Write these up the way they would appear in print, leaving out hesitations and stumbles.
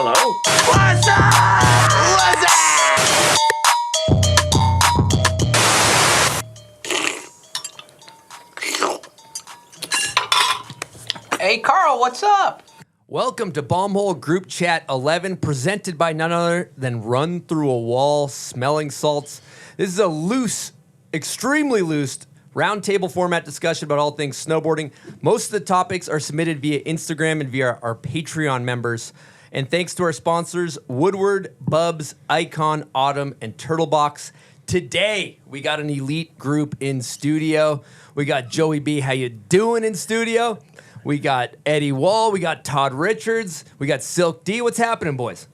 Hello? What's up? Hey, Carl, what's up? Welcome to BombHole Group Chat 11, presented by none other than Run Through a Wall Smelling Salts. This is a loose, extremely loose, roundtable format discussion about all things snowboarding. Most of the topics are submitted via Instagram and via our Patreon members. And thanks to our sponsors, Woodward, Bubs, Ikon, Autumn, and Turtlebox. Today, we got an elite group in studio. We got Joey B, how you doing in studio? We got Eddie Wall, we got Todd Richards, we got Silk D. What's happening, boys?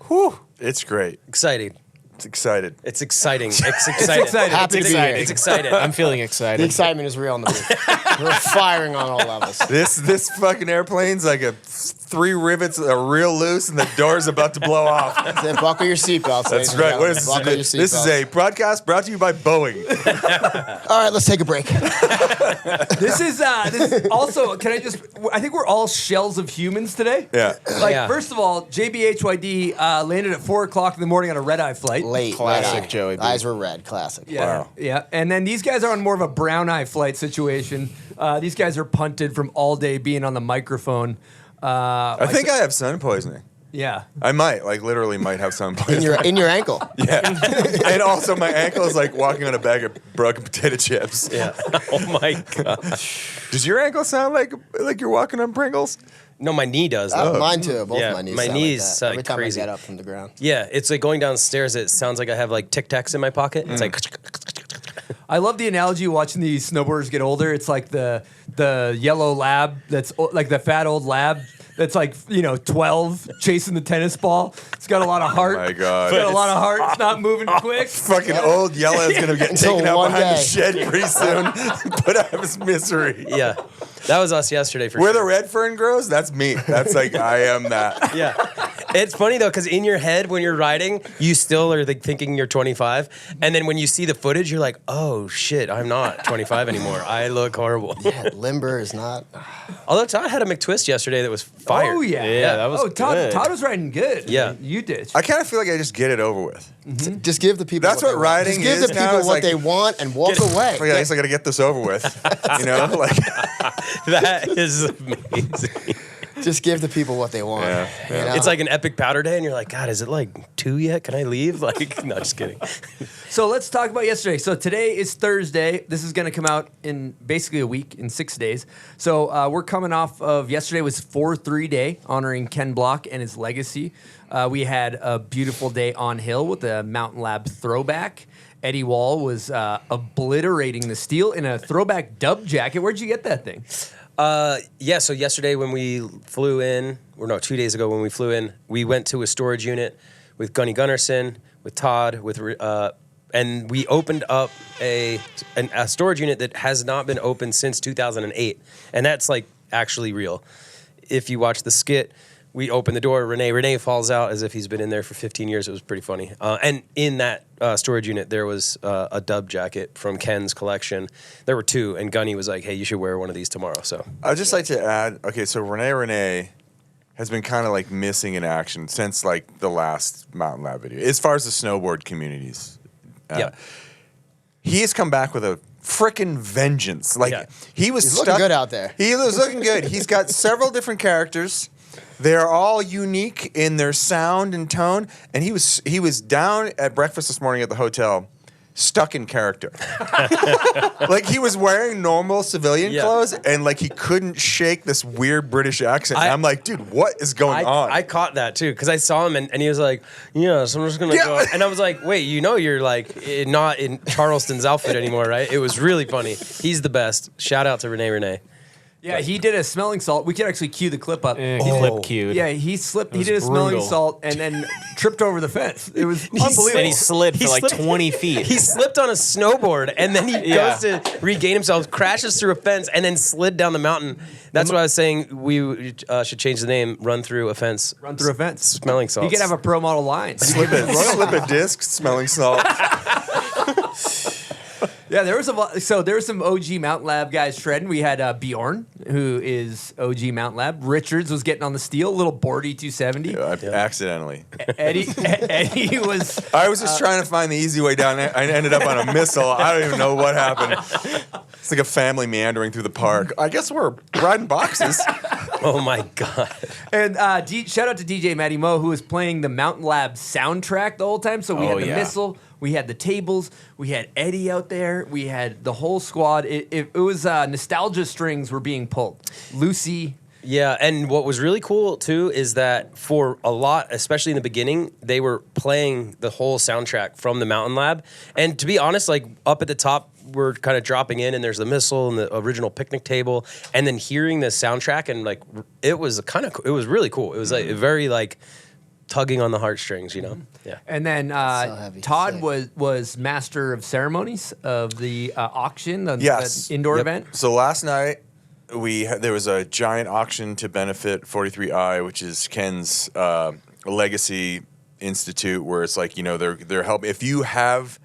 Whew, it's great. Exciting. It's excited. It's exciting. It's exciting. It's exciting. Happy to be here. It's excited. I'm feeling excited. The excitement is real in the booth. We're firing on all levels. This fucking airplane's like three rivets are real loose and the door's about to blow off. Then buckle your seatbelts. That's right. What is buckle your this? seatbelts. This is a broadcast brought to you by Boeing. All right, let's take a break. This is also, I think we're all shells of humans today. Yeah. First of all, JBHYD landed at 4 o'clock in the morning on a red-eye flight. Late. Classic, red-eye. Joey. Eyes were red. Classic. Yeah, Wow. yeah. And then these guys are on more of a brown-eye flight situation. These guys are punted from all day being on the microphone. I think I have sun poisoning. Yeah. I might, literally might have sun poisoning. In your ankle. Yeah. And also my ankle is like walking on a bag of broken potato chips. Yeah. Oh my god. Does your ankle sound like you're walking on Pringles? No, my knee does. Mine too. Both Yeah, my knees. my sound knees like that. sound Every time crazy. I get up from the ground. Yeah, it's like going downstairs. It sounds like I have like Tic Tacs in my pocket. It's like. I love the analogy watching these snowboarders get older. It's like the yellow lab that's like the fat old lab that's like, 12 chasing the tennis ball. It's got a lot of heart. Oh my God. It's got a lot of heart. It's not moving quick. Fucking old yellow is going to get Until taken out one behind the day. shed pretty soon. Put out of his misery. Yeah, that was us yesterday for Where sure. the red fern grows, that's me. That's like, I am that. Yeah. It's funny though, because in your head when you're riding, you still are like thinking you're 25, and then when you see the footage, you're like, "Oh shit, I'm not 25 anymore. I look horrible." Yeah, limber is not. Although Todd had a McTwist yesterday that was fire. Oh, yeah. Yeah, that was Todd was riding good. Yeah. You did. I kind of feel like I just get it over with. Just give the people. That's what they want. riding Just give is the now, people is what like- they want and walk away. I guess I got to get this over with. Like That is amazing. Just give the people what they want. Yeah, yeah. You know? It's like an epic powder day, and you're like, God, is it like 2 yet? Can I leave? Like, no, just kidding. So let's talk about yesterday. So today is Thursday. This is going to come out in basically a week, in 6 days. So we're coming off of yesterday was 4-3 day, honoring Ken Block and his legacy. We had a beautiful day on hill with a Mountain Lab throwback. Eddie Wall was obliterating the steel in a throwback dub jacket. Where'd you get that thing? Yeah, so yesterday when we flew in, or no, 2 days ago when we flew in, we went to a storage unit with Gunny Gunnarsson, with Todd, and we opened up a storage unit that has not been opened since 2008, and that's like actually real. If you watch the skit, we open the door, Renee falls out as if he's been in there for 15 years. It was pretty funny. And in that storage unit, there was a dub jacket from Ken's collection. There were two, and Gunny was like, hey, you should wear one of these tomorrow. So I'd just like to add, okay, so Renee has been kind of like missing in action since like the last Mountain Lab video, as far as the snowboard communities. Yep. He has come back with a frickin' vengeance. Like Yeah. he was He's stuck. looking good out there. He was looking good. He's got several different characters. They're all unique in their sound and tone. And he was down at breakfast this morning at the hotel, stuck in character. Like he was wearing normal civilian clothes, and like he couldn't shake this weird British accent. And I'm like, dude, what is going on? I caught that too, because I saw him and he was like, yeah, so I'm just gonna go. And I was like, wait, you're like not in Charleston's outfit anymore, right? It was really funny. He's the best. Shout out to Renee. Yeah, he did a smelling salt. We can actually cue the clip up. Clip cued. Yeah, he slipped. He was did a smelling brutal. salt and then tripped over the fence. It was unbelievable. And he slid for He like slipped- 20 feet. He slipped on a snowboard and then he Yeah. goes to regain himself, crashes through a fence, and then slid down the mountain. That's why I was saying we should change the name. Run through a fence. Run through a fence. Smelling salts. He could have a pro model line. slip a disc, smelling salt. Yeah, there was some OG Mountain Lab guys shredding. We had Bjorn who is OG Mountain Lab. Richards was getting on the steel, a little boardy 270. Accidentally. Eddie was. I was just trying to find the easy way down. I ended up on a missile. I don't even know what happened. It's like a family meandering through the park. I guess we're riding boxes. Oh my God. And shout out to DJ Matty Mo, who was playing the Mountain Lab soundtrack the whole time. So we had the missile, we had the tables, we had Eddie out there, we had the whole squad. It was nostalgia strings were being pulled. Lucy. Yeah, and what was really cool too is that for a lot, especially in the beginning, they were playing the whole soundtrack from the Mountain Lab. And to be honest, like up at the top, we're kind of dropping in, and there's the missile and the original picnic table, and then hearing the soundtrack, and like it was really cool. It was like very like tugging on the heartstrings, you know. Yeah. And then heavy. Todd Sick. was master of ceremonies of the auction, the indoor Yep. event. So last night there was a giant auction to benefit 43i, which is Ken's legacy institute, where it's like, you know, they're helping. If you have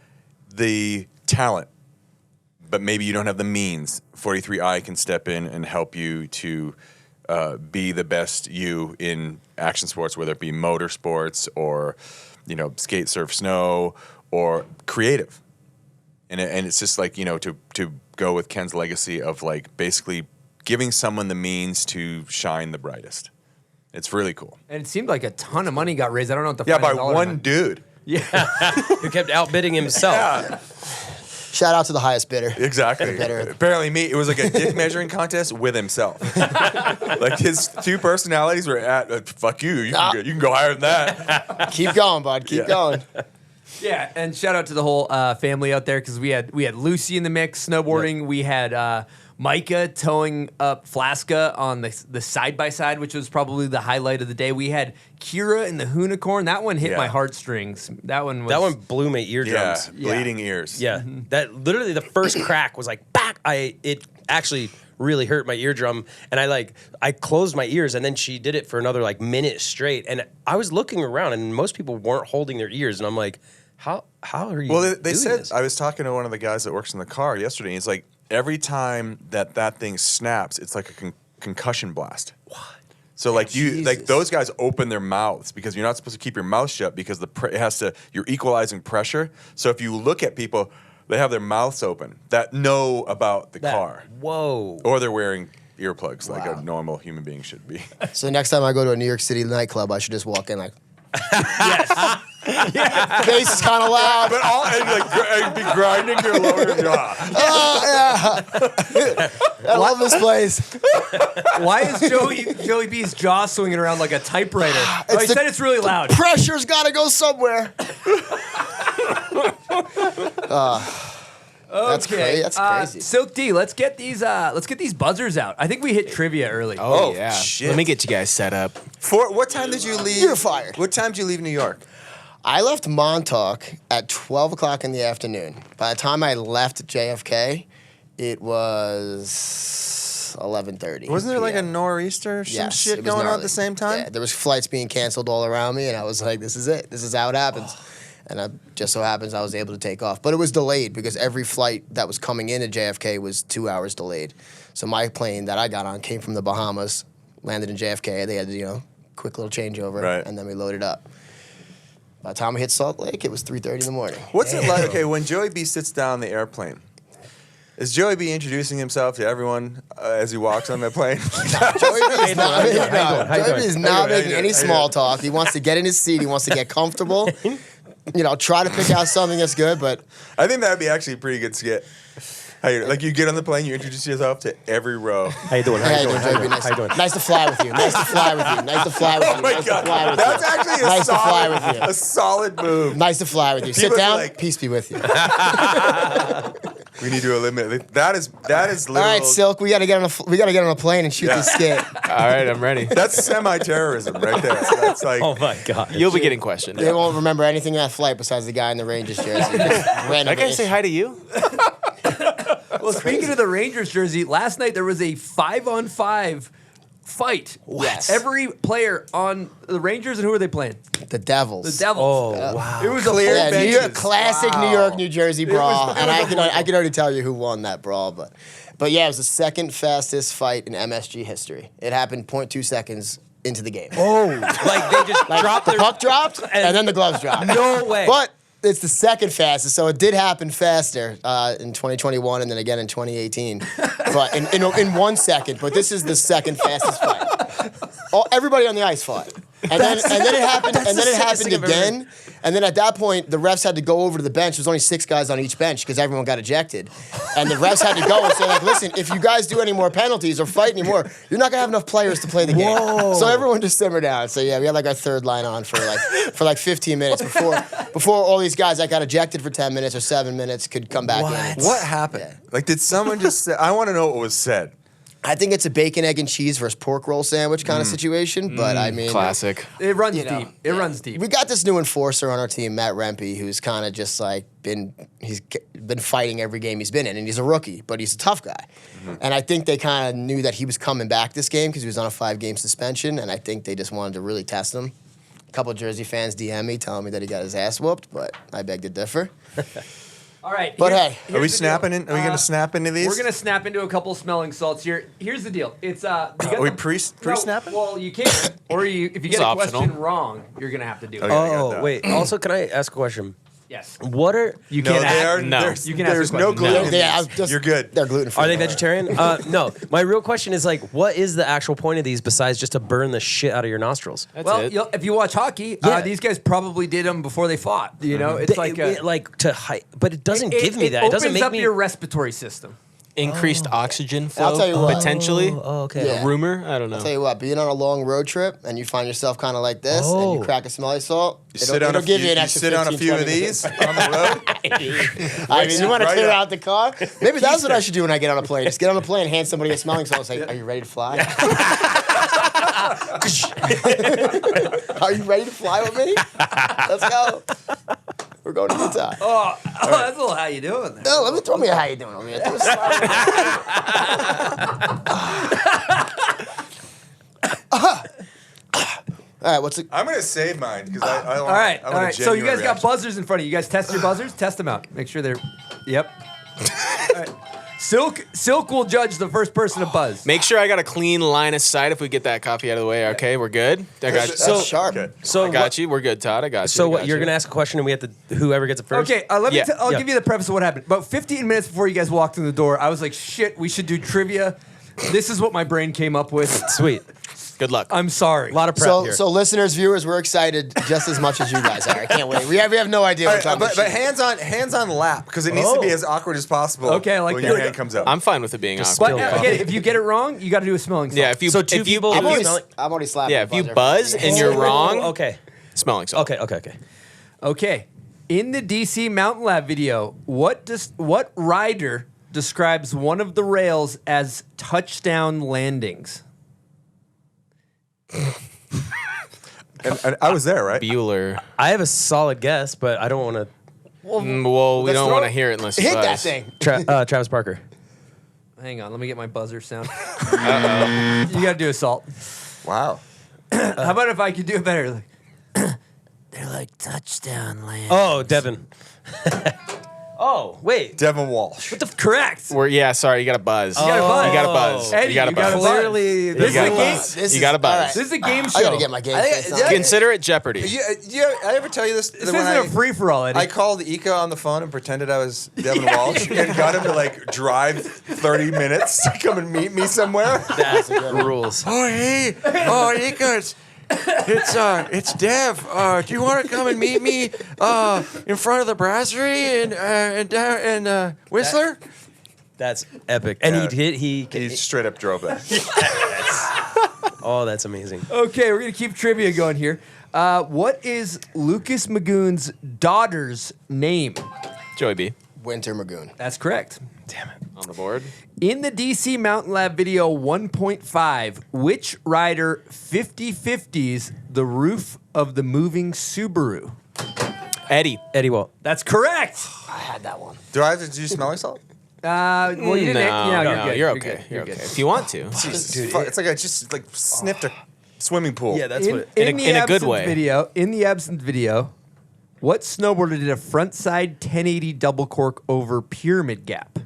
the talent, but maybe you don't have the means, 43i can step in and help you to be the best you in action sports, whether it be motorsports or, you know, skate, surf, snow, or creative. And it's just like, you know, to go with Ken's legacy of like basically giving someone the means to shine the brightest. It's really cool. And it seemed like a ton of money got raised. I don't know what the Yeah, by final dollar one amount- dude. Yeah. Who kept outbidding himself. Yeah, Shout out to the highest bidder. exactly. Better. Apparently it was like a dick measuring contest with himself. Like his two personalities were at, fuck you, you can go higher than that. Keep going, bud. Keep going. Yeah, and shout out to the whole family out there, because we had Lucy in the mix snowboarding. We had Micah towing up Flaska on the side-by-side, which was probably the highlight of the day. We had Kira in the Unicorn. That one hit Yeah. my heartstrings. That one blew my eardrums. Yeah, bleeding ears. Yeah, that literally the first crack was like back. It actually really hurt my eardrum, and I closed my ears, and then she did it for another like minute straight, and I was looking around, and most people weren't holding their ears, and I'm like, how are you? Well, they doing said, this? I was talking to one of the guys that works in the car yesterday, and he's like, every time that thing snaps, it's like a concussion blast. What? So like Jesus. those guys open their mouths because you're not supposed to keep your mouth shut because you're equalizing pressure. So if you look at people, they have their mouths open that know about the car, Whoa. or they're wearing earplugs like Wow. a normal human being should be. So next time I go to a New York City nightclub, I should just walk in like, yes. bass is kind of loud. But and be grinding your lower jaw. I love this place. Why is Joey B's jaw swinging around like a typewriter? He the- said it's really loud. Pressure's got to go somewhere. That's crazy. That's crazy. Silk D, let's get these buzzers out. I think we hit trivia early. Oh, yeah. shit. Let me get you guys set up. What time did you leave? You're fired. What time did you leave New York? I left Montauk at 12 o'clock in the afternoon. By the time I left JFK, it was 11:30. Wasn't there like a PM. nor'easter or some Yes, shit it was going on at gnarly. the same time? Yeah, there was flights being canceled all around me, and I was like, this is it. This is how it happens. And it just so happens I was able to take off. But it was delayed because every flight that was coming into JFK was 2 hours delayed. So my plane that I got on came from the Bahamas, landed in JFK. They had, quick little changeover, Right. and then we loaded up. By the time we hit Salt Lake, it was 3:30 in the morning. What's it like? Okay, when Joey B sits down on the airplane, is Joey B introducing himself to everyone as he walks on the plane? Joey B is not, How you doing? How you Joey B doing? is not How you making doing? any How you small doing? talk. He wants to get in his seat. He wants to get comfortable. Try to pick out something that's good, but I think that'd be actually a pretty good skit. You get on the plane, you introduce yourself to every row. How you doing? hey, Joey B, nice to fly with you. Nice to fly with you. Nice to fly with you. Oh my Nice to God, fly with that's you. actually Nice to fly with you. a solid move. Nice to fly with you. Sit People down. like- Peace be with you. We need to eliminate that. Is All literal. right, Silk. We gotta get on a plane and shoot Yeah. this skit. All right, I'm ready. That's semi-terrorism right there. That's like Oh my God. You'll be getting questioned. They won't remember anything in that flight besides the guy in the Rangers jersey. I gotta say hi to you. Well, speaking of the Rangers jersey, last night there was a 5-on-5 fight. Yes. Every player on the Rangers, and who are they playing? The Devils. The Devils. Oh, wow. It was Clear a full Yeah, New York, benches. classic New York, New Jersey brawl, and I was can already tell you who won that brawl, but yeah, it was the second fastest fight in MSG history. It happened 0.2 seconds into the game. Oh, like they just dropped The their puck dropped, and then the gloves dropped. No way. But it's the second fastest, so it did happen faster in 2021 and then again in 2018. But in 1 second. But this is the second fastest fight. Everybody on the ice fought, and then it happened. And then it happened again. And then at that point, the refs had to go over to the bench. There was only 6 guys on each bench because everyone got ejected. And the refs had to go and say, like, listen, if you guys do any more penalties or fight anymore, you're not gonna have enough players to play the game. So everyone just simmered down. So yeah, we had like our third line on for like 15 minutes before all these guys that got ejected for 10 minutes or 7 minutes could come back in. What happened? Yeah. Like, did someone just say? I want to know what was said. I think it's a bacon, egg, and cheese versus pork roll sandwich kind of situation. But I mean, Classic. It runs You know, deep. It runs deep. we got this new enforcer on our team, Matt Rempe, who's kind of just like he's been fighting every game he's been in, and he's a rookie, but he's a tough guy. And I think they kind of knew that he was coming back this game because he was on a 5-game suspension, and I think they just wanted to really test him. A couple Jersey fans DM me telling me that he got his ass whooped, but I beg to differ. All right. But here's- hey, here's Are we the snapping deal. in? Are we gonna snap into these? We're gonna snap into a couple smelling salts here. Here's the deal. It's you got Are we the- pre-snapping? No, well, you can, or if you get It's a optional. question wrong, you're gonna have to do it. Okay. I got Oh, that. wait. Also, can I ask a question? Yes. What are You No, can't they ask. are. no. There's, You can ask there's a no question. gluten. No. in Yeah, these. You're good. They're gluten free. Are they vegetarian? No. My real question is like, what is the actual point of these besides just to burn the shit out of your nostrils? That's Well, it. if you watch hockey, Yeah. these guys probably did them before they fought. You know, it's like to height, but it doesn't give me that. It It doesn't opens make up me. your respiratory system. Increased oxygen flow, I'll tell you what. potentially. Oh, okay. Yeah. Rumor? I don't know. I'll tell you what, being on a long road trip and you find yourself kind of like this and Oh. you crack a smelly salt, You sit on a give few. you an You extra sit on a 15, few of 20 minutes. these on the road. I mean, you want to Right clear up. out the car? Maybe that's what I should do when I get on a plane. Just get on a plane, hand somebody a smelling salt, and say, "Are you ready to fly? Are you ready to fly with me? Let's go. We're going to Utah." Oh, that's a little how you doing there. Oh, let me throw me a how you doing over here. Throw a smile. All right, what's it? I'm gonna save mine because I want. All right, I all want a right. So you genuine guys got reaction. buzzers in front of you. You guys test your buzzers. Test them out. Make sure they're. Yep. All right. Silk will judge the first person to buzz. Make sure I got a clean line of sight if we get that coffee out of the way. Okay, we're good. I got you. That's So, sharp. Okay. So I got you. We're good, Todd. I got you. So I what? got You're you. gonna ask a question, and we have to whoever gets it first. Okay, let me. Yeah. I'll Yeah. give you the preface of what happened. About 15 minutes before you guys walked in the door, I was like, "Shit, we should do trivia." This is what my brain came up with. Sweet. Good luck. I'm sorry. A lot of prep So, here. so listeners, viewers, we're excited just as much as you guys are. I can't wait. We have no idea All what right, time. but hands on lap because it needs to be Oh. as awkward as possible. Okay, I like when that. your hand comes up. I'm fine with it being But awkward. Skill. again, if you get it wrong, you got to do a smelling salt. Yeah, if you So two if you, people- if I'm you- already slapping. yeah, the if you buzzer. buzz and you're wrong, Okay. smelling salt. Okay. Okay. In the DC Mountain Lab video, what rider describes one of the rails as touchdown landings? And I was there, right? Bueller. I have a solid guess, but I don't want to. Well, we let's don't throw want to it. hear it unless you Hit buzz. that thing. Travis Parker. Hang on, let me get my buzzer sound. You got to do a salt. Wow. How about if I could do it better? Like, they're like touchdown land. Oh, Devin. Oh, wait. Devin Walsh. Correct. Sorry, you got to buzz. You got to buzz. You got to buzz. Eddie, you got to buzz. Clearly, This is You a gotta game. buzz. This You is- got to all buzz. right. This is a game show. I gotta get my game face on. Consider it Jeopardy. I ever tell you this? This isn't a free for all, Eddie. I called Ika on the phone and pretended I was Devin Walsh and got him to like drive 30 minutes to come and meet me somewhere. That's rules. Oh hey, Ika, it's Dev. Do you want to come and meet me in front of the brasserie and Whistler? That's epic. And Yeah. he straight up drove that. Oh, that's amazing. Okay, we're going to keep trivia going here. What is Lucas Magoon's daughter's name? Joey B. Winter Magoon. That's correct. On the board. In the DC Mountain Lab video 1.5, which rider 50/50s the roof of the moving Subaru? Eddie. Eddie Walt. That's correct. I had that one. Do I have to do smelling salt? Well, you didn't. No, you're you're good. okay. You're okay. good. If you want to. It's like I just like sniffed a swimming pool. Yeah, that's what. In a good way. In the absent video, what snowboarder did a frontside 1080 double cork over pyramid gap?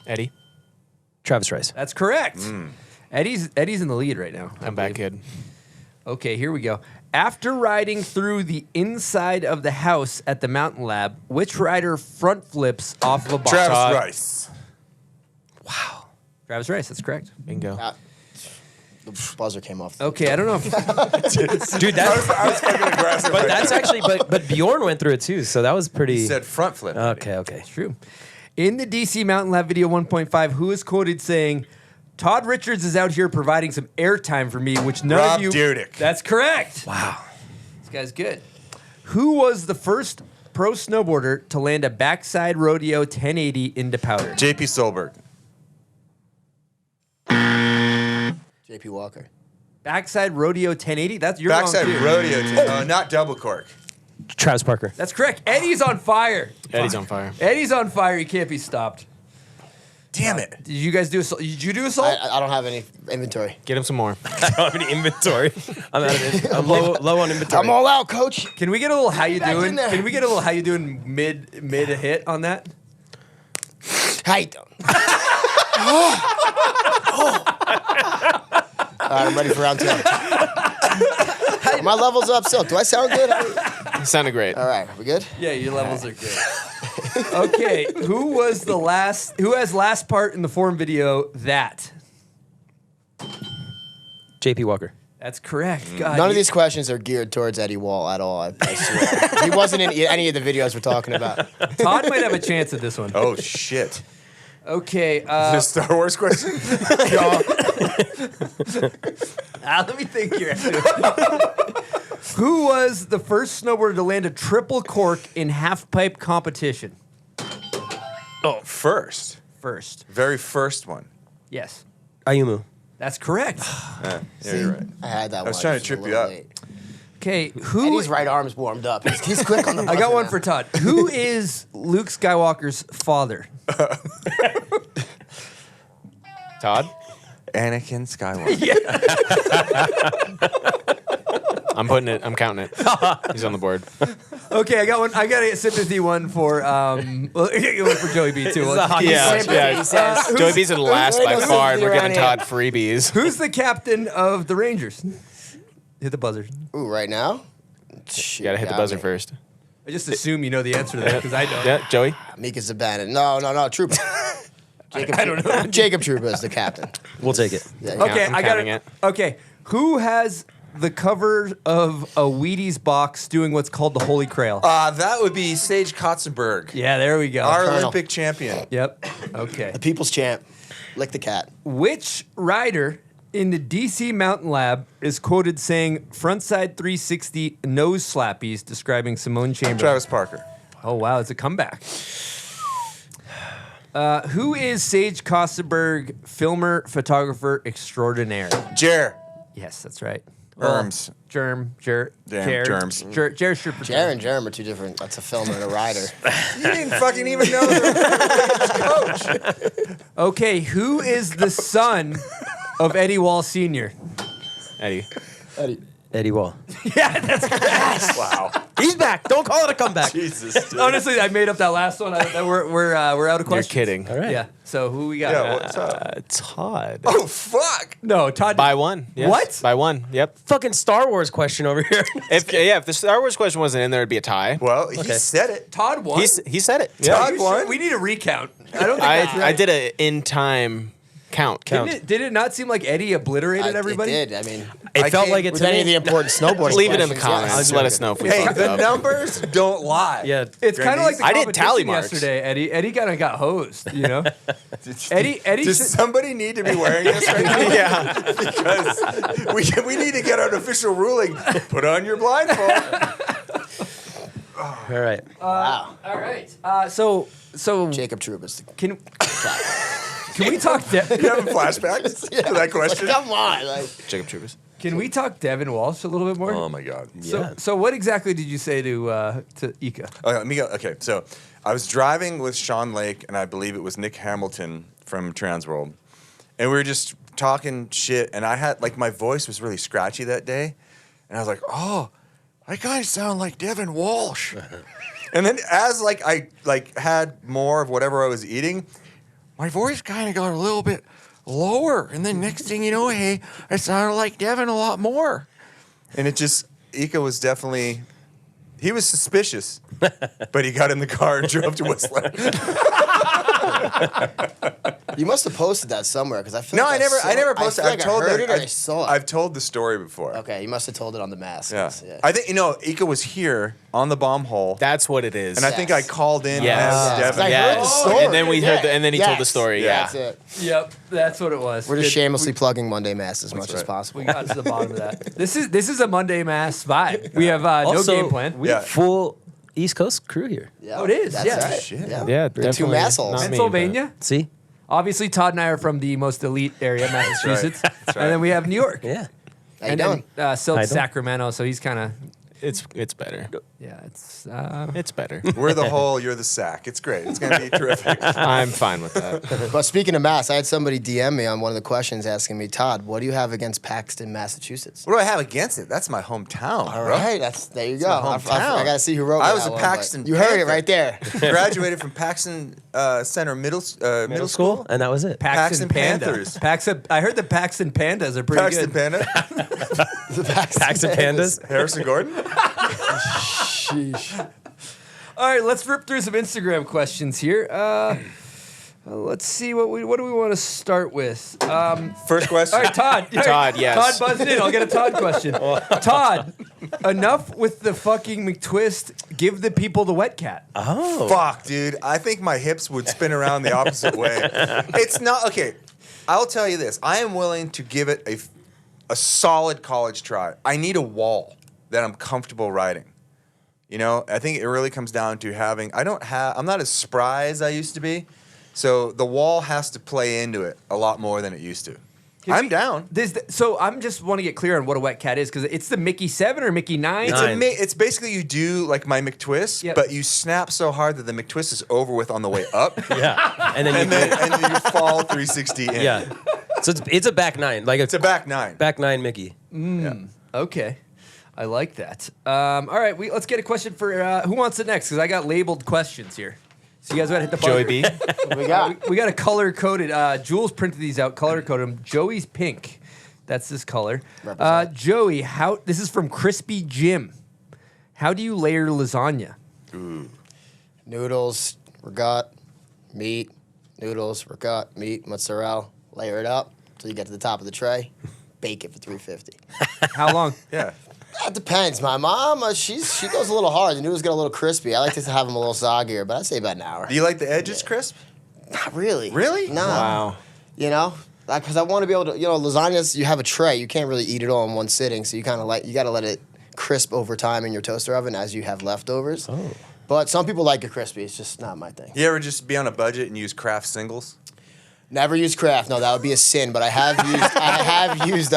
Eddie, Travis Rice. That's correct. Eddie's in the lead right now. I'm back good. Okay, here we go. After riding through the inside of the house at the Mountain Lab, which rider front flips off of a box? Travis Todd. Rice. Travis Rice, that's correct. Bingo. The buzzer came off. Okay, I don't know if Dude, that's I was fucking aggressive. but that's actually but Bjorn went through it too, so that was pretty. He said front flip. Okay. it's true. In the DC Mountain Lab video 1.5, who is quoted saying, Todd Richards is out here providing some airtime for me, which none Rob of you... Dyrdek. That's correct. Wow. This guy's good. Who was the first pro snowboarder to land a backside rodeo 1080 into powder? JP Solberg. JP Walker. Backside rodeo 1080? That's your Backside wrong, too. rodeo. Not double cork. Travis Parker. That's correct. Eddie's on fire. Eddie's on fire. Eddie's on fire. He can't be stopped. Damn it. Did you guys do assault? Did you do assault? I don't have any inventory. Get him some more. I don't have any inventory. I'm out of it. I'm low on inventory. I'm all out, coach. Can we get a little how you Back in doing? there. Can we get a little how you doing mid a hit on that? How you doing? All right, I'm ready for round two. My level's up, Silk. Do I sound good? Sounded great. All right, we good? Yeah, your levels are good. Okay, who has last part in the forum video that? JP Walker. That's correct. God, None of these questions are geared towards Eddie Wall at all. I swear. He wasn't in any of the videos we're talking about. Todd might have a chance at this one. Oh, shit. Okay, The Star Wars question? let me think here. Who was the first snowboarder to land a triple cork in half pipe competition? Oh, first. First. Very first one. Yes. Ayumu. That's correct. Yeah, you're right. I had that one. I was trying to trip you up. Okay, who? Eddie's right arm's warmed up. He's quick on the buzzer I got one now. for Todd. Who is Luke Skywalker's father? Todd? Anakin Skywalker. I'm counting it. He's on the board. Okay, I got one. I got a sympathy one for one for Joey B too. Yeah. Joey B's in last by far, and we're giving Todd freebies. Who's the captain of the Rangers? Hit the buzzer. Ooh, right now? You gotta hit the buzzer first. I just assume you know the answer to that because I don't. Yeah, Joey? Mika Zabanin. No, Truba. Jacob, I don't know. Jacob Truba is the captain. We'll take it. Yeah, Okay, I'm I got counting it. it. Okay, who has the cover of a Wheaties box doing what's called the Holy Grail? That would be Sage Kotzenberg, Yeah, there we go. our Colonel. Olympic champion. Yep. Okay. The people's champ. Lick the cat. Which rider in the DC Mountain Lab is quoted saying frontside 360 nose slappies describing Simone Chamberlain? Travis Parker. Oh, wow, it's a comeback. Who is Sage Kotzenberg, filmer, photographer extraordinaire? Jer. Yes, that's right. Erms. Germs. Germs. Jer and Jerem are two different. That's a filmer and a rider. You didn't fucking even know the coach. Okay, who is the son of Eddie Wall Sr.? Eddie. Eddie Wall. Yeah, that's correct. Wow. He's back. Don't call it a comeback. Jesus. Dude. Honestly, I made up that last one. We're out of You're questions. kidding. All right. Yeah. So who we got? Yeah, what's up? Todd. Oh, fuck. No, Todd. By one. Yes. What? By one. Yep. Fucking Star Wars question over here. If the Star Wars question wasn't in there, it'd be a tie. Well, he said it. Todd won. He said it. Todd Are you won. sure? We need a recount. I don't think that's right. I did a in time count. Did it not seem like Eddie obliterated everybody? It did. I mean, It felt like it with to any of me. the important snowboarding Leave it in the questions, yes. comments. Let us know if we Hey, fucked the up. numbers don't lie. Yeah. It's kind of like the I did tally competition marks. yesterday, Eddie. Eddie kind of got hosed, you know? Eddie Does should- somebody need to be wearing this right now? Yeah. Because we need to get an official ruling. Put on your blindfold. All right. Wow. All right. So Jacob Truba's the can we talk? You having flashbacks to that question? Come on. Like, Jacob Troopers. Can we talk Devin Walsh a little bit more? Oh my God. So what exactly did you say to Ika? Okay, let me go. Okay, so I was driving with Sean Lake, and I believe it was Nick Hamilton from Transworld, and we were just talking shit, and I had like my voice was really scratchy that day, and I was like, oh, I kind of sound like Devin Walsh. And then as like I like had more of whatever I was eating, my voice kind of got a little bit lower, and then next thing you know, hey, I sounded like Devin a lot more. And it just, Ika was definitely, he was suspicious, but he got in the car and drove to Whistler. You must have posted that somewhere because I feel No, like I never posted. I heard it or I saw it. I've told the story before. Okay, you must have told it on the mask. Yeah. I think, Ika was here on the BombHole, That's what it is. and I think I called in Yes. as Yes, Devin. I heard the story. And then we heard and then he told the story. Yeah. That's it. Yep, that's what it was. We're just shamelessly plugging Monday Mass as much as right. possible. We got to the bottom of that. This is a Monday Mass vibe. We have no Also, game plan. We Yeah. have full East Coast crew here. Yeah. Oh, it is, That's yeah. right. Shit. Yeah. Yeah, They're two definitely assholes. not me, Pennsylvania. but- See? Obviously, Todd and I are from the most elite area, Massachusetts. That's right. And then we have New York. Yeah. How you And doing? then Silk How you doing? Sacramento, so he's kind of, It's better. yeah, it's... It's better. We're the whole, you're the sack. It's great. It's going to be terrific. I'm fine with that. But speaking of Mass, I had somebody DM me on one of the questions asking me, Todd, what do you have against Paxton, Massachusetts? What do I have against it? That's my hometown, All bro. right, there you go. my I hometown. got to see who wrote I me was that a one, but Paxton You heard it Panther. right there. Graduated from Paxton Center Middle School. And that was it. Paxton Paxton Panda. Panthers. I heard the Paxton Pandas are pretty Paxton good. Panda. The Paxton Pandas. Harrison Gordon. Sheesh. All right, let's rip through some Instagram questions here. Let's see what do we want to start with. First question. All right, Todd. Todd, yes. Todd buzzed in. I'll get a Todd question. Todd, enough with the fucking McTwist. Give the people the wet cat. Oh. Fuck, dude. I think my hips would spin around the opposite way. It's not okay. I'll tell you this. I am willing to give it a solid college try. I need a wall that I'm comfortable riding. I think it really comes down to having. I'm not as spry as I used to be, so the wall has to play into it a lot more than it used to. I'm down. So I'm just want to get clear on what a wet cat is because it's the Mickey 7 or Mickey 9. It's basically you do like my McTwist, Yep. but you snap so hard that the McTwist is over with on the way up, Yeah. And then you and then you fall 360 in. Yeah. So it's a back nine. Like It's a back nine. back nine Mickey. Okay. I like that. All right, let's get a question for who wants it next because I got labeled questions here. So you guys got to hit the Joey buzzer. B. What we got? We got a color coded. Jules printed these out, color coded them. Joey's pink. That's this color. Represent. Joey, this is from Crispy Jim. How do you layer lasagna? Noodles, rigat, meat, noodles, rigat, meat, mozzarella. Layer it up until you get to the top of the tray. Bake it for 350. How long? Yeah. That depends. My mom, she goes a little hard. The noodles get a little crispy. I like to have them a little soggier, but I'd say about an hour. Do you like the edges crisp? Not really. Really? No. Wow. Because I want to be able to, lasagnas, you have a tray. You can't really eat it all in one sitting, so you kind of you got to let it crisp over time in your toaster oven as you have leftovers. Oh. But some people like it crispy. It's just not my thing. You ever just be on a budget and use Kraft singles? Never use Kraft. No, that would be a sin. But I have used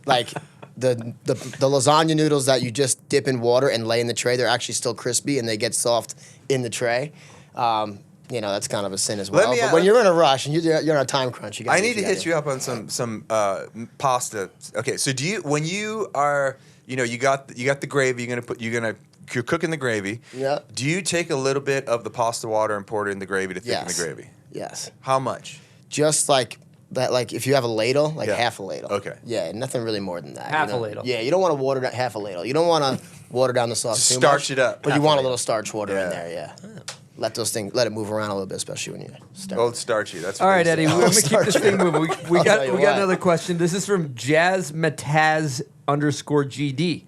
like the lasagna noodles that you just dip in water and lay in the tray. They're actually still crispy and they get soft in the tray. That's kind of a sin as well. But when you're in a rush and you're on a time crunch, you got. I need to hit you up on some pasta. Okay, so do you when you are you got the gravy you're cooking the gravy. Yeah. Do you take a little bit of the pasta water and pour it in the gravy to thicken the gravy? Yes. How much? Just like that, like if you have a ladle, like Yeah. half a ladle. Okay. Yeah, nothing really more than that. Half a ladle. Yeah, you don't want to water down half a ladle. You don't want to water down the sauce too Starch much. it up. But Half you a want a ladle. little starch water in Yeah. there. Yeah. Let it move around a little bit, especially when you start. Oh, it's starchy. That's All what right, they Eddie, say. we're going to keep this thing moving. We I'll got tell you we got what. another question. This is from JazzMataz_GD.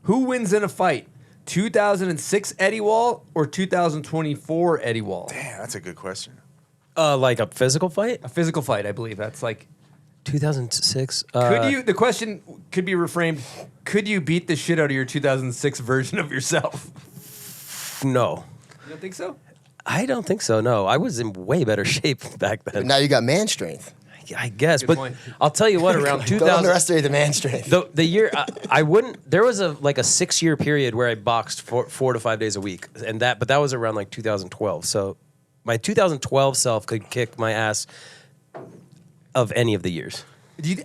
Who wins in a fight? 2006 Eddie Wall or 2024 Eddie Wall? Damn, that's a good question. Like a physical fight? A physical fight, I believe. That's like 2006. could you the question could be reframed, could you beat the shit out of your 2006 version of yourself? No. You don't think so? I don't think so, no. I was in way better shape back then. Now you got man strength. I guess, Good but point. I'll tell you what. Around Don't 2000, underestimate the man strength. the year I wouldn't. There was a 6-year period where I boxed 4 to 5 days a week, but that was around like 2012. So my 2012 self could kick my ass of any of the years.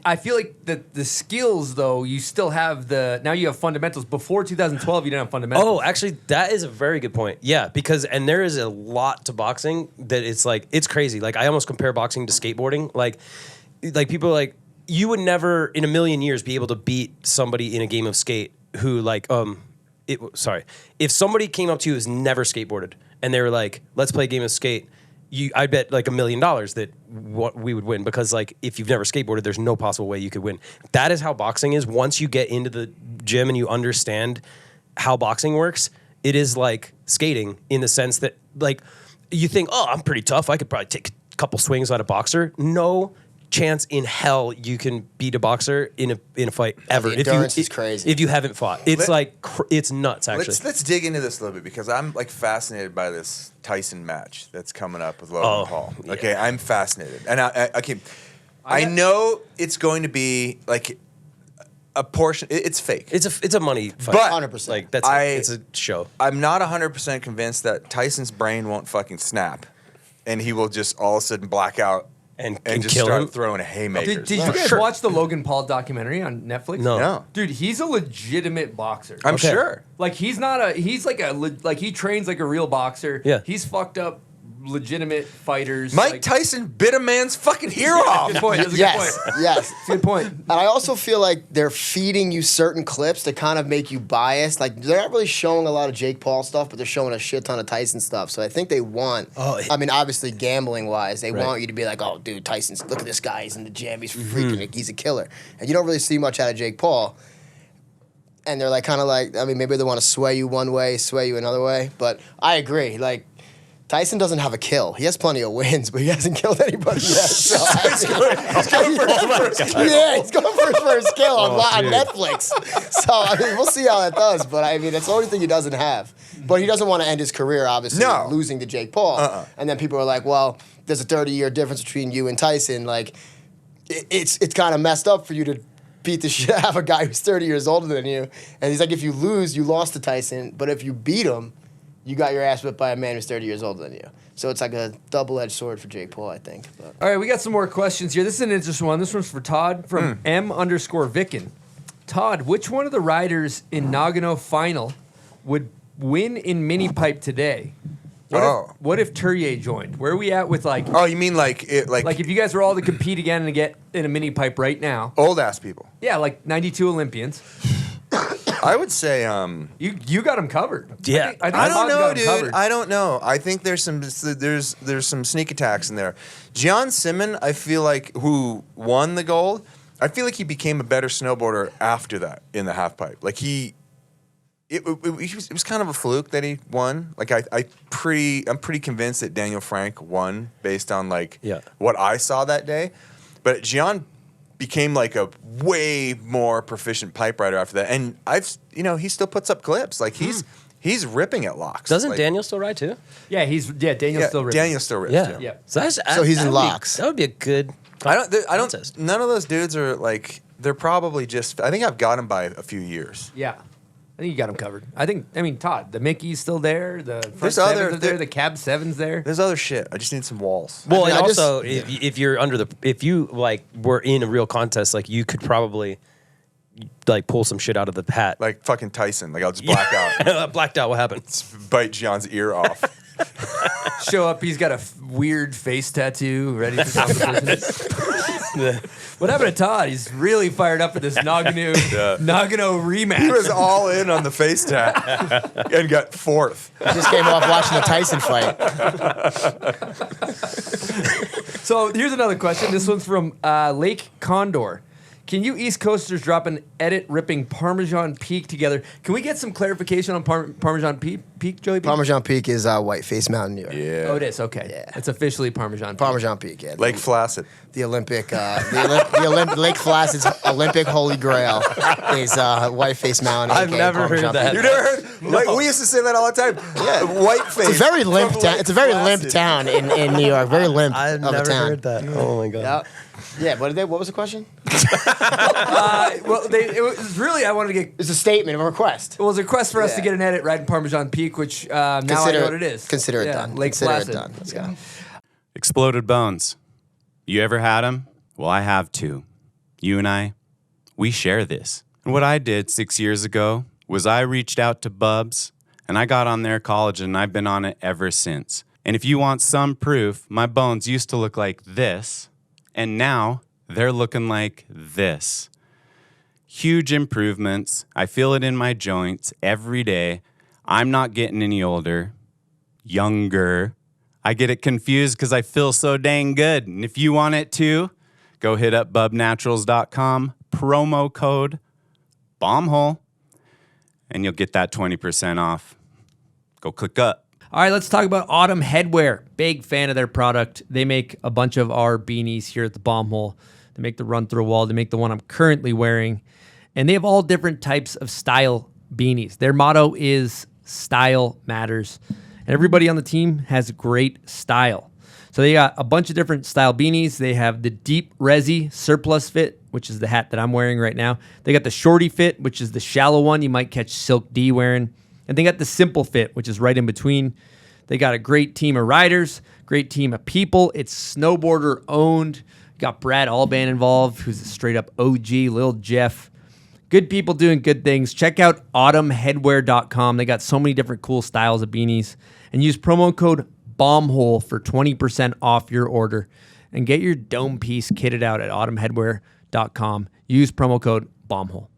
I feel like the skills, though, you still have now you have fundamentals. Before 2012, you didn't have fundamentals. Oh, actually, that is a very good point. Yeah, because there is a lot to boxing that it's crazy. Like I almost compare boxing to skateboarding. Like people are like, you would never in a million years be able to beat somebody in a game of skate who if somebody came up to you who's never skateboarded and they were like, let's play a game of skate. I bet like $1 million that we would win because like if you've never skateboarded, there's no possible way you could win. That is how boxing is. Once you get into the gym and you understand how boxing works, it is like skating in the sense that like you think, oh, I'm pretty tough. I could probably take a couple swings at a boxer. No chance in hell you can beat a boxer in a fight ever. The endurance is crazy. If you haven't fought, it's it's nuts. Actually, Let's dig into this a little bit because I'm like fascinated by this Tyson match that's coming up with Logan Paul. Okay, yeah. I'm fascinated, and I know it's going to be like a portion. It's fake. it's a money fight. But 100%. Like it's a show. I'm not 100% convinced that Tyson's brain won't fucking snap, and he will just all of a sudden black out And just kill start him. throwing haymakers. Did you guys watch the Logan Paul documentary on Netflix? No. Dude, he's a legitimate boxer. I'm Okay. sure. Like he trains like a real boxer. Yeah. He's fucked up legitimate fighters. Mike like, Tyson bit a man's fucking ear off. Good point. That's a Yes, good point. yes. It's a good point. And I also feel like they're feeding you certain clips to kind of make you biased. Like they're not really showing a lot of Jake Paul stuff, but they're showing a shit ton of Tyson stuff. So I think they want. I mean, obviously gambling wise, they want you to be like, oh, dude, Tyson's look at this guy. He's in the gym. He's freaking. He's a killer. And you don't really see much out of Jake Paul. And they're like kind of like, I mean, maybe they want to sway you one way, sway you another way. But I agree. Like. Tyson doesn't have a kill. He has plenty of wins, but he hasn't killed anybody yet. So he's going for his first kill. Yeah, he's going for his first kill on Netflix. So, I mean, we'll see how that does. But, I mean, that's the only thing he doesn't have. But he doesn't want to end his career, obviously, losing to Jake Paul. And then people are like, well, there's a 30-year difference between you and Tyson. Like, it's kind of messed up for you to beat the shit out of a guy who's 30 years older than you. And he's like, if you lose, you lost to Tyson. But if you beat him, you got your ass whipped by a man who's 30 years older than you. So it's like a double-edged sword for Jake Paul, I think. But. All right, we got some more questions here. This is an interesting one. This one's for Todd from M_Vicken. Todd, which one of the riders in Nagano final would win in mini pipe today? What if Turrier joined? Where are we at with like? Oh, you mean like if you guys were all to compete again and get in a mini pipe right now? old ass people? Yeah, like 92 Olympians. I would say You got them covered. Yeah. I think I don't Todd's know, got 'em dude. covered. I don't know. I think there's some sneak attacks in there. Gian Simon, I feel like, who won the gold, I feel like he became a better snowboarder after that in the half pipe. Like it was kind of a fluke that he won. Like I'm pretty convinced that Daniel Frank won based on what I saw that day. But Gian became like a way more proficient pipe rider after that, and he still puts up clips. Like he's ripping at locks. Doesn't Daniel still ride too? Yeah, Daniel's still ripping. Daniel still rips. Yeah. Yeah. So he's in locks. That would be a good. I don't. contest. None of those dudes are like. They're probably just. I think I've got him by a few years. Yeah. I think you got them covered. I mean, Todd, the Mickey's still there. The front There's sevens other- are there. The cab seven's there. There's other shit. I just need some walls. Well, I and just- also if you're if you like were in a real contest, like you could probably like pull some shit out of the hat. Like fucking Tyson. Like I'll just black out. Blacked out. What happened? Bite Gian's ear off. Show up, he's got a weird face tattoo ready for competition. What happened to Todd? He's really fired up for this Nagano rematch. He was all in on the face tat and got fourth. Just came off watching the Tyson fight. So here's another question. This one's from Lake Condor. Can you East Coasters drop an edit ripping Parmesan Peak together? Can we get some clarification on Parmesan Peak, Joey? Parmesan Peak is Whiteface Mountain, New York. Yeah. Oh, it is. Okay. Yeah. It's officially Parmesan Peak. Parmesan Peak, yeah. Lake Placid. The Olympic, Lake Placid's Olympic Holy Grail is Whiteface Mountain. I've aka never heard Parmesan that. Peak. You never heard Like, we used to say that all the time. Yeah, white face. It's a very limp town. It's a very limp Placid. town in New York. Very limp I've of a never town. heard that. Oh my god. Yeah. What was the question? Well, it was really, I wanted to get. It's a statement of a request. It was a request for us to Yeah. get an edit right in Parmesan Peak, which now I know what it is. Consider it done. Lake Consider Placid. it done. Let's go. Exploded bones. You ever had them? Well, I have too. You and I, we share this. And what I did 6 years ago was I reached out to Bubs, and I got on their college, and I've been on it ever since. And if you want some proof, my bones used to look like this, and now they're looking like this. Huge improvements. I feel it in my joints every day. I'm not getting any older, younger. I get it confused because I feel so dang good. And if you want it too, go hit up bubnaturals.com, promo code BombHole, and you'll get that 20% off. Go click up. All right, let's talk about Autumn Headwear. Big fan of their product. They make a bunch of our beanies here at the BombHole. They make the Run Through a Wall. They make the one I'm currently wearing. And they have all different types of style beanies. Their motto is style matters. And everybody on the team has great style. So they got a bunch of different style beanies. They have the deep resi surplus fit, which is the hat that I'm wearing right now. They got the shorty fit, which is the shallow one you might catch Silk D wearing. And they got the simple fit, which is right in between. They got a great team of riders, great team of people. It's snowboarder owned. Got Brad Alban involved, who's a straight up OG, Lil Jeff. Good people doing good things. Check out autumnheadwear.com. They got so many different cool styles of beanies. And use promo code BombHole for 20% off your order. And get your dome piece kitted out at autumnheadwear.com. Use promo code BombHole.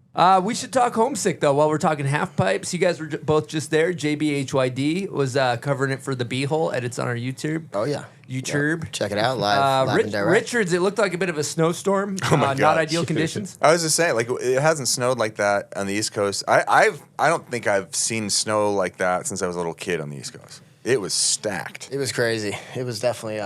We should talk Homesick, though, while we're talking half pipes. You guys were both just there. JBHYD was covering it for the B-Hole. Edits on our YouTube. Oh, yeah. YouTube. Yep. Check it out live and direct. Richards, it looked like a bit of a snowstorm. Oh my God. Not ideal conditions. I was just saying, like, it hasn't snowed like that on the East Coast. I don't think I've seen snow like that since I was a little kid on the East Coast. It was stacked. It was crazy. It was definitely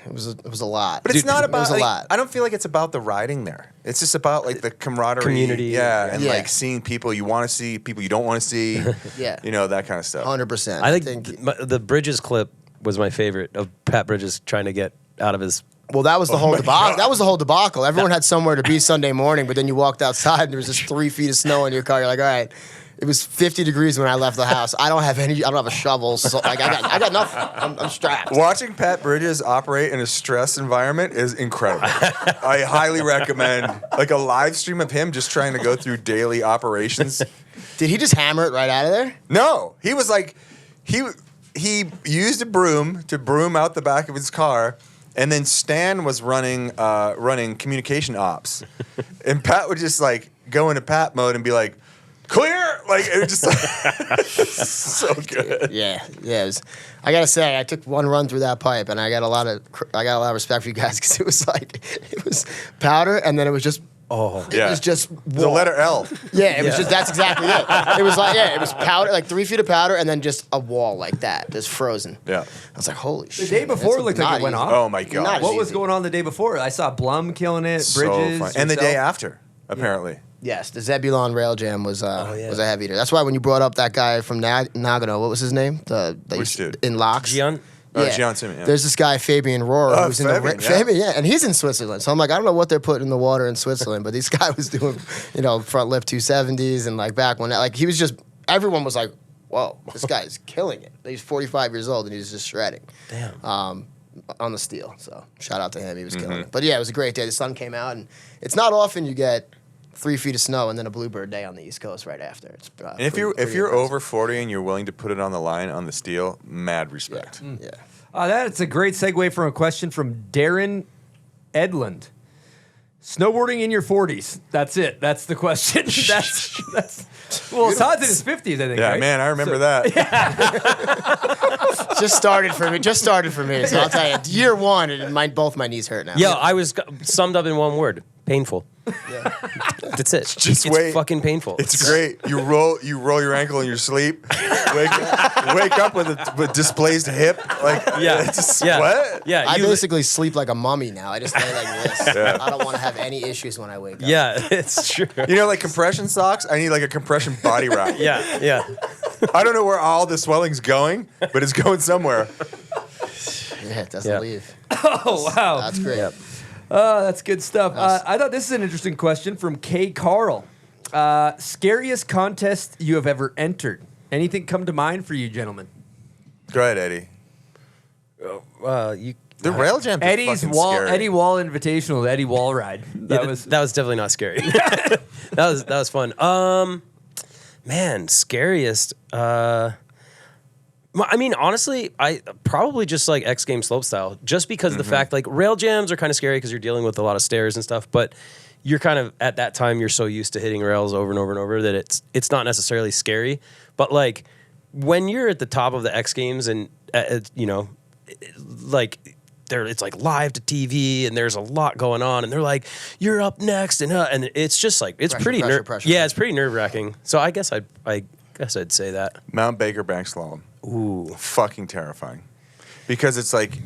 it was a lot. But it's not about. It was a like, lot. I don't feel like it's about the riding there. It's just about like the camaraderie, Community. yeah, and Yeah. like seeing people you want to see, people you don't want to see, Yeah. you know, that kind of stuff. 100%. I think the Bridges clip was my favorite of Pat Bridges trying to get out of his. Well, that was the whole my debacle. God. That was the whole debacle. Everyone had somewhere to be Sunday morning, but then you walked outside and there was just 3 feet of snow in your car. You're like, all right. It was 50 degrees when I left the house. I don't have a shovel. So like I got nothing. I'm strapped. Watching Pat Bridges operate in a stress environment is incredible. I highly recommend like a live stream of him just trying to go through daily operations. Did he just hammer it right out of there? No, he was like, he used a broom to broom out the back of his car, and then Stan was running communication ops, and Pat would just like go into Pat mode and be like, clear, like it was just like, so good. Yeah. It was, I gotta say, I took one run through that pipe, and I got a lot of respect for you guys because it was powder, and then it was just. Oh, it Yeah. was just The wall. letter L. Yeah, it was just that's exactly it. It was like it was powder, like 3 feet of powder, and then just a wall like that, just frozen. Yeah. I was like, holy shit. The day before That's looked like not it went easy. off. Oh my God. Not What was easy. going on the day before? I saw Blum killing it, So Bridges. fun. And the day yourself. after, apparently. Yes, the Zebulon Rail Jam was yeah. was a heavy hitter. That's why when you brought up that guy from Nagano, what was his name? Which dude? In Locks. Gian? Oh, Gian Simmons, yeah. There's this guy Fabian Rohrer Oh, who's in Fabian, the yeah. Fabian, yeah, and he's in Switzerland. So I'm like, I don't know what they're putting in the water in Switzerland, but this guy was doing, front lip 270s and like back when like he was just everyone was like, whoa, this guy is killing it. He's 45 years old and he's just shredding. Damn. On the steel. So shout out to him, he was killing it. But yeah, it was a great day. The sun came out, and it's not often you get 3 feet of snow and then a bluebird day on the East Coast right after. It's And if you're impressive. over 40 and you're willing to put it on the line on the steel, mad respect. Yeah. That's a great segue from a question from Darren Edlund. Snowboarding in your 40s. That's it. That's the question. that's well, Todd's in his 50s, I think. Yeah, right? man, I remember that. Just started for me. So I'll tell you, year one, and both my knees hurt now. Yeah, I was summed up in one word: painful. Yeah. That's it. Just it's wait. fucking painful. It's great. You roll your ankle in your sleep. Wake up with a displaced hip. Like yeah, it's just, yeah, what? yeah. I you- basically sleep like a mummy now. I just lay like this. I don't want to have any issues when I wake up. Yeah, it's true. You know, like compression socks. I need like a compression body wrap. Yeah. I don't know where all the swelling's going, but it's going somewhere. Yeah, it doesn't leave. Oh, wow. That's great. That's good stuff. I thought this is an interesting question from K. Carl. Scariest contest you have ever entered? Anything come to mind for you, gentlemen? Go ahead, Eddie. The rail jump is Eddie fucking Wall Invitational, the Eddie Wall ride. That was definitely not scary. that was fun. Man, scariest. I mean, honestly, I probably just like X Games slopestyle, just because of the fact like rail jams are kind of scary because you're dealing with a lot of stairs and stuff. But you're kind of at that time you're so used to hitting rails over and over and over that it's not necessarily scary. But like when you're at the top of the X Games and like. It's like live to TV and there's a lot going on and they're like, you're up next and it's just like it's Pressure, pretty pressure. it's pretty nerve-wracking. So I guess I'd say that. Mount Baker bank slalom. Ooh. Fucking terrifying. Because it's like,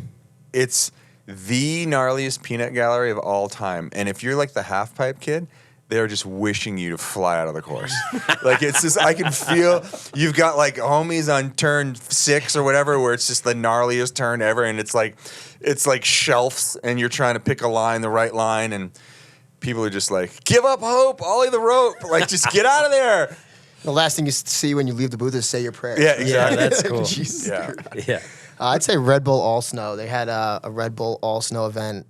it's the gnarliest peanut gallery of all time. And if you're like the half pipe kid, they're just wishing you to fly out of the course. Like, it's just, I can feel you've got like homies on turn 6 or whatever, where it's just the gnarliest turn ever. And it's like shelves and you're trying to pick a line, the right line. And people are just like, give up hope, ollie the rope. Like, just get out of there. The last thing you see when you leave the booth is say your prayers. Yeah, exactly. Yeah, that's cool. Jesus. Yeah. Yeah. I'd say Red Bull All Snow. They had a Red Bull All Snow event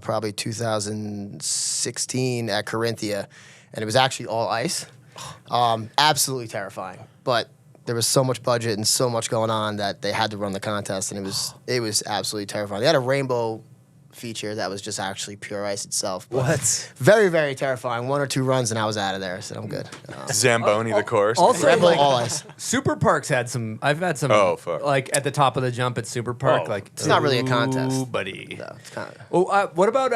probably 2016 at Corinthia, and it was actually all ice. Absolutely terrifying. But there was so much budget and so much going on that they had to run the contest, and it was absolutely terrifying. They had a rainbow feature that was just actually pure ice itself. But What? Very, very terrifying. 1 or 2 runs, and I was out of there, so I'm good. Zamboni, the course. Also, Red Bull like, All Ice. Super Park's had some. I've had some. Oh, fuck. Like at the top of the jump at Super Park. Oh. Like It's not really a contest. buddy. So it's kind of. Oh, what about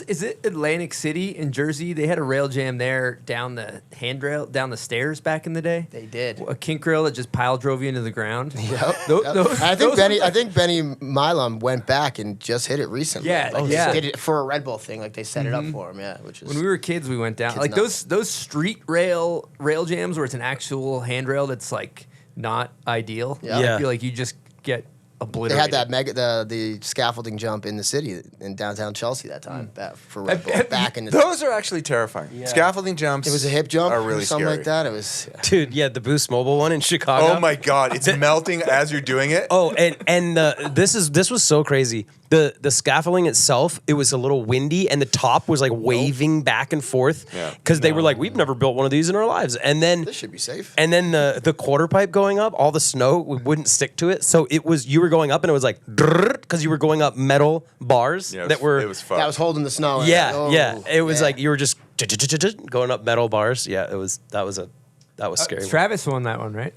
is it Atlantic City in Jersey? They had a rail jam there down the handrail, down the stairs back in the day. They did. A kink rail that just pile drove you into the ground. Yep. Those- I think those- I think Benny Milam went back and just hit it recently. Yeah, Like, yeah. Did it for a Red Bull thing, like they set it up for him. Yeah, which is When we were kids, we went down Kids like nuts. those street rail jams where it's an actual handrail that's like not ideal. Yeah. Yeah. I feel like you just get they obliterated. had that the scaffolding jump in the city in downtown Chelsea that time for Red Bull back in the. Those are actually terrifying. Scaffolding jumps. It was a hip jump Are really or something scary. like that. It was. Dude, yeah, the Boost Mobile one in Chicago. Oh my god, it's melting as you're doing it. Oh, and this was so crazy. The scaffolding itself, it was a little windy, and the top was like waving back and forth Yeah. because they were like, we've never built one of these in our lives. And then This should be safe. And then the quarter pipe going up, all the snow wouldn't stick to it. So you were going up, and it was like because you were going up metal bars Yeah, that were it was fun. That was holding the snow. and yeah like, yeah. oh, It was yeah. like you were just going up metal bars. Yeah, that was scary. Travis won that one, right?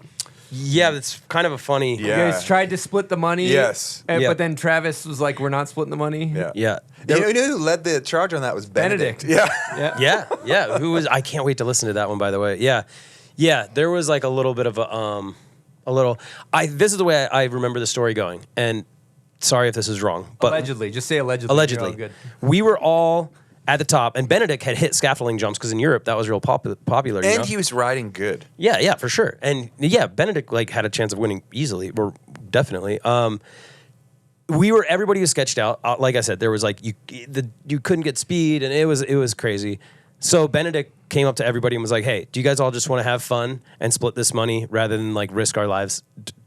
Yeah, it's kind of a funny. You Yeah. guys tried to split the money. Yes. But then Travis was like, "We're not splitting the money." Yeah. Yeah. You know who led the charge on that was Benedict. Benedict. Yeah. Yeah. Who was? I can't wait to listen to that one. By the way, yeah. There was like a little bit of a little. This is the way I remember the story going. And sorry if this is wrong, but Allegedly, just say allegedly. allegedly, You're all good. we were all at the top, and Benedict had hit scaffolding jumps because in Europe that was real popular. You And know? he was riding good. Yeah, for sure. And yeah, Benedict like had a chance of winning easily, or definitely. Everybody was sketched out. Like I said, there was like you couldn't get speed, and it was crazy. So Benedict came up to everybody and was like, "Hey, do you guys all just want to have fun and split this money rather than like risk our lives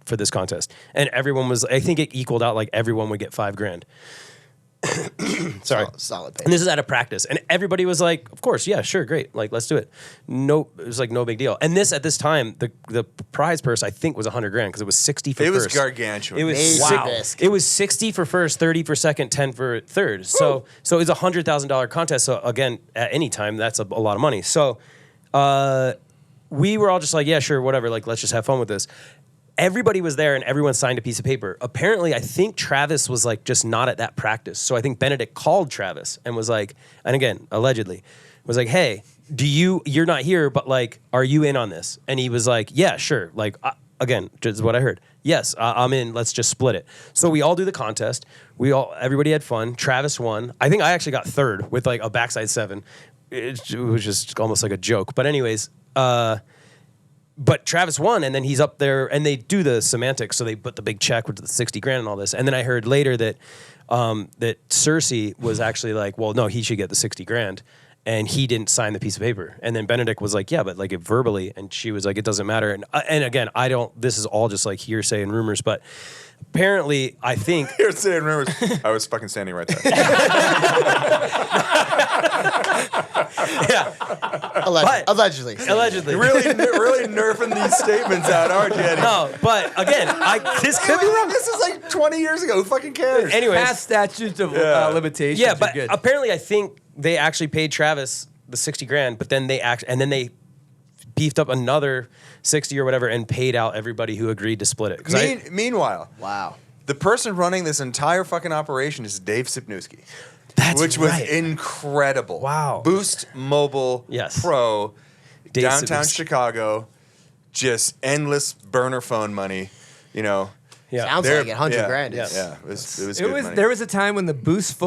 for this contest?" And everyone was. I think it equaled out like everyone would get $5,000. Sorry. Solid pay. And this is out of practice. And everybody was like, of course, yeah, sure, great. Like, let's do it. No, it was like no big deal. And at this time, the prize purse, I think, was $100,000 because it was 60 for It was first. gargantuan. It was Major wow. risk. It was 60 for first, 30 for second, 10 for third. So it was a $100,000 contest. So again, at any time, that's a lot of money. So we were all just like, yeah, sure, whatever. Like, let's just have fun with this. Everybody was there and everyone signed a piece of paper. Apparently, I think Travis was like just not at that practice. So I think Benedict called Travis and was like, and again, allegedly, was like, hey, you're not here, but like, are you in on this? And he was like, yeah, sure. Like, again, just what I heard. Yes, I'm in. Let's just split it. So we all do the contest. Everybody had fun. Travis won. I think I actually got third with like a backside 7. It was just almost like a joke. But anyways, but Travis won, and then he's up there, and they do the semantics, so they put the big check with the 60 grand and all this. And then I heard later that that Cersei was actually like, well, no, he should get the 60 grand. And he didn't sign the piece of paper. And then Benedict was like, yeah, but like it verbally. And she was like, it doesn't matter. And again, this is all just like hearsay and rumors, but apparently I think. Hearsay and rumors. I was fucking standing right there. Yeah. Allegedly. Allegedly. really nerfing these statements out, aren't you, Eddie? No, but again, this could be wrong. This is like 20 years ago. Who fucking cares? Anyways. Past statutes of limitations. Yeah, are but good. apparently I think they actually paid Travis the 60 grand, but then they beefed up another 60 or whatever and paid out everybody who agreed to split it. Meanwhile, Wow. the person running this entire fucking operation is Dave Sipnewski. That's which was right. incredible. Wow. Boost Mobile Yes. Pro, Dave downtown Sipnewski. Chicago, just endless burner phone money, you know. Yeah. Sounds They're- like it. 100 yeah. grand. Yeah. Is, Yeah, it was good money. There was a time when the Boost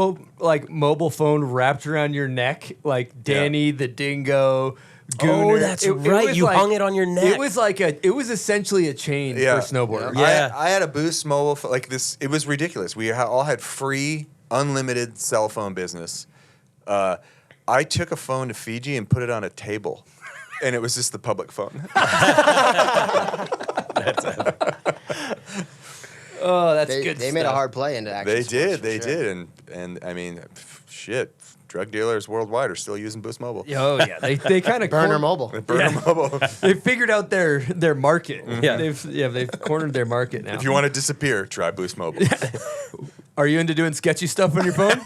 mobile phone wrapped around your neck, like Danny the Dingo. Gooner. Oh, that's right. You hung it on your neck. It was essentially a chain Yeah. for snowboarders. Yeah. I had a Boost Mobile like this. It was ridiculous. We all had free, unlimited cell phone business. I took a phone to Fiji and put it on a table, and it was just the public phone. Oh, that's they good. they made a hard play into action. They sports, did, for they sure. did, and I mean, shit. Drug dealers worldwide are still using Boost Mobile. Oh yeah, they kind of Burner Mobile. Burner Mobile. They figured out their market. Yeah. They've cornered their market now. If you want to disappear, try Boost Mobile. Are you into doing sketchy stuff on your phone?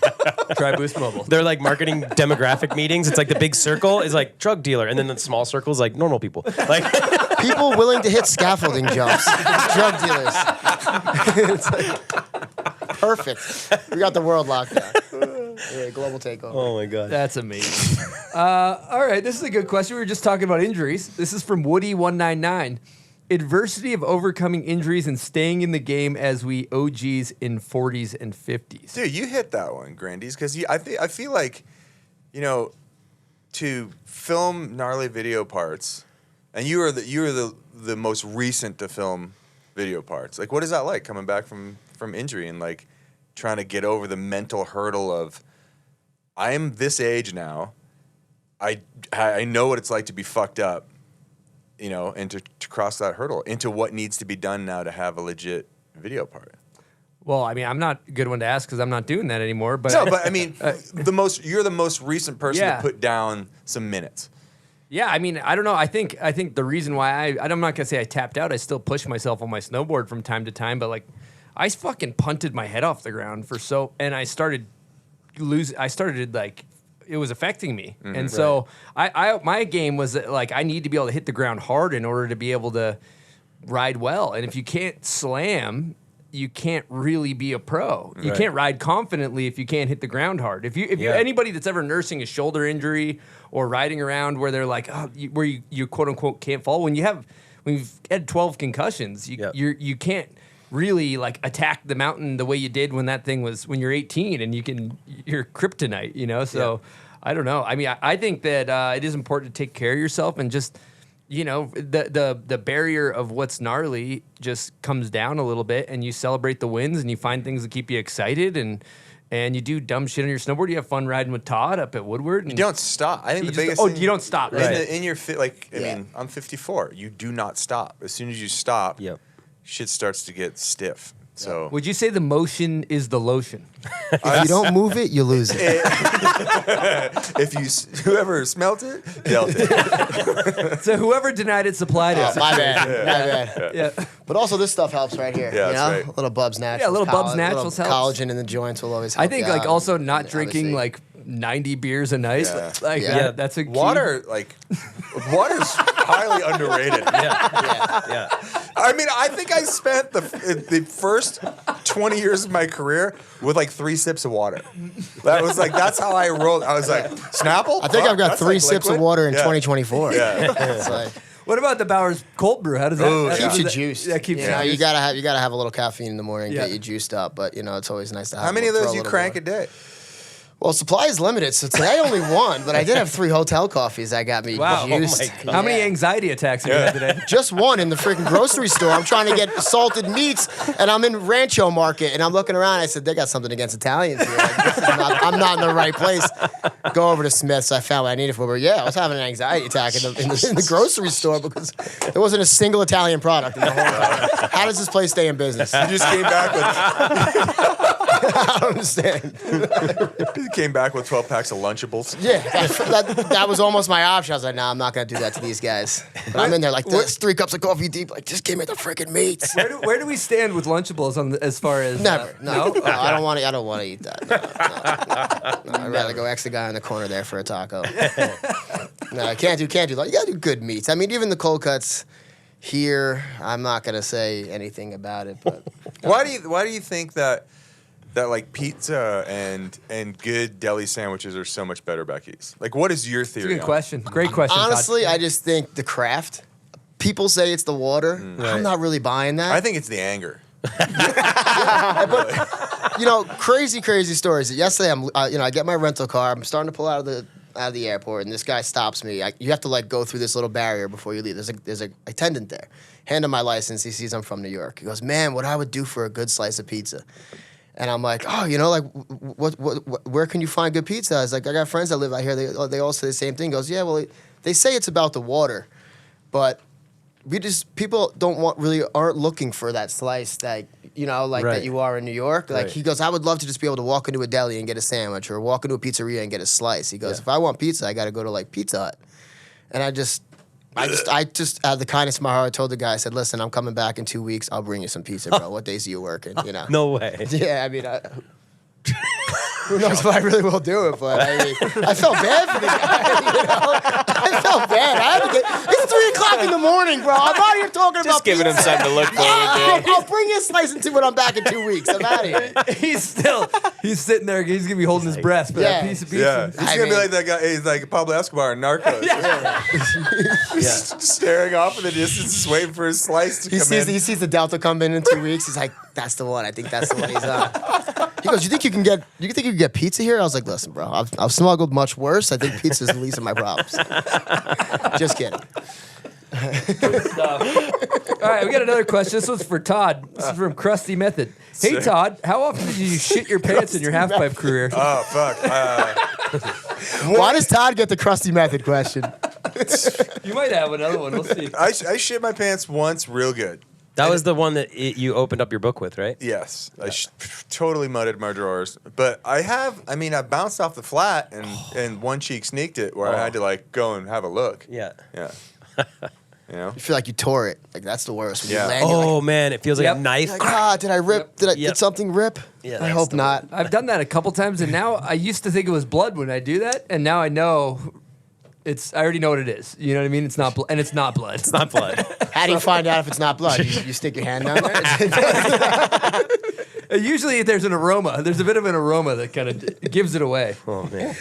Try Boost Mobile. They're like marketing demographic meetings. It's like the big circle is like drug dealer, and then the small circle is like normal people. Like People willing to hit scaffolding jumps. Drug dealers. It's like, perfect. We got the world locked down. Yeah, global takeover. oh my god. That's amazing. All right, this is a good question. We were just talking about injuries. This is from Woody199. Adversity of overcoming injuries and staying in the game as we OGs in 40s and 50s. Dude, you hit that one, Grandies, because I feel like, you know, to film gnarly video parts, and you were the most recent to film video parts. Like, what is that like coming back from injury and like trying to get over the mental hurdle of I am this age now. I know what it's like to be fucked up, you know, and to cross that hurdle into what needs to be done now to have a legit video part. Well, I mean, I'm not a good one to ask because I'm not doing that anymore. But No, but I mean, you're the most recent person Yeah. to put down some minutes. yeah, I mean, I don't know. I think the reason why I'm not gonna say I tapped out. I still push myself on my snowboard from time to time, but like, I fucking punted my head off the ground and I started like it was affecting me, and so my game was that, like I need to be able to hit the ground hard in order to be able to ride well, and if you can't slam, you can't really be a pro. You can't ride confidently if you can't hit the ground hard. If you're anybody that's ever nursing a shoulder injury or riding around where they're like, where you quote unquote can't fall, when you've had 12 concussions, you can't really like attack the mountain the way you did when you're 18 and you're kryptonite, you know? So I don't know. I mean, I think that it is important to take care of yourself and just, you know, the barrier of what's gnarly just comes down a little bit, and you celebrate the wins and you find things that keep you excited, and you do dumb shit on your snowboard. You have fun riding with Todd up at Woodward. And You don't stop. I think the biggest thing, you don't stop. in Right. in your I mean, I'm 54. You do not stop. As soon as you stop, Yep. shit starts to get stiff. So Would you say the motion is the lotion? If you don't move it, you lose it. if whoever smelt it, dealt it. So whoever denied it supplied it. My bad. My bad. Yeah. But also this stuff helps right here. Yeah, you that's know? right. A little Bubs Naturals. Yeah, a little Bubs collagen- Naturals helps. Collagen in the joints will always help. I think you like out. also not And drinking obviously- like 90 beers a night. Yeah. Like Yeah. that's a key. Water's highly underrated. Yeah. I mean, I think I spent the first 20 years of my career with like 3 sips of water. That's how I rolled. I was like, Snapple? I think Fuck, I've got that's 3 like sips of liquid? water in Yeah. 2024. Yeah. It's like, What about the Bauer's cold brew? How does that? Ooh, how keeps does you that- juiced. Yeah, keeps you you know, you juiced. gotta have a little caffeine in the morning, Yeah. get you juiced up. But you know, it's always nice to have. How many of throw those a you little crank more. a day? Well, supply is limited, so today I only one, but I did have 3 hotel coffees that got me Wow. juiced. Oh my God. How many anxiety attacks have you had today? Just one in the freaking grocery store. I'm trying to get salted meats, and I'm in Rancho Market, and I'm looking around. I said, they got something against Italians here. Like, this is I'm not in the right place. Go over to Smith's. I found what I needed for. But yeah, I was having an anxiety attack in the grocery store because there wasn't a single Italian product in the whole. How does this place stay in business? You just came back with I don't understand. you came back with 12 packs of Lunchables. Yeah, that was almost my option. I was like, nah, I'm not gonna do that to these guys. But I'm in there like this, 3 cups of coffee deep. Like, just give me the freaking meats. Where do we stand with Lunchables as far as Never. No, I don't want to. I don't want to eat that. No. I'd rather go ask the guy in the corner there for a taco. No, I can't do. Like, you gotta do good meats. I mean, even the cold cuts here, I'm not gonna say anything about it. But Why do you think that like pizza and good deli sandwiches are so much better back east? Like, what is your It's a theory? good on it? question. Great question. Todd. honestly, I just think the craft. People say it's the water. I'm not really buying that. I think it's the anger. You know, crazy stories. Yesterday, I get my rental car. I'm starting to pull out of the airport, and this guy stops me. You have to like go through this little barrier before you leave. There's a attendant there. Hand him my license. He sees I'm from New York. He goes, "Man, what I would do for a good slice of pizza." And I'm like, "Oh, like what where can you find good pizza?" I was like, "I got friends that live out here. They all say the same thing." He goes, "Yeah, well, they say it's about the water, but people aren't looking for that slice that." Right. That you are in New York. Like, Right. he goes, I would love to just be able to walk into a deli and get a sandwich or walk into a pizzeria and get a slice. He goes, if I want pizza, I got to go to like Pizza Hut. And I just out of the kindness of my heart, I told the guy, I said, listen, I'm coming back in 2 weeks. I'll bring you some pizza, bro. What days are you working? No way. Yeah, I mean, who knows if I really will do it, but I mean, I felt bad for the guy, I felt bad. It's 3 o'clock in the morning, bro. I'm out here talking about Just giving him pizza. something to look forward to. I'll bring you a slice when I'm back in 2 weeks. I'm out of here. he's sitting there. He's gonna be holding his breath for that Yeah. piece of Yeah, pizza. he's I gonna be mean- like that guy. He's like Pablo Escobar in Narcos. Just staring off in the distance, just waiting for his slice to He come in. sees the Delta come in 2 weeks. He's like, that's the one. I think that's the one he's on. He goes, you think you can get pizza here? I was like, listen, bro, I've smuggled much worse. I think pizza is the least of my problems. Just kidding. All right, we got another question. This one's for Todd. This is from Krusty Method. Hey, Todd, how often did you shit your pants in your half-pipe career? Oh fuck! Why does Todd get the Krusty Method question? You might have another one. We'll see. I shit my pants once, real good. That was the one that you opened up your book with, right? Yes, I totally mudded my drawers. But I bounced off the flat and one cheek sneaked it where I had to like go and have a look. Yeah. Yeah. You know? You feel like you tore it. Like, that's the worst. When Yeah. you land, you're Oh man, it feels like Yep. a knife. like, did I rip? Yep. Did something rip? Yeah, I that's hope the not. I've done that a couple times, and now I used to think it was blood when I do that, and now I know I already know what it is. You know what I mean? It's not blood, and it's not blood. It's not blood. How do you find out if it's not blood? You stick your hand down there? Usually there's an aroma. There's a bit of an aroma that kind of gives it away. Oh man.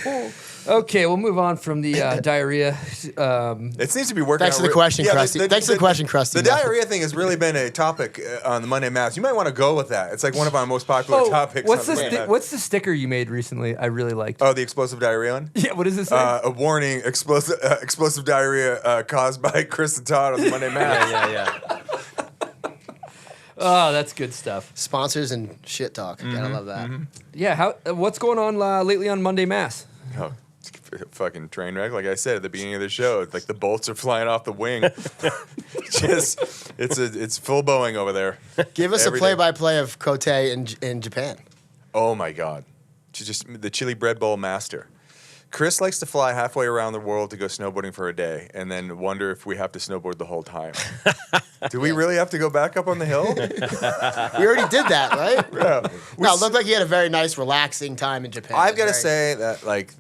Okay, we'll move on from the diarrhea. It seems to be working. Thanks out for the question, Krusty. Thanks for the question, Krusty. The diarrhea thing has really been a topic on the Monday Mass. You might want to go with that. It's like one of our most popular topics. what's on the the Monday Mass. what's the sticker you made recently? I really liked. Oh, the explosive diarrhea one? Yeah, what does it say? A warning: explosive diarrhea caused by Chris and Todd on the Monday Mass. Yeah. Oh, that's good stuff. Sponsors and shit talk. Gotta love that. Yeah, what's going on lately on Monday Mass? Oh, it's a fucking train wreck. Like I said at the beginning of the show, it's like the bolts are flying off the wing. It's full Boeing over there. Give us Every a day. play-by-play of Kote in Japan. Oh my God, she's just the chili bread bowl master. Chris likes to fly halfway around the world to go snowboarding for a day, and then wonder if we have to snowboard the whole time. Do we really have to go back up on the hill? We already did that, right? Yeah. No, it looked like he had a very nice, relaxing time in Japan. I've got to Very- say that like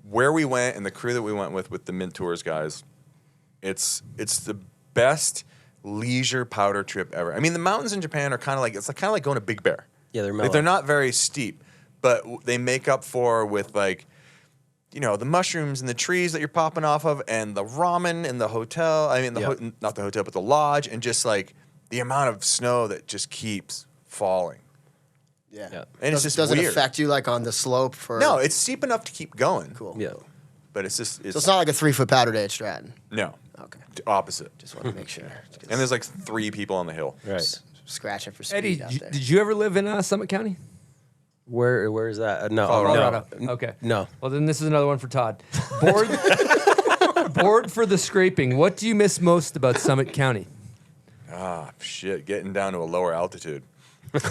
where we went and the crew that we went with the Mint Tours guys, it's the best leisure powder trip ever. I mean, the mountains in Japan are kind of like going to Big Bear. Yeah, they're Like, mellow. they're not very steep, but they make up for with like, the mushrooms and the trees that you're popping off of, and the ramen in the hotel. I mean, not the hotel, but the lodge, and just like the amount of snow that just keeps falling. Yeah. And it's just does it weird. affect you like on the slope for? No, it's steep enough to keep going. Cool. Yeah. But it's just So it's not like a 3-foot powder day at Stratton. no. Okay. Opposite. Just want to make sure. And there's like 3 people on the hill. Right. Scratching for speed Eddie, out there. did you ever live in Summit County? Where is that? No. Colorado. No. Okay. No. Well, then this is another one for Todd. Board for the scraping. What do you miss most about Summit County? Ah, shit. Getting down to a lower altitude. Wait,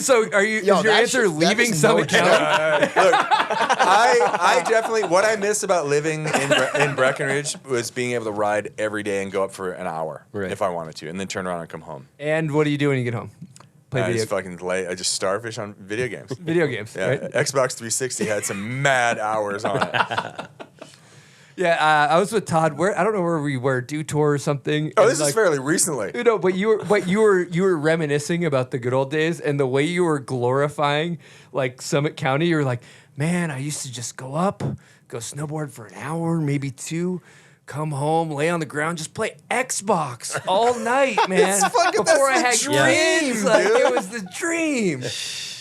so are you? Yo, is your that answer shit- that leaving is Summit no County? Look, I definitely, what I miss about living in Breckenridge was being able to ride every day and go up for an hour Right. if I wanted to, and then turn around and come home. And what do you do when you get home? Play I video, just fucking lay. I just starfish on video games. video games. Yeah, Right? Xbox 360 had some mad hours on it. Yeah, I was with Todd. Where I don't know where we were, Dew Tour or something. Oh, and this is fairly recently. You know, but you were reminiscing about the good old days and the way you were glorifying like Summit County. You were like, man, I used to just go up, go snowboard for an hour, maybe 2, come home, lay on the ground, just play Xbox all night, man. Before I had the kids, dream, like dude. it was the dream.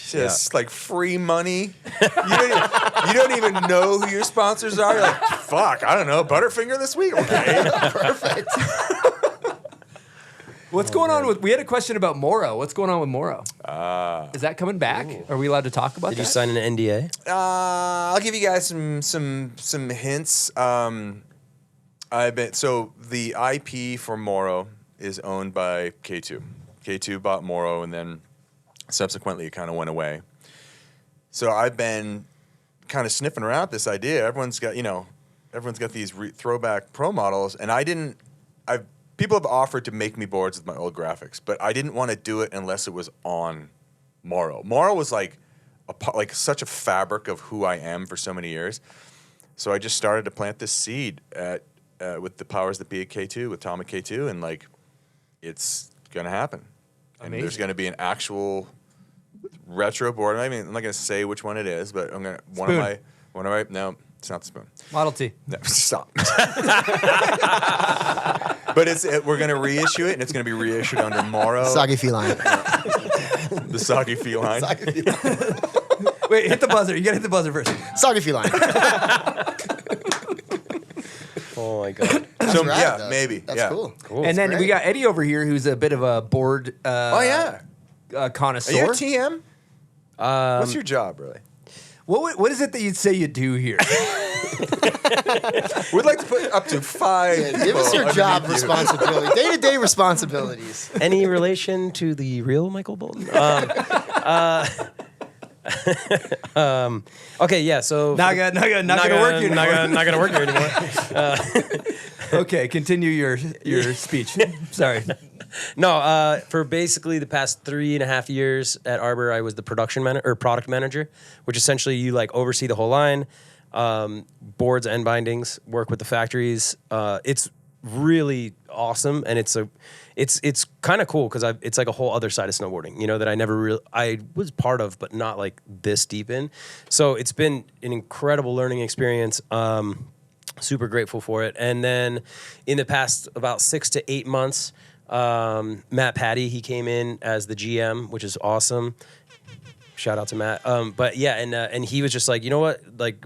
Just like free money. You don't even know who your sponsors are. You're like, fuck, I don't know. Butterfinger this week? Okay. Perfect. What's going on with? We had a question about Moro. What's going on with Moro? Is that coming back? Are we allowed to talk about Did that? you sign an NDA? I'll give you guys some hints. So the IP for Moro is owned by K2. K2 bought Moro, and then subsequently it kind of went away. So I've been kind of sniffing around this idea. Everyone's got these throwback pro models, and people have offered to make me boards with my old graphics, but I didn't want to do it unless it was on Moro. Moro was like such a fabric of who I am for so many years. So I just started to plant this seed with the powers that be at K2, with Tom at K2, and like it's gonna happen. And Amazing. there's gonna be an actual retro board. I mean, I'm not gonna say which one it is, but I'm gonna Spoon. no, it's not the Spoon. Model T. No, stop. But we're gonna reissue it, and it's gonna be reissued under Moro. Soggy feline. The Soggy Feline. Wait, hit the buzzer. You gotta hit the buzzer first. Soggy feline. Oh my god. So rad, yeah, though. maybe. That's yeah. cool. And then we great. got Eddie over here, who's a bit of a board Oh yeah. connoisseur. Are you a TM? What's your job, really? What is it that you'd say you do here? We'd like to put up to 5 Give us people your job underneath you. responsibility, day-to-day responsibilities. Any relation to the real Michael Bolton? Okay, yeah. So not gonna work here anymore. Not gonna work here anymore. Okay, continue your speech. Sorry. No, for basically the past 3.5 years at Arbor, I was the product manager, which essentially you like oversee the whole line, boards and bindings, work with the factories. It's really awesome, and it's kind of cool because it's like a whole other side of snowboarding, you know, that I was part of, but not like this deep in. So it's been an incredible learning experience. Super grateful for it. And then in the past about 6 to 8 months, Matt Patty, he came in as the GM, which is awesome. Shout out to Matt. But yeah, and he was just like, you know what? Like,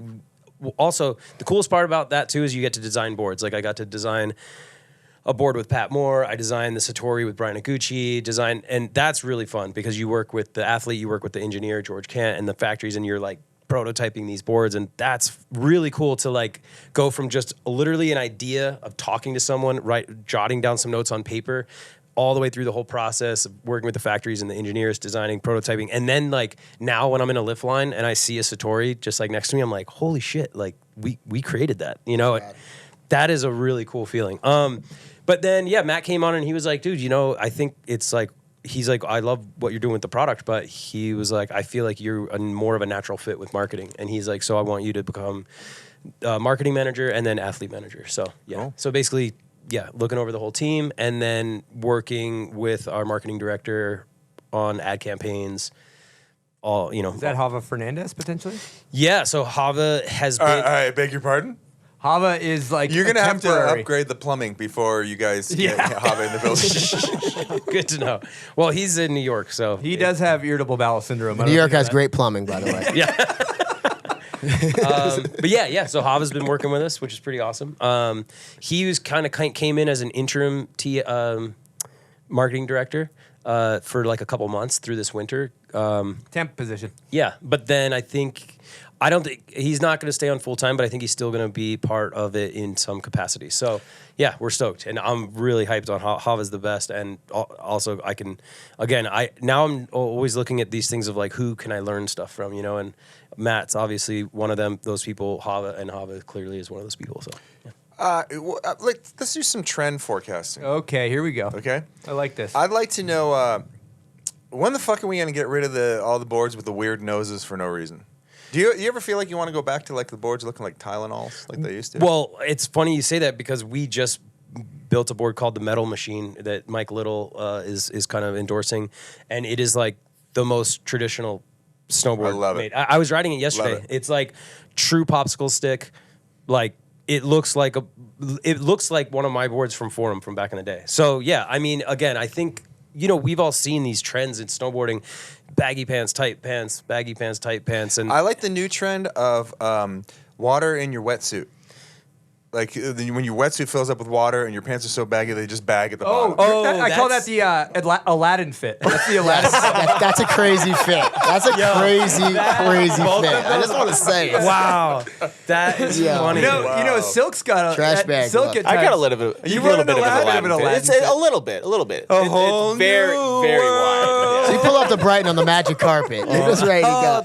also the coolest part about that too is you get to design boards. Like I got to design a board with Pat Moore. I designed the Satori with Brian Iguchi. And that's really fun because you work with the athlete, you work with the engineer George Kent, and the factories, and you're like prototyping these boards, and that's really cool to like go from just literally an idea of talking to someone, jotting down some notes on paper, all the way through the whole process of working with the factories and the engineers, designing, prototyping, and then like now when I'm in a lift line and I see a Satori just like next to me, I'm like, holy shit, like we created that, you know? That is a really cool feeling. But then yeah, Matt came on and he was like, dude, you know, I think it's like, he's like, I love what you're doing with the product, but he was like, I feel like you're more of a natural fit with marketing. And he's like, so I want you to become marketing manager and then athlete manager. So yeah. Cool. So basically, yeah, looking over the whole team and then working with our marketing director on ad campaigns. All, you know. Is that Hava Fernandez potentially? Yeah. So Hava has been. I beg your pardon? Hava is like You're gonna have to temporary. upgrade the plumbing before you guys get Hava in the building. Good to know. Well, he's in New York, so He does have irritable bowel syndrome. I New don't York know has that. great plumbing, by the way. But yeah. So Hava's been working with us, which is pretty awesome. He was kind of came in as an interim marketing director for like a couple months through this winter. Temp position. Yeah, but then I don't think he's not going to stay on full time, but I think he's still going to be part of it in some capacity. So yeah, we're stoked, and I'm really hyped on Hava's the best, and also I'm always looking at these things of like who can I learn stuff from, and Matt's obviously one of them, those people. Hava clearly is one of those people. So yeah. Let's do some trend forecasting. Okay, here we go. Okay, I like this. I'd like to know when the fuck are we gonna get rid of all the boards with the weird noses for no reason? Do you ever feel like you want to go back to like the boards looking like Tylenols like they used to? Well, it's funny you say that because we just built a board called the Metal Machine that Mike Little is kind of endorsing, and it is like the most traditional snowboard. I love it. made. I was riding it yesterday. Love it. It's like true popsicle stick. Like it looks like one of my boards from Forum from back in the day. So yeah, I mean, again, I think we've all seen these trends in snowboarding. Baggy pants, tight pants, baggy pants, tight pants, and I like the new trend of water in your wetsuit. Like when your wetsuit fills up with water and your pants are so baggy they just bag at the bottom. I call that the Aladdin fit. That's the Aladdin. That's a crazy fit. That's a crazy fit. I just want to say it. wow, that is Yeah. funny. Silk's got a Trash bag Silk look. at I got a times- little bit. You a little want bit an of an Aladdin Aladdin. fit? It's a little bit. whole It's very, new very world. So you pull up the Brighton on the magic carpet. You're just ready to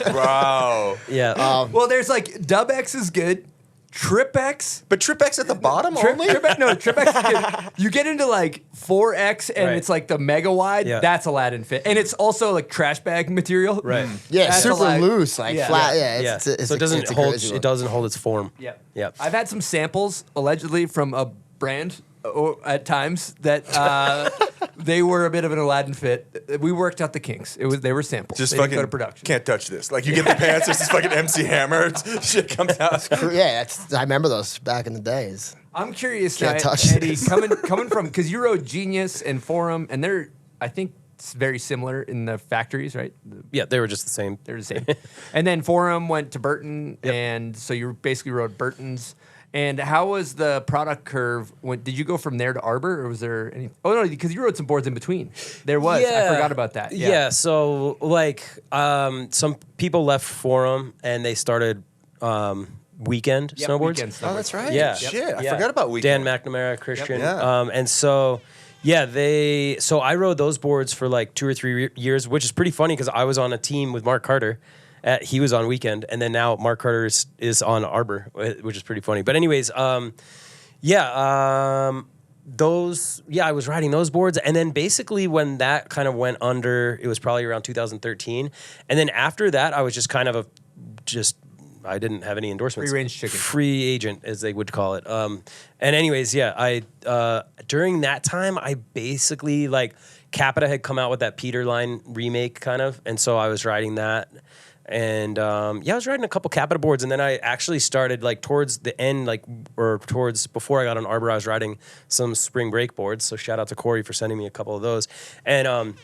go. Wow. Yeah. Well, there's like Dub X is good. Trip X. But Trip X at the bottom only? Trip X is good. You get into like 4X and Right. it's like the mega wide. Yeah. That's Aladdin fit, and it's also like trash bag material. Right. Yeah, That's super like- loose, like yeah. flat. Yeah, Yeah. it's So it doesn't it's a hold. crazy It look. doesn't hold its form. Yeah. Yeah. I've had some samples allegedly from a brand at times that they were a bit of an Aladdin fit. We worked out the kinks. They were samples. Just they didn't fucking go to production. can't touch this. Like you get the pants, there's this fucking MC Hammer shit comes out. Yeah, I remember those back in the days. I'm curious Can't now, touch Eddie, this. coming from because you rode Genius and Forum, and they're I think it's very similar in the factories, right? Yeah, they were just the same. They're the same. And then Forum went to Burton, and so you basically rode Burton's. And how was the product curve? Did you go from there to Arbor, or was there any? Oh no, because you rode some boards in between. There was. I forgot about that. Yeah. So like, some people left Forum and they started Weekend Yep, snowboards. Weekend Oh, snowboards. that's right. Yeah. Shit, I Yeah. forgot about Weekend. Dan McNamara, Christian. Yeah. And so, yeah, so I rode those boards for like 2 or 3 years, which is pretty funny because I was on a team with Mark Carter. He was on Weekend, and then now Mark Carter is on Arbor, which is pretty funny. But anyways, I was riding those boards, and then basically when that kind of went under, it was probably around 2013, and then after that, I was just kind of I didn't have any endorsements. Free range chicken. Free agent, as they would call it. And anyways, I during that time, I basically like Capita had come out with that Peter line remake kind of, and so I was riding that. And I was riding a couple Capita boards, and then I actually started like towards the end, towards before I got on Arbor, I was riding some spring break boards. So shout out to Corey for sending me a couple of those, then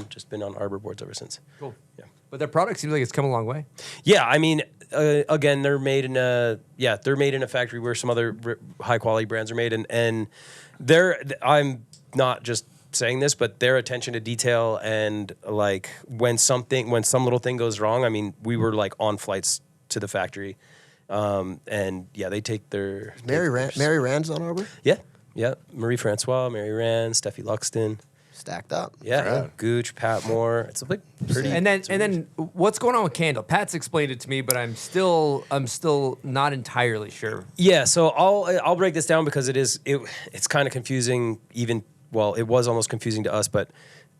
just been on Arbor boards ever since. Cool. Yeah. But their product seems like it's come a long way. Yeah, I mean, again, they're made in a factory where some other high quality brands are made, and I'm not just saying this, but their attention to detail and like when some little thing goes wrong, I mean, we were like on flights to the factory, and yeah, they take their Mary Rand's on Arbor? yeah, Marie Francois, Mary Rand, Steffi Luxton, Stacked up. yeah, Gooch, Pat Moore. It's like pretty. And then what's going on with Candle? Pat's explained it to me, but I'm still not entirely sure. Yeah, so I'll break this down because it's kind of confusing. It was almost confusing to us,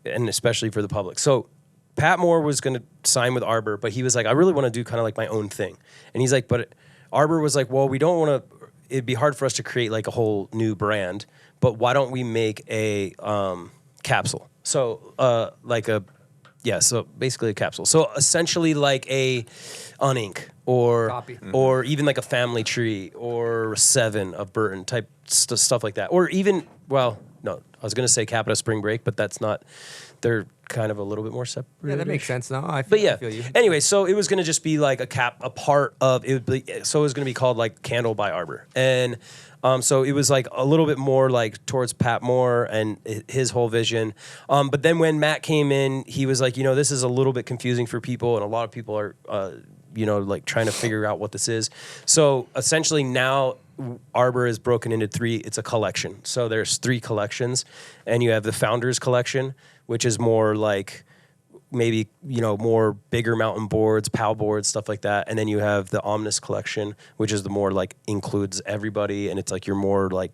and especially for the public. So Pat Moore was going to sign with Arbor, but he was like, I really want to do kind of like my own thing. And he's like, but Arbor was like, well, we don't want to. It'd be hard for us to create like a whole new brand, but why don't we make a capsule? So so basically a capsule. So essentially like a unink or Copy. or even like a family tree or 7 of Burton type stuff like that, or even no, I was gonna say Capita Spring Break, but that's not. They're kind of a little bit more separate. Yeah, that makes sense. No, I feel, But yeah. I feel you. Anyway, so it was gonna just be like a part of it. Would be, so it was gonna be called like Candle by Arbor, and so it was like a little bit more like towards Pat Moore and his whole vision. But then when Matt came in, he was like, this is a little bit confusing for people, and a lot of people are, like trying to figure out what this is. So essentially now Arbor is broken into 3. It's a collection. So there's 3 collections, and you have the Founders Collection, which is more like maybe, more bigger mountain boards, POW boards, stuff like that. And then you have the Omnis Collection, which is the more like includes everybody, and it's like you're more like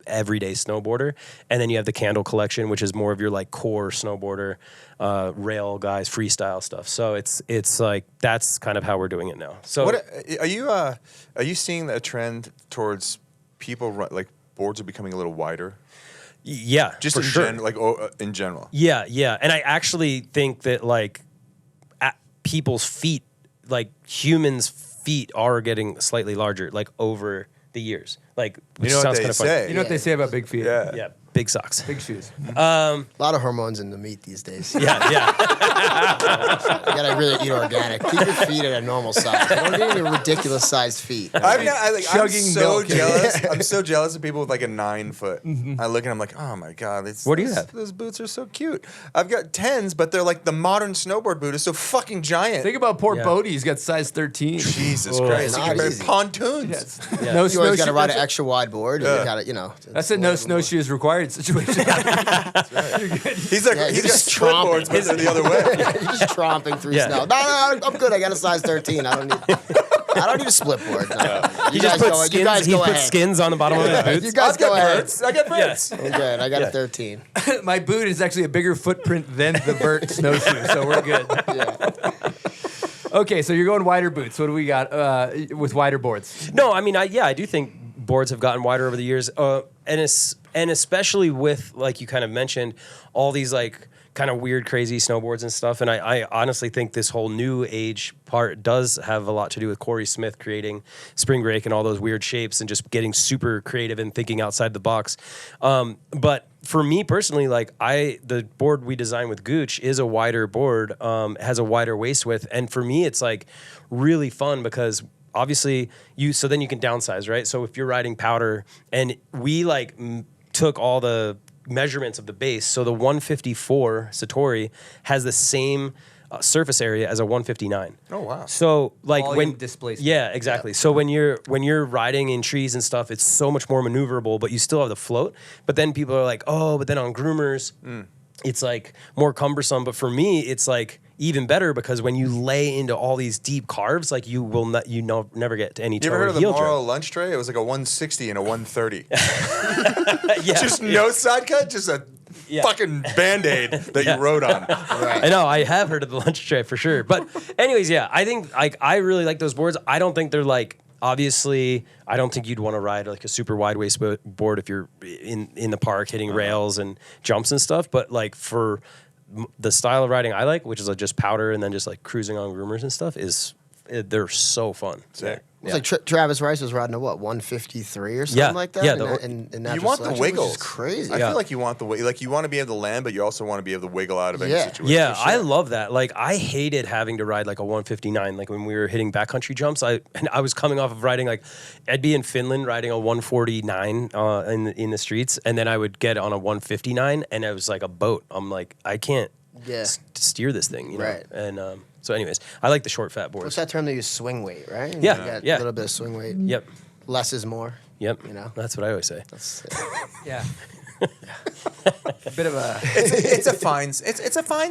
everyday snowboarder. And then you have the Candle Collection, which is more of your like core snowboarder, rail guys, freestyle stuff. So it's like that's kind of how we're doing it now. So What are you seeing a trend towards people like boards are becoming a little wider? yeah, Just for in sure. in general. Yeah, and I actually think that like people's feet, like humans' feet, are getting slightly larger, like over the years. Like, which You know what sounds they kind of funny. say? You know what they say about big feet? Yeah. Yeah, big socks. Big shoes. A lot of hormones in the meat these days. Yeah. You gotta really eat organic. Keep your feet at a normal size. You don't need any ridiculous sized feet. I'm Chugging so milk. jealous. I'm so jealous of people with like a 9 foot. I look and I'm like, oh my god, What do you have? Those boots are so cute. I've got 10s, but they're like the modern snowboard boot is so fucking giant. Think about poor Yeah. Bodie. He's got size 13. Jesus Christ, not you can easy. pontoons. Yes. Yeah. No You always gotta snowshoe- ride an extra wide board. And you gotta, That's a no snowshoes required situation. He's like Yeah, he's you're got just split tromping. boards, but they're the other way. You're just tromping through Yeah. snow. No, I'm good. I got a size 13. I don't need a split board. No. He just puts skins. You guys He go puts ahead. skins on the bottom of his boots. You guys go ahead. I got birds. I'm good. I got Yeah. a 13. My boot is actually a bigger footprint than the Burt snowshoe, so we're good. Yeah. Okay, so you're going wider boots. What do we got with wider boards? No, I mean, I do think boards have gotten wider over the years, and especially with, like you kind of mentioned, all these like kind of weird, crazy snowboards and stuff. And I honestly think this whole new age part does have a lot to do with Corey Smith creating Spring Break and all those weird shapes and just getting super creative and thinking outside the box. But for me personally, like the board we designed with Gooch is a wider board, has a wider waist width, and for me, it's like really fun because obviously so then you can downsize, right? So if you're riding powder, and we like took all the measurements of the base, so the 154 Satori has the same surface area as a 159. Oh wow. So like Volume when displacement. yeah, exactly. So when you're riding in trees and stuff, it's so much more maneuverable, but you still have the float. But then people are like, oh, but then on groomers, it's like more cumbersome. But for me, it's like even better because when you lay into all these deep carves, like you will not, never get to any You toe ever or heard of the heel Morrow lunch tray? It was like a 160 and a 130. drag. Yeah. Just no side cut, just a Yeah. fucking Band-Aid that you rode on. Right. I know, I have heard of the lunch tray for sure. But anyways, yeah, I think like I really like those boards. I don't think they're like, obviously, I don't think you'd want to ride like a super wide waist board if you're in the park hitting rails and jumps and stuff. But like for the style of riding I like, which is like just powder and then just like cruising on groomers and stuff, they're so fun. Sick. It's like Travis Rice was riding a 153 or something Yeah, like that. yeah, in natural You want the selection, which is wiggles. crazy. I Yeah. feel like you want you want to be able to land, but you also want to be able to wiggle out of any Yeah. situation. Yeah, I love that. Like, I hated having to ride like a 159. Like when we were hitting backcountry jumps, I was coming off of riding like I'd be in Finland riding a 149 in the streets, and then I would get on a 159, and it was like a boat. I'm like, I can't steer this thing, you know. Right. And so, anyways, I like the short fat boards. What's that term they use? Swing weight, right? Yeah, You got yeah. A little bit of swing weight. Yep, Less is more. yep. You know? That's what I always say. Yeah. A bit of a. It's a fine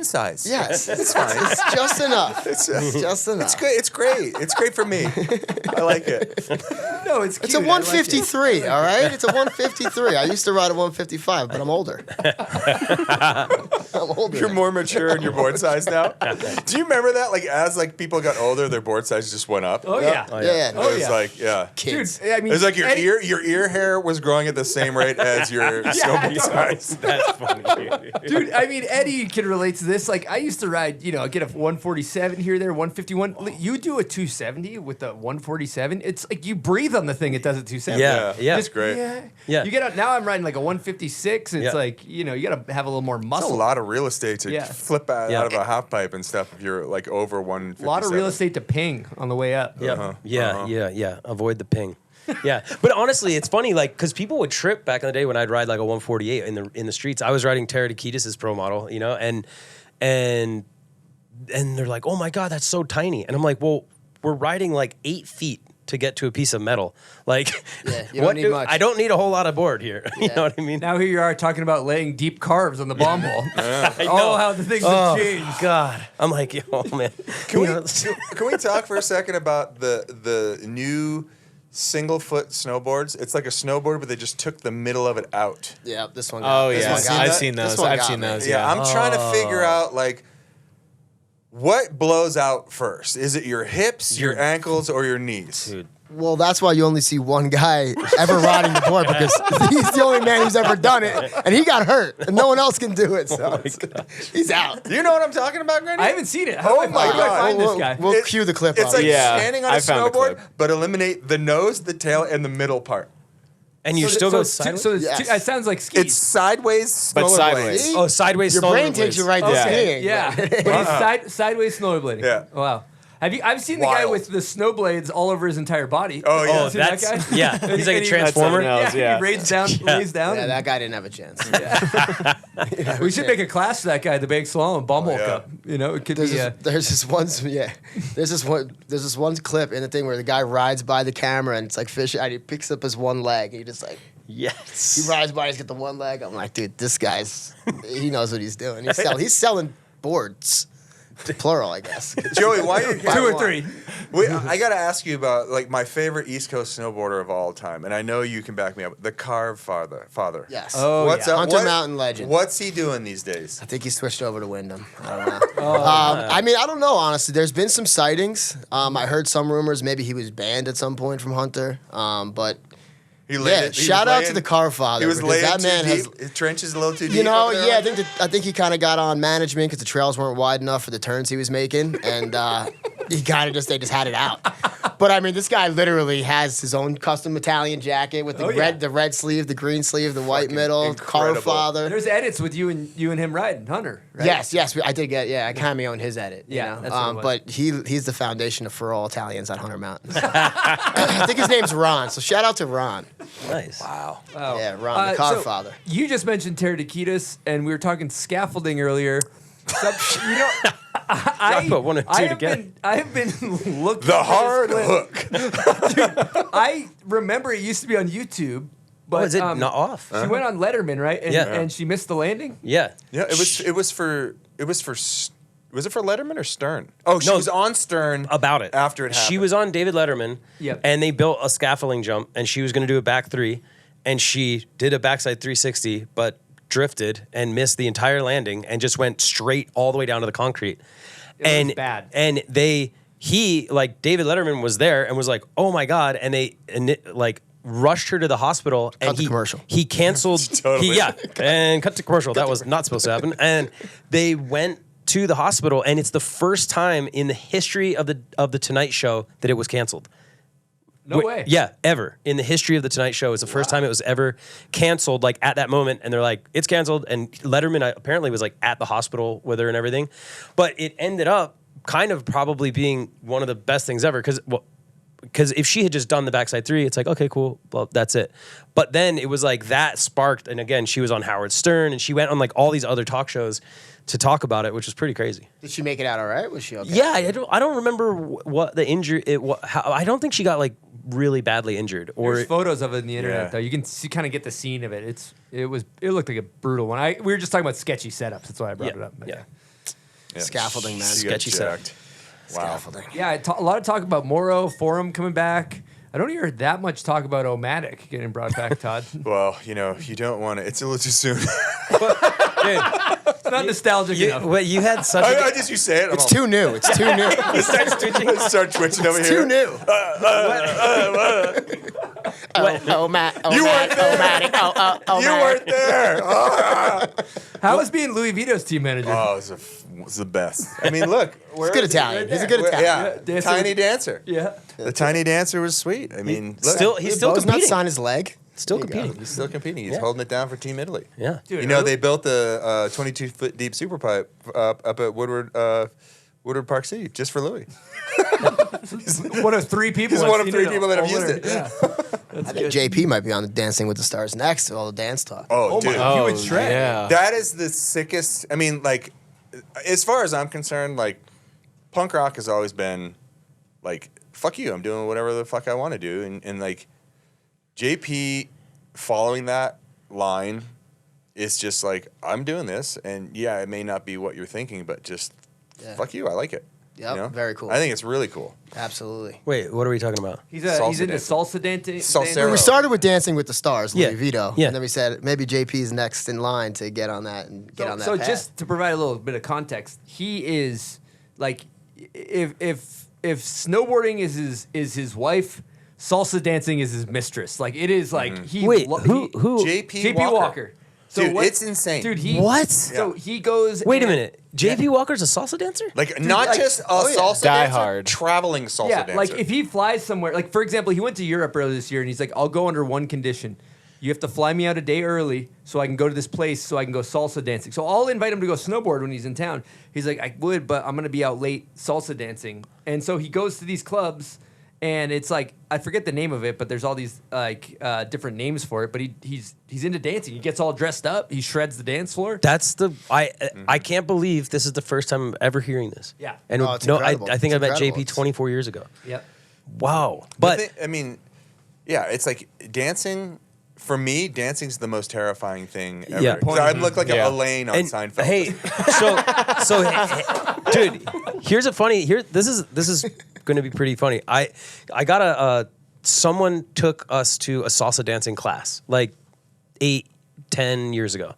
size. Yes. It's fine. It's just enough. It's just enough. It's great. It's great. It's great for me. I like it. No, it's cute. It's a 153, all right? It's a 153. I used to ride a 155, but I'm older. I'm older. You're more mature in your board size now. Do you remember that? Like as like people got older, their board size just went up. Oh yeah. Yeah. It was like Kids. Dude, I mean, It was like Eddie- your ear hair was growing at the same rate as your snowboard size. That's funny. Dude, I mean, Eddie can relate to this. Like, I used to ride, get a 147 here, there, 151. You do a 270 with a 147. It's like you breathe on the thing. It does a 270. Yeah. That's great. Yeah. You get out now. I'm riding like a 156. It's Yeah. like you got to have a little more That's muscle. a lot of real estate to Yeah. flip out of a half pipe and stuff if you're like over 157. A lot of real estate to ping on the way up. Yeah. Avoid the ping. Yeah, but honestly, it's funny, like, because people would trip back in the day when I'd ride like a 148 in the streets. I was riding Tara Takitis' pro model, and they're like, "Oh my god, that's so tiny," and I'm like, "Well, we're riding like 8 feet to get to a piece of metal. Like, you don't need much. I don't need a whole lot of board here. You know what I mean?" Now here you are talking about laying deep carves on the bomb hole. I know. Oh, how the things have changed. God, I'm like, oh man. Can we talk for a second about the new single foot snowboards? It's like a snowboard, but they just took the middle of it out. Yeah, this one. Oh this yeah, one got I've me. seen This those. one I've got seen me. those. Yeah, Yeah. I'm trying to figure out like what blows out first. Is it your hips, your ankles, or your knees? Dude. Well, that's why you only see one guy ever riding the board because he's the only man who's ever done it, and he got hurt, and no one else can do it. So he's out. You know what I'm talking about, Granny? I haven't seen it. How do I my God. find this We'll- guy? We'll cue the clip. It's up. like Yeah, standing on I a found the snowboard, clip. but eliminate the nose, the tail, and the middle part. And you still go sideways? So it's Yes. it sounds like skis. It's sideways, But rollerblades. sideways. Oh, sideways. Your brain takes you right to Yeah. skiing. Yeah, but he's sideways snowblading. Yeah. Wow. I've seen the guy Wild. with the snowblades all over his entire body. Oh, yeah. Oh, You seen that that's guy? yeah. He's like a And he- transformer. That's something else. He lays down. Yeah, that guy didn't have a chance. We should make a class for that guy at the Big Slalom BombHole yeah. Cup. It could There's be. this one clip in the thing where the guy rides by the camera and it's like fish, and he picks up his one leg. And he just like Yes. he rides by, he's got the one leg. I'm like, dude, this guy's he knows what he's doing. He's selling boards, plural, I guess. Joey, why are you here? 2 or 3. Wait, I got to ask you about like my favorite East Coast snowboarder of all time, and I know you can back me up. The Carve father. Yes. Oh, What's yeah. up? Hunter Mountain legend. What's he doing these days? I think he switched over to Wyndham. I don't know. I mean, I don't know, honestly. There's been some sightings. I heard some rumors maybe he was banned at some point from Hunter. But He shout out to the Car Father. He was because laying that too man deep. His trench is a little too deep. You know, over there, yeah, Hunter? I think he kind of got on management because the trails weren't wide enough for the turns he was making, and he kind of they just had it out. But I mean, this guy literally has his own custom Italian jacket with the red sleeve, the green sleeve, the white middle. Car incredible. Father. There's edits with you and him riding Hunter. Right? Yes, I did get. Yeah, I cameoed his edit. Yeah, you know? that's what it was. But he's the foundation for all Italians on Hunter Mountain. I think his name's Ron. So shout out to Ron. Nice. Wow. Yeah, Ron, the Car so Father. You just mentioned Tara Takitis, and we were talking scaffolding earlier. I put one and two together. I have been looking. The for hard this clip. hook. I remember it used to be on YouTube, but is it not off? She went on Letterman, right? And, Yeah. and she missed the landing. Yeah. Yeah, it was for was it for Letterman or Stern? Oh, she No. was on Stern About it. after it happened. She was on David Letterman. Yep. And they built a scaffolding jump, and she was going to do a back 3, and she did a backside 360, but drifted and missed the entire landing and just went straight all the way down to the concrete. It was bad. And David Letterman was there and was like, "Oh my god!" And they rushed her to the hospital. Cut and the commercial. He canceled. Totally. And cut to commercial. That was not supposed to happen. And they went to the hospital, and it's the first time in the history of the Tonight Show that it was canceled. No way. Yeah, ever. In the history of the Tonight Show, it's the first time it was ever canceled, like at that moment. And they're like, it's canceled. And Letterman apparently was like at the hospital with her and everything. But it ended up kind of probably being one of the best things ever. Because if she had just done the backside 3, it's like, okay, cool, well, that's it. But then it was like that sparked. And again, she was on Howard Stern, and she went on like all these other talk shows to talk about it, which was pretty crazy. Did she make it out all right? Was she okay? Yeah, I don't remember what the injury. I don't think she got like really badly injured. Or There's photos of it on the internet, Yeah. though. You can kind of get the scene of it. It looked like a brutal one. We were just talking about sketchy setups. That's why I brought it up. But yeah. Yeah. Scaffolding, man. She got Sketchy setup. jacked. Wow. Scaffolding. Yeah, a lot of talk about Moro Forum coming back. I don't hear that much talk about Omatic getting brought back, Todd. Well, you don't want to. It's a little too soon. It's not nostalgic enough. You had such. I just you say it. It's too new. It's too new. Start twitching over It's here. too new. You weren't there. You weren't there. How was being Louis Vito's team manager? Oh, it was the best. I mean, look. He's good Italian. He's a good Italian. Yeah, Dancer. tiny dancer. Yeah. The tiny dancer was sweet. I mean, look, He's still Bo's not competing. sign his leg. Still There you go. competing. he's still competing. He's holding it down for Team Italy. Yeah. Dude, They built the 22-foot deep super pipe up at Woodward Park City just for Louis. one of three people. He's I've one of seen three people that have all used over. it. Yeah. I think JP might be on the Dancing with the Stars next to all the dance talk. Oh, dude. You would shred. Yeah. That is the sickest. I mean, like, as far as I'm concerned, like, punk rock has always been, like, fuck you, I'm doing whatever the fuck I want to do. And, like, JP following that line is just like, I'm doing this. And, yeah, it may not be what you're thinking, but just fuck you, I like it. Yep, very cool. I think it's really cool. Absolutely. Wait, what are we talking about? He's Salsa into dancing. salsa dancing. Salsero. We started with Dancing with the Stars, Louis Yeah. Vito. Yeah. And then we said maybe JP's next in line to get on that and get on that So path. just to provide a little bit of context, he is like, if snowboarding is his wife, salsa dancing is his mistress. Like it is like he. Wait, who? JP JP Walker. So Dude, it's insane. Dude, he What? So he goes. Wait a and- minute. JP Walker's a salsa dancer? Like, not like- just a oh, yeah. salsa Die dancer, hard. traveling salsa Yeah, dancer. like if he flies somewhere, like for example, he went to Europe earlier this year, and he's like, "I'll go under one condition: you have to fly me out a day early so I can go to this place so I can go salsa dancing. So I'll invite him to go snowboard when he's in town." He's like, "I would, but I'm gonna be out late salsa dancing." And so he goes to these clubs, and it's like I forget the name of it, but there's all these like different names for it. But he's into dancing. He gets all dressed up. He shreds the dance floor. That's the I can't believe this is the first time I'm ever hearing this. Yeah. And Oh, it's no, incredible. I think It's I met incredible. JP 24 years ago. Yep. Wow. But But I mean, yeah, it's like dancing. For me, dancing's the most terrifying thing ever. Yeah. 'Cause I look like Yeah. Elaine on and Seinfeld. hey, dude, here's a funny this is going to be pretty funny. I got someone took us to a salsa dancing class like 8-10 years ago,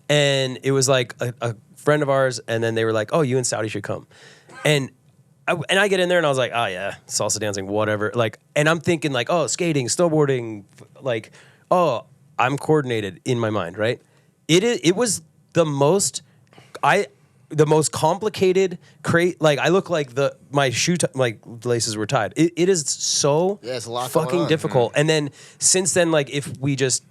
and it was like a friend of ours, and then they were like, "Oh, you and Saudi should come," and I get in there and I was like, "Oh yeah, salsa dancing, whatever." Like, and I'm thinking like, "Oh, skating, snowboarding, like, oh, I'm coordinated in my mind, right?" It was the most complicated like I look like my shoe like laces were tied. It is so it's a lot going fucking on. difficult. And then since then, like if we just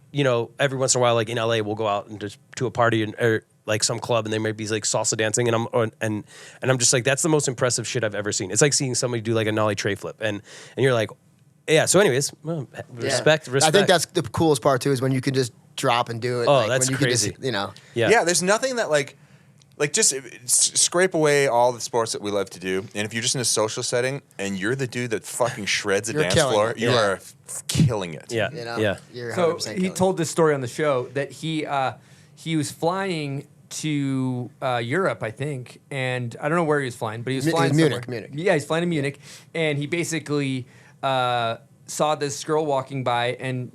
every once in a while, like in LA, we'll go out and just to a party or like some club, and there might be like salsa dancing, and I'm just like, that's the most impressive shit I've ever seen. It's like seeing somebody do like a nollie tray flip, and you're like, yeah. So, anyways, well, respect. I think that's the coolest part too, is when you can just drop and do it. Oh, like, that's when you crazy. Can just, Yeah, there's nothing that like just scrape away all the sports that we love to do, and if you're just in a social setting and you're the dude that fucking shreds a You're dance killing floor, it. you Yeah. are killing it. Yeah, yeah. You're So 100% he killing told this story on the show that he was flying to Europe, I think, and I don't know where he was flying, but he was It was flying Munich, somewhere. Munich. Yeah, he's flying to Munich, and he basically saw this girl walking by, and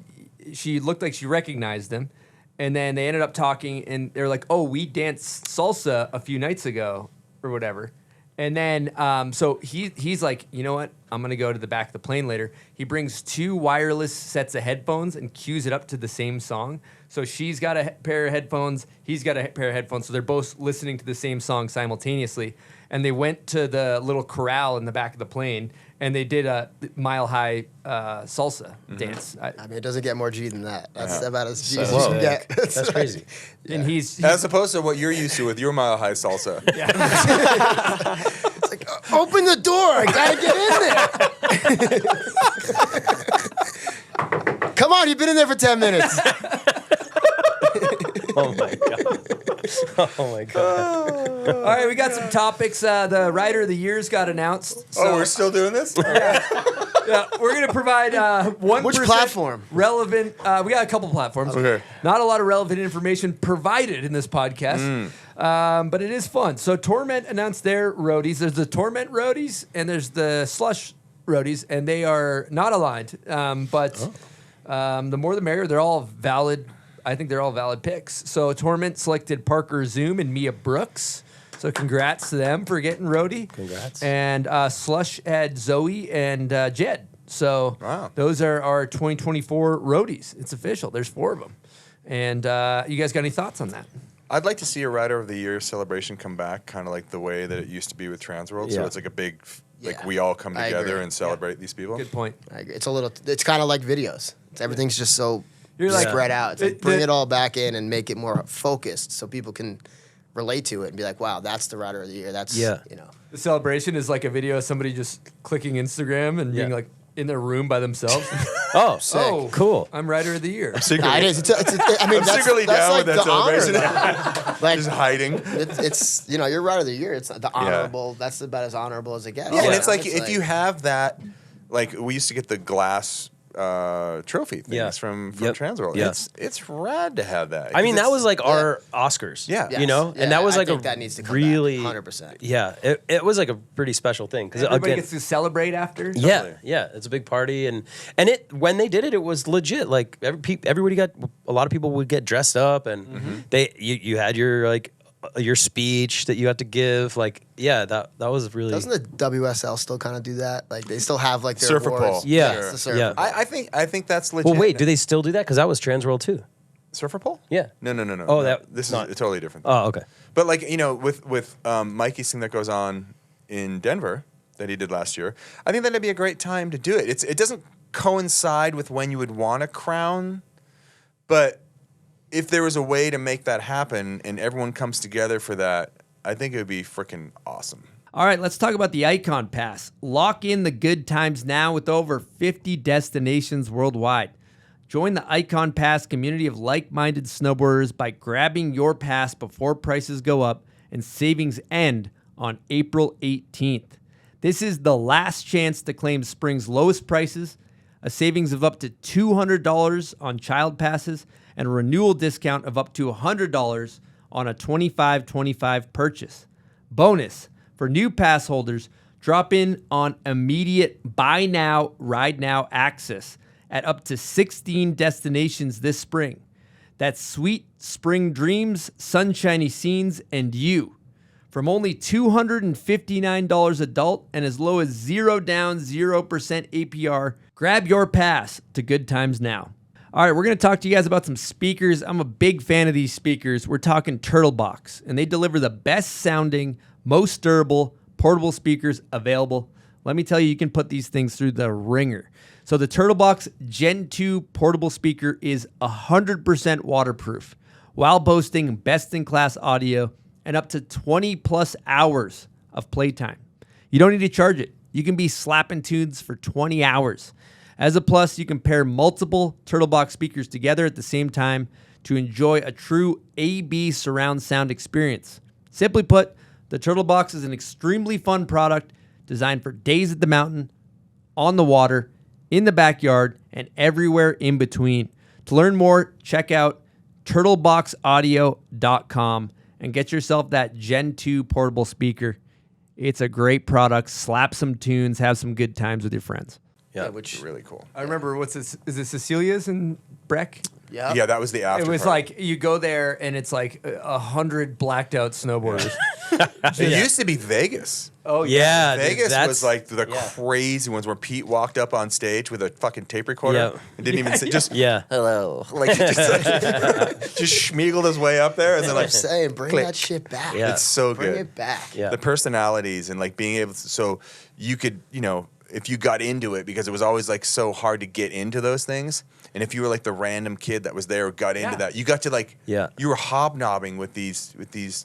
she looked like she recognized him, and then they ended up talking, and they're like, "Oh, we danced salsa a few nights ago, or whatever." And then, so he's like, you know what? I'm gonna go to the back of the plane later. He brings 2 wireless sets of headphones and cues it up to the same song. So she's got a pair of headphones, he's got a pair of headphones. So they're both listening to the same song simultaneously. And they went to the little corral in the back of the plane, and they did a mile-high salsa dance. I mean, it doesn't get more G than that. That's about as G as Whoa. you can get. That's crazy. And he's As opposed to what you're used to with your mile high salsa. It's like, open the door. I gotta get in there. Come on, you've been in there for 10 minutes. Oh my god. Oh my god. all right. We got some topics. The Rider of the Year's got announced. So, Oh, we're still doing this? yeah, we're gonna provide 1% Which platform? relevant. We got a couple platforms. Okay. Not a lot of relevant information provided in this podcast, but it is fun. So Torment announced their roadies. There's the Torment roadies, and there's the Slush roadies, and they are not aligned. But the more the merrier. They're all valid. I think they're all valid picks. So Torment selected Parker Zoom and Mia Brooks. So congrats to them for getting roadie. Congrats. And Slush had Zoe and Jed. So those are our 2024 roadies. It's official. There's 4 of them. And you guys got any thoughts on that? I'd like to see a Rider of the Year celebration come back, kind of like the way that it used to be with Transworld. So Yeah. it's like a big, Yeah. we all come I together agree. and celebrate these people. Good point. I agree. It's kind of like videos. Everything's just so You're like- spread out. It's like bring it all back in and make it more focused so people can relate to it and be like, wow, that's the Rider of the Year. That's, Yeah. The celebration is like a video of somebody just clicking Instagram and being Yeah. like in their room by themselves. Oh, Oh, cool. I'm Rider of the Year. Nah, it is. I mean, I'm that's, secretly that's down like with that the honor, celebration. though. Like, Just hiding. it's you're Rider of the Year. It's the honorable. That's about as honorable as it gets. Yeah, and it's like if you have that, like we used to get the glass trophy things Yeah. from Yep. Transworld. Yeah. It's rad to have that. I mean, 'cause that was it's- like our Oscars. Yeah. Yes. You know? Yeah, And that was I like think a that needs to come really back, 100%. Yeah. It was like a pretty special thing. Because Everybody again, gets to celebrate after. yeah, it's a big party, and it when they did it, it was legit. Like everybody got a lot of people would get dressed up, and you had your like your speech that you had to give. Like that was really. Doesn't the WSL still kind of do that? Like they still have like their Surfer awards. pole. Yeah. it's the surfer Yeah. pole. I think that's legit. well, wait, do they still do that? Because that was Transworld too. Surfer pole? Yeah. No. Oh, no. that- This not- is a totally different. Oh, okay. But like with Mikey's thing that goes on in Denver that he did last year, I think that'd be a great time to do it. It doesn't coincide with when you would want a crown, but if there was a way to make that happen and everyone comes together for that, I think it would be freaking awesome. All right, let's talk about the Ikon Pass. Lock in the good times now with over 50 destinations worldwide. Join the Ikon Pass community of like-minded snowboarders by grabbing your pass before prices go up and savings end on April 18th. This is the last chance to claim spring's lowest prices, a savings of up to $200 on child passes, and a renewal discount of up to $100 on a $25.25 purchase. Bonus, for new pass holders, drop in on immediate buy now, ride now access at up to 16 destinations this spring. That's sweet spring dreams, sunshiny scenes, and you. From only $259 adult and as low as 0 down, 0% APR, grab your pass to good times now. All right, we're going to talk to you guys about some speakers. I'm a big fan of these speakers. We're talking Turtlebox, and they deliver the best sounding, most durable, portable speakers available. Let me tell you, you can put these things through the ringer. So the Turtlebox Gen 2 portable speaker is 100% waterproof while boasting best-in-class audio and up to 20 plus hours of playtime. You don't need to charge it. You can be slapping tunes for 20 hours. As a plus, you can pair multiple Turtlebox speakers together at the same time to enjoy a true AB surround sound experience. Simply put, the Turtlebox is an extremely fun product designed for days at the mountain, on the water, in the backyard, and everywhere in between. To learn more, check out turtleboxaudio.com and get yourself that Gen 2 portable speaker. It's a great product. Slap some tunes, have some good times with your friends. Yeah. Which Really cool. I remember, what's this? Is it Cecilia's in Breck? yeah. Yeah, that was the after. It was party. like you go there and it's like 100 blacked out snowboarders. It used to be Vegas. Oh Yeah, dude, Vegas that's- was like the yeah. crazy ones where Pete walked up on stage with a fucking tape recorder Yeah. and didn't even say, just Yeah. hello, like just schmiegled his way up there, and then I'm like saying, bring click. that shit back. Yeah. It's so Bring good. it back. Yeah. The personalities and like being able to, so you could, if you got into it, because it was always like so hard to get into those things. And if you were like the random kid that was there who got into Yeah. that, you got to like, Yeah. you were hobnobbing with these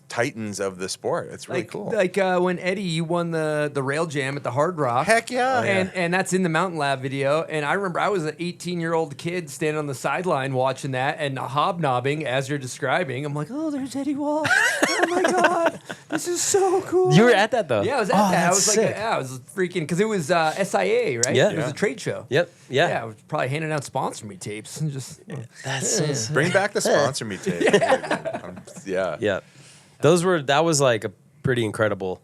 titans of the sport. It's really cool. Like when Eddie, you won the rail jam at the Hard Rock. Heck yeah. And that's in the Mountain Lab video. And I remember I was an 18-year-old kid standing on the sideline watching that and hobnobbing as you're describing. I'm like, oh, there's Eddie Wall. Oh my God, this is so cool. You were at that though. Yeah, I was at Oh, that. I that's was like, sick. I was freaking because it was SIA, right? Yeah. It was Yeah. a trade show. Yep. Yeah. Yeah, I was probably handing out sponsor me tapes and just. That's Bring back the sponsor me tape. Yeah. Yeah. That was like a pretty incredible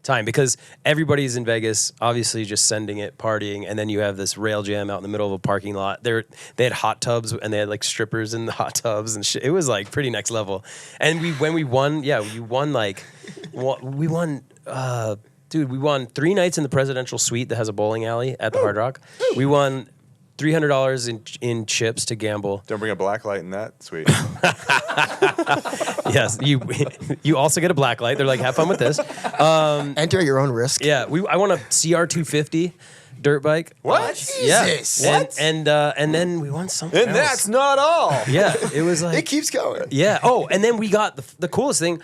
time because everybody's in Vegas, obviously just sending it, partying, and then you have this rail jam out in the middle of a parking lot. They had hot tubs and they had like strippers in the hot tubs and shit. It was like pretty next level. And when we won, we won 3 nights in the presidential suite that has a bowling alley at the Hard Rock. We won $300 in chips to gamble. Don't bring a black light in that suite. Yes, you also get a black light. They're like, have fun with this. Enter at your own risk. Yeah, I won a CR250 dirt bike. What? Jesus. Yeah. And then we won something And else. that's not all. Yeah, it was like It keeps going. yeah. Oh, and then we got the coolest thing,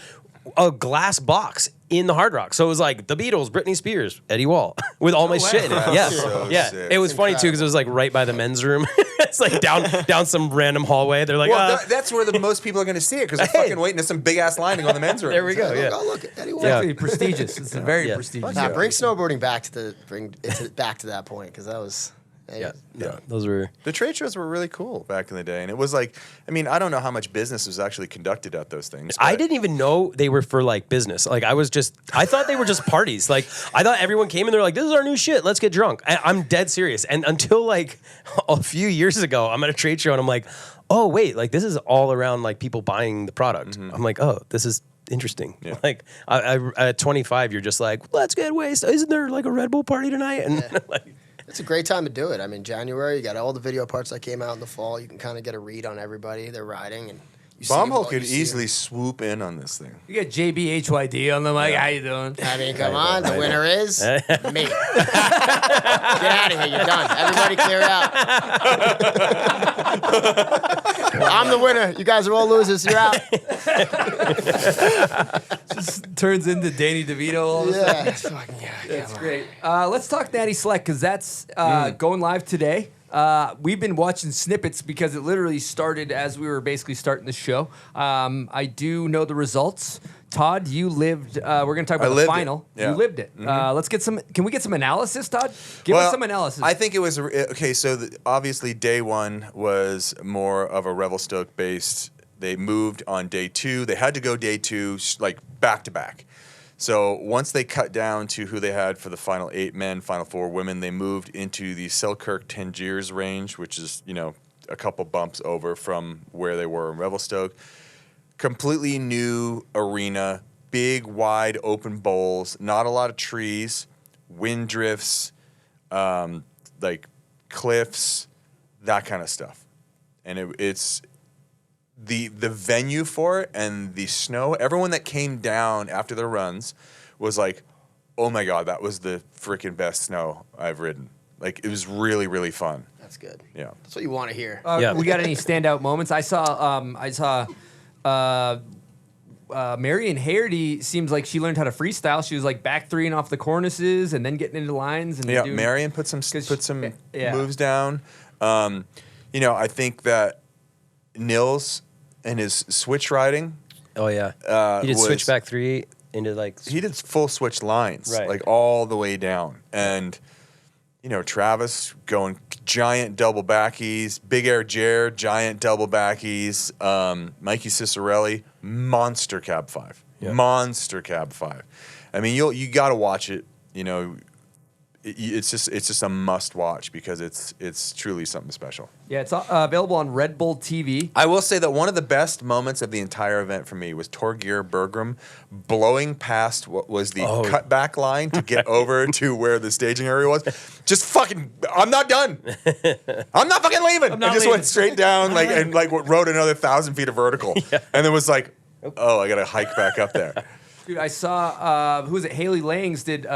a glass box in the Hard Rock. So it was like the Beatles, Britney Spears, Eddie Wall, with all my shit in it. That's Yeah, so yeah. sick. It was funny too because it was like right by the men's room. It's like down some random hallway. They're like, Well, that's where the most people are going to see it because they're fucking waiting to some big ass lining on the men's room. there we go. Yeah. Oh, look, Eddie Wall. It's actually prestigious. It's a very Yeah. prestigious. Nah, bring snowboarding back to back to that point because that was. Yeah, no, those were. The trade shows were really cool back in the day, and it was like, I mean, I don't know how much business was actually conducted at those things. I but- didn't even know they were for like business. Like I thought they were just parties. Like I thought everyone came and they're like, this is our new shit. Let's get drunk. I'm dead serious. And until like a few years ago, I'm at a trade show and I'm like, oh wait, like this is all around like people buying the product. I'm like, oh, this is interesting. Yeah. Like I at 25, you're just like, let's get wasted. Isn't there like a Red Bull party tonight? And like, It's a great time to do it. I mean, January, you got all the video parts that came out in the fall. You can kind of get a read on everybody. They're riding. And you see BombHole them, could you see easily swoop in on this thing. You got JBHYD on the mic. How you doing? them. I mean, come on. The winner is me. Get out of here. You're done. Everybody clear out. I'm the winner. You guys are all losers. You're out. Just turns into Danny DeVito all of a sudden. Yeah. Fucking, yeah. That's great. Let's talk Natty Select because that's going live today. We've been watching snippets because it literally started as we were basically starting the show. I do know the results. Todd, you lived. We're going to talk about the lived it. final. Yeah. You lived it. Let's get some. Can we get some analysis, Todd? Give us some analysis. I think it was okay. So obviously, day one was more of a Revelstoke based. They moved on day two. They had to go day two like back to back. So once they cut down to who they had for the final 8 men, final 4 women, they moved into the Selkirk Tangiers range, which is a couple bumps over from where they were in Revelstoke. Completely new arena, big, wide, open bowls, not a lot of trees, wind drifts, like cliffs, that kind of stuff. And it's the venue for it and the snow. Everyone that came down after their runs was like, "Oh my god, that was the freaking best snow I've ridden." Like it was really, really fun. That's good. Yeah. That's what you want to hear. Yeah. We got any standout moments? I saw Marion Hagerty seems like she learned how to freestyle. She was like back 3ing off the cornices and then getting into lines. And Yeah, doing, Marion put some yeah. moves down. I think that Nils and his switch riding, oh yeah, he did was- switchback 3 into like. he did full switch lines, Right. like all the way down. And, Travis going giant double backies, Big Air Jared, giant double backies, Mikey Ciccarelli, monster cab 5. Yeah. Monster cab 5. I mean, you got to watch it, it's just a must watch because it's truly something special. Yeah, it's available on Red Bull TV. I will say that one of the best moments of the entire event for me was Torgeir Bergram blowing past what was the cutback line to get over to where the staging area was. Just fucking, I'm not done. I'm not fucking leaving. not I just leaving. went straight down and rode another 1,000 feet of vertical. And it was like, oh, I got to hike back up there. Dude, I saw, who was it? Haley Langs did,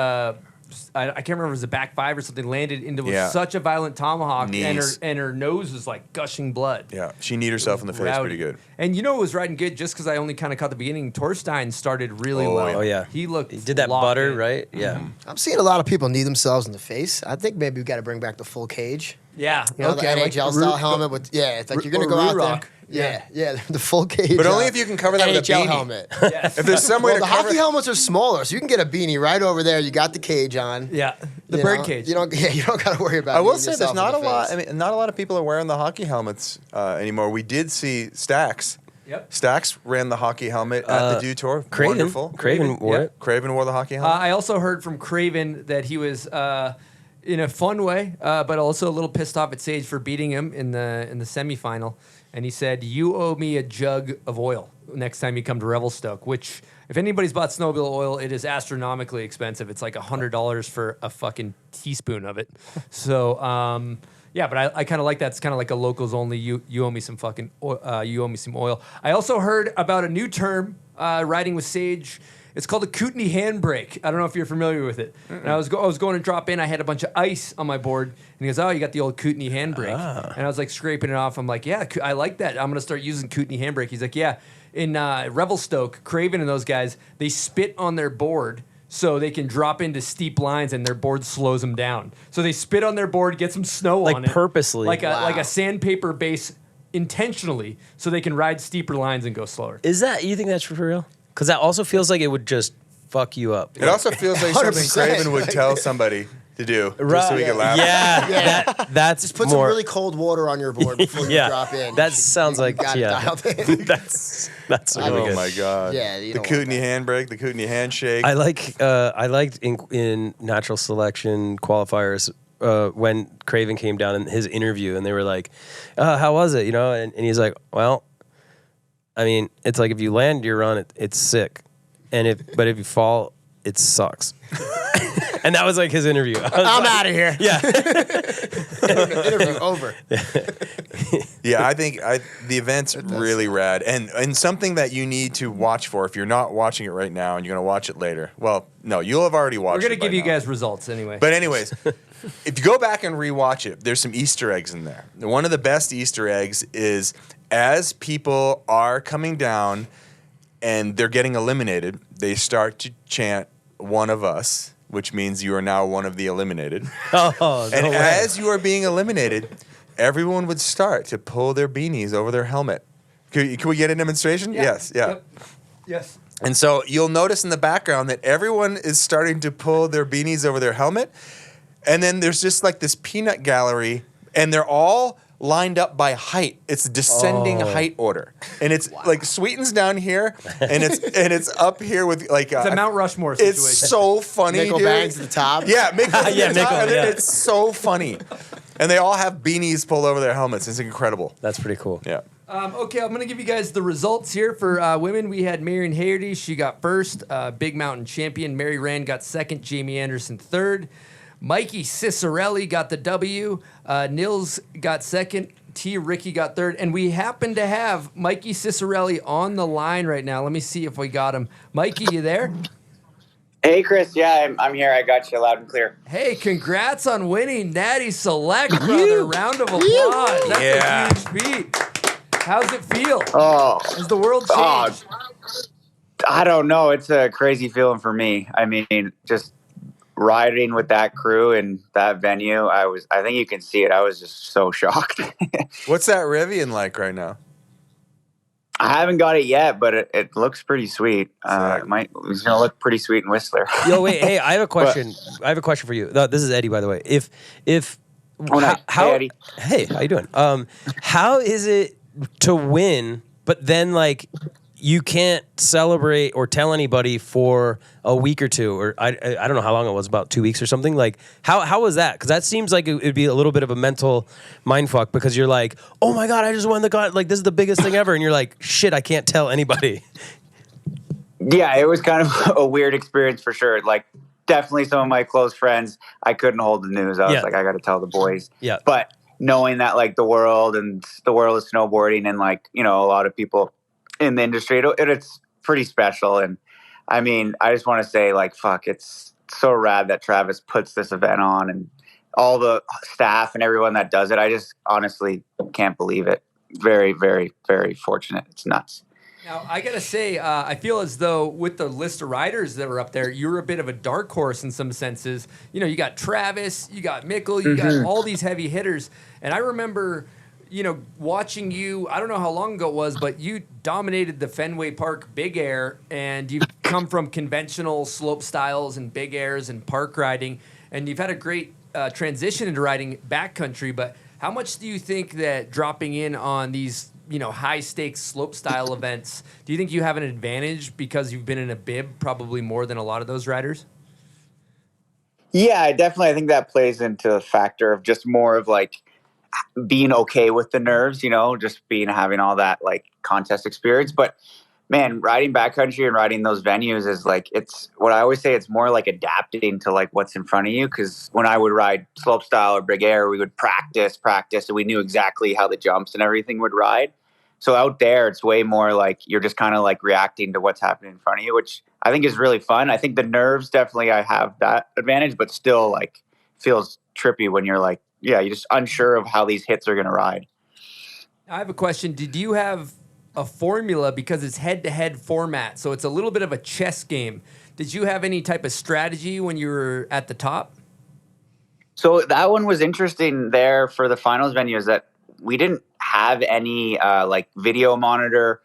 I can't remember if it was a back 5 or something, landed into Yeah. such a violent tomahawk, Knees. and her nose was like gushing blood. Yeah, she kneed herself in the face Rowdy. pretty good. And it was riding good just because I only kind of caught the beginning. Torstein started really Oh, well. yeah. Oh yeah, He looked. He did that locked butter in. right. Yeah. I'm seeing a lot of people knee themselves in the face. I think maybe we got to bring back the full cage. Yeah. You know, okay. the NHL style helmet with it's like you're gonna or go out Rock. there. Yeah, the full cage. But only if you can cover that with a NHL beanie. helmet. Yes. If there's some way Well, to the cover hockey helmets are smaller, so you can get a beanie right over there. You got the cage on. Yeah. The you bird know? cage. You don't got to worry about. I will kneeing say there's yourself not a in the lot. face. I mean, not a lot of people are wearing the hockey helmets anymore. We did see Stacks Yep. Stax ran the hockey helmet at the Dew Tour. Craven. Wonderful. Craven wore it. Craven wore the hockey helmet. I also heard from Craven that he was in a fun way, but also a little pissed off at Sage for beating him in the semifinal. And he said, "You owe me a jug of oil next time you come to Revelstoke." Which, if anybody's bought snowmobile oil, it is astronomically expensive. It's like $100 for a fucking teaspoon of it. So, yeah, but I kind of like that. It's kind of like a locals only. You owe me some fucking. You owe me some oil. I also heard about a new term riding with Sage. It's called a Kootenai handbrake. I don't know if you're familiar with it. And I was going to drop in. I had a bunch of ice on my board. And he goes, "Oh, you got the old Kootenai handbrake." And I was like scraping it off. I'm like, "Yeah, I like that. I'm going to start using Kootenai handbrake." He's like, "Yeah." In Revelstoke, Craven and those guys, they spit on their board so they can drop into steep lines and their board slows them down. So they spit on their board, get some snow on it. Purposely. Like a sandpaper base intentionally so they can ride steeper lines and go slower. Is that, you think that's for real? Because that also feels like it would just fuck you up. It also feels like something 100%. Craven would tell somebody to do, just so he could laugh. Yeah, that's Just put more. some really cold water on your board before you Yeah, drop in. that You should- sounds you like- got it yeah. dialed in. that's really Oh good. my god! Yeah, you the don't want Kootenai handbrake, the Kootenai handshake. I liked in natural selection qualifiers when Craven came down in his interview and they were like, "How was it?" And he's like, "Well, I mean, it's like if you land your run, it's sick, but if you fall, it sucks." And that was like his interview. I'm out of here. Yeah, Interview over. Yeah, I think the event's really rad, and something that you need to watch for if you're not watching it right now and you're gonna watch it later. Well, no, you'll have already watched. We're going it to give by you now. guys results anyway. But anyways, if you go back and rewatch it, there's some Easter eggs in there. One of the best Easter eggs is as people are coming down and they're getting eliminated, they start to chant "One of Us," which means you are now one of the eliminated. oh, no And way. as you are being eliminated, everyone would start to pull their beanies over their helmet. Can we get a demonstration? Yeah. Yes, yeah. Yep. Yes. And so you'll notice in the background that everyone is starting to pull their beanies over their helmet. And then there's just like this peanut gallery, and they're all lined up by height. It's descending height order. And it's like Sweeten's down here, and it's up here with like It's a Mount Rushmore situation. It's so funny, Nickel dude. bags at the top. Yeah, Mickle, Yeah, Mickle, and then yeah. it's so funny. And they all have beanies pulled over their helmets. It's incredible. That's pretty cool. Yeah. Okay, I'm going to give you guys the results here for women. We had Marion Hagerty. She got first. Big Mountain champion. Mary Rand got second. Jamie Anderson third. Mikey Ciccarelli got the W. Nils got second. T. Ricky got third. And we happen to have Mikey Ciccarelli on the line right now. Let me see if we got him. Mikey, you there? Hey, Chris. Yeah, I'm here. I got you loud and clear. Hey, congrats on winning Natty Select, brother. Round of applause. That's Yeah. a huge feat. How's it feel? Oh, Has the world changed? I don't know. It's a crazy feeling for me. I mean, just riding with that crew and that venue, I think you can see it. I was just so shocked. What's that Rivian like right now? I haven't got it yet, but it looks pretty sweet. It's going to look pretty sweet in Whistler. Yo, wait, hey, I have a question. I have a question for you. This is Eddie, by the way. Nice. How, Hey, Eddie. hey, how you doing? How is it to win, but then like you can't celebrate or tell anybody for a week or two, or I don't know how long it was, about 2 weeks or something. Like how was that? Because that seems like it'd be a little bit of a mental mindfuck because you're like, oh my god, I just won the god, like this is the biggest thing ever, and you're like, shit, I can't tell anybody. Yeah, it was kind of a weird experience for sure. Like, definitely some of my close friends, I couldn't hold the news. I was like, I got to tell the boys. Yeah. But knowing that, like, the world of snowboarding and, like, a lot of people in the industry, it's pretty special. And, I mean, I just want to say, like, fuck, it's so rad that Travis puts this event on and all the staff and everyone that does it. I just honestly can't believe it. Very, very, very fortunate. It's nuts. Now, I got to say, I feel as though with the list of riders that were up there, you're a bit of a dark horse in some senses. You got Travis, you got Mickle, you got all these heavy hitters. And I remember, watching you, I don't know how long ago it was, but you dominated the Fenway Park Big Air, and you've come from conventional slope styles and big airs and park riding, and you've had a great transition into riding backcountry. But how much do you think that dropping in on these high stakes slope style events, do you think you have an advantage because you've been in a bib probably more than a lot of those riders? Yeah, definitely. I think that plays into a factor of just more of like being okay with the nerves, just having all that like contest experience. But man, riding backcountry and riding those venues is like, it's what I always say, it's more like adapting to like what's in front of you. Cause when I would ride slopestyle or big air, we would practice, and we knew exactly how the jumps and everything would ride. So out there, it's way more like you're just kind of like reacting to what's happening in front of you, which I think is really fun. I think the nerves, definitely I have that advantage, but still like feels trippy when you're like, you're just unsure of how these hits are going to ride. I have a question. Did you have a formula because it's head-to-head format, so it's a little bit of a chess game? Did you have any type of strategy when you were at the top? So that one was interesting there for the finals venue is that we didn't have any like video monitor.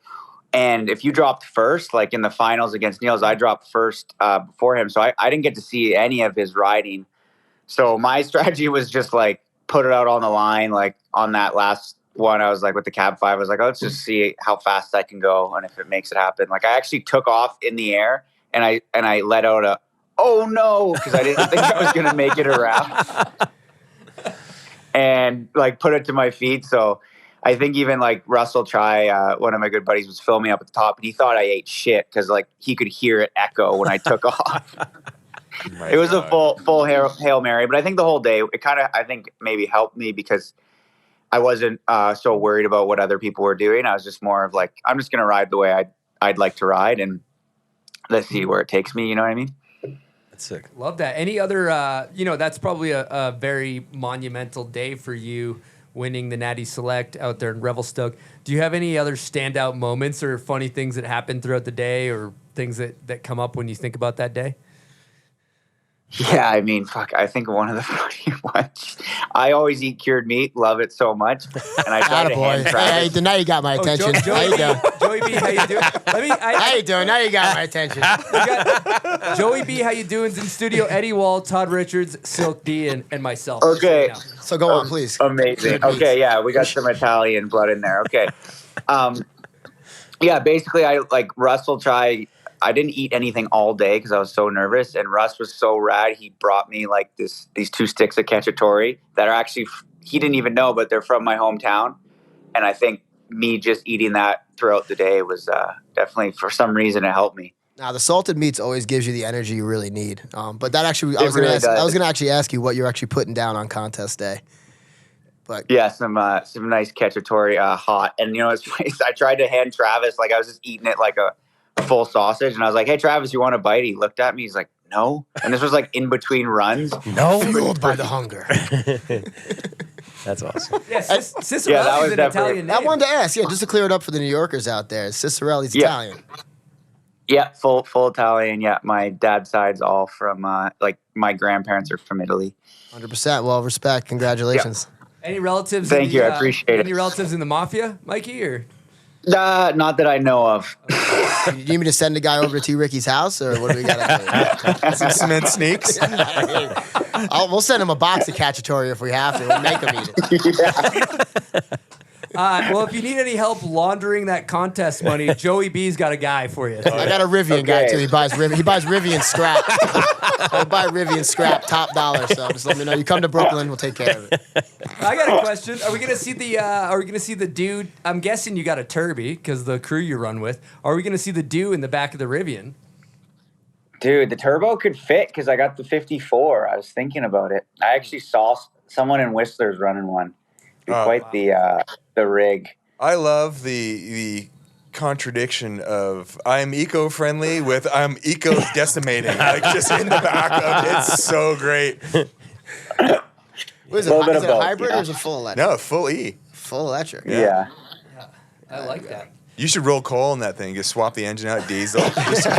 And if you dropped first, like in the finals against Niels, I dropped first before him. So I didn't get to see any of his riding. So my strategy was just like put it out on the line. Like on that last one, I was like with the cab 5, I was like, let's just see how fast I can go. And if it makes it happen, like I actually took off in the air and I let out a, oh no, because I didn't think I was going to make it around. And like put it to my feet. So I think even like Russell Try, one of my good buddies, was filming up at the top, and he thought I ate shit because like he could hear it echo when I took off. It was a full Hail Mary, but I think the whole day it kind of I think maybe helped me because I wasn't so worried about what other people were doing. I was just more of like, I'm just gonna ride the way I'd like to ride, and let's see where it takes me. You know what I mean? Sick. Love that. Any other, that's probably a very monumental day for you, winning the Natty Select out there in Revelstoke. Do you have any other standout moments or funny things that happened throughout the day or things that come up when you think about that day? Yeah, I mean, fuck. I think one of the funny ones. I always eat cured meat, love it so much, and I try to hand Travis. Hey, now you got my attention. How you doing? Joey B, how you doing? How you doing? Now you got my attention. We got Joey B, how you doing? In studio, Eddie Wall, Todd Richards, Silk D, and myself. Okay. So go on, please. Amazing. Okay, yeah, we got some Italian blood in there. Okay. Yeah, basically, I like Russell Try. I didn't eat anything all day because I was so nervous. And Russ was so rad. He brought me like these 2 sticks of cacciatore that are actually, he didn't even know, but they're from my hometown. And I think me just eating that throughout the day was definitely, for some reason, it helped me. Now, the salted meats always gives you the energy you really need. But that actually, I was really going to actually ask you what you're actually putting down on contest day. But yeah, some nice cacciatore hot. And it's funny, I tried to hand Travis, like I was just eating it like a full sausage, and I was like, hey Travis, you want a bite? He looked at me, he's like, no. And this was like in between runs. No, fueled by the hunger. That's awesome. Yeah, Ciccarelli's an Italian name. I wanted to ask, just to clear it up for the New Yorkers out there, Ciccarelli's Italian. Yeah, full Italian. Yeah, my dad's side's all from like my grandparents are from Italy. 100%. Well, respect. Congratulations. Any relatives? Thank you. I appreciate it. Any relatives in the mafia, Mikey, or? Not that I know of. You need me to send a guy over to T. Ricky's house, or what do we got to do? Some cement sneaks. We'll send him a box of cacciatore if we have to. We'll make him eat it. Well, if you need any help laundering that contest money, Joey B's got a guy for you. I got a Rivian guy too. He buys Rivian scrap. I buy Rivian scrap, top dollar. So just let me know. You come to Brooklyn, we'll take care of it. I got a question. Are we gonna see the dude? I'm guessing you got a Turby because the crew you run with. Are we gonna see the dude in the back of the Rivian? Dude, the turbo could fit because I got the 54. I was thinking about it. I actually saw someone in Whistler's running one. Quite the rig. I love the contradiction of I'm eco-friendly with I'm eco-decimating. Like just in the back of it. It's so great. What is it? Is it a hybrid or is it full electric? No, full E. Full electric. Yeah. I like that. You should roll coal in that thing. Just swap the engine out, diesel.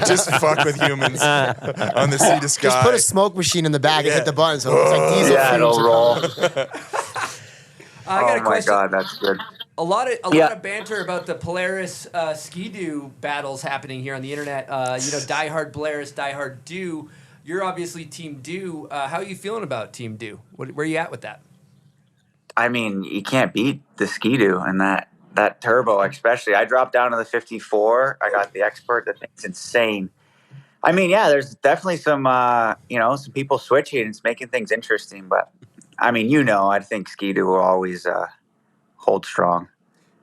just fuck with humans on the sea to sky. Just put a smoke machine in the back and hit the button so it's like diesel. Yeah, it'll roll. I got a question. God, that's good. A lot of banter about the Polaris Ski-Doo battles happening here on the internet. diehard Polaris, diehard Doo. You're obviously Team Doo. How are you feeling about Team Doo? Where are you at with that? I mean, you can't beat the Ski-Doo in that that turbo, especially. I dropped down to the 54. I got the Expert. That thing's insane. I mean, yeah, there's definitely some, some people switching. It's making things interesting. But, I mean, I think Ski-Doo will always hold strong.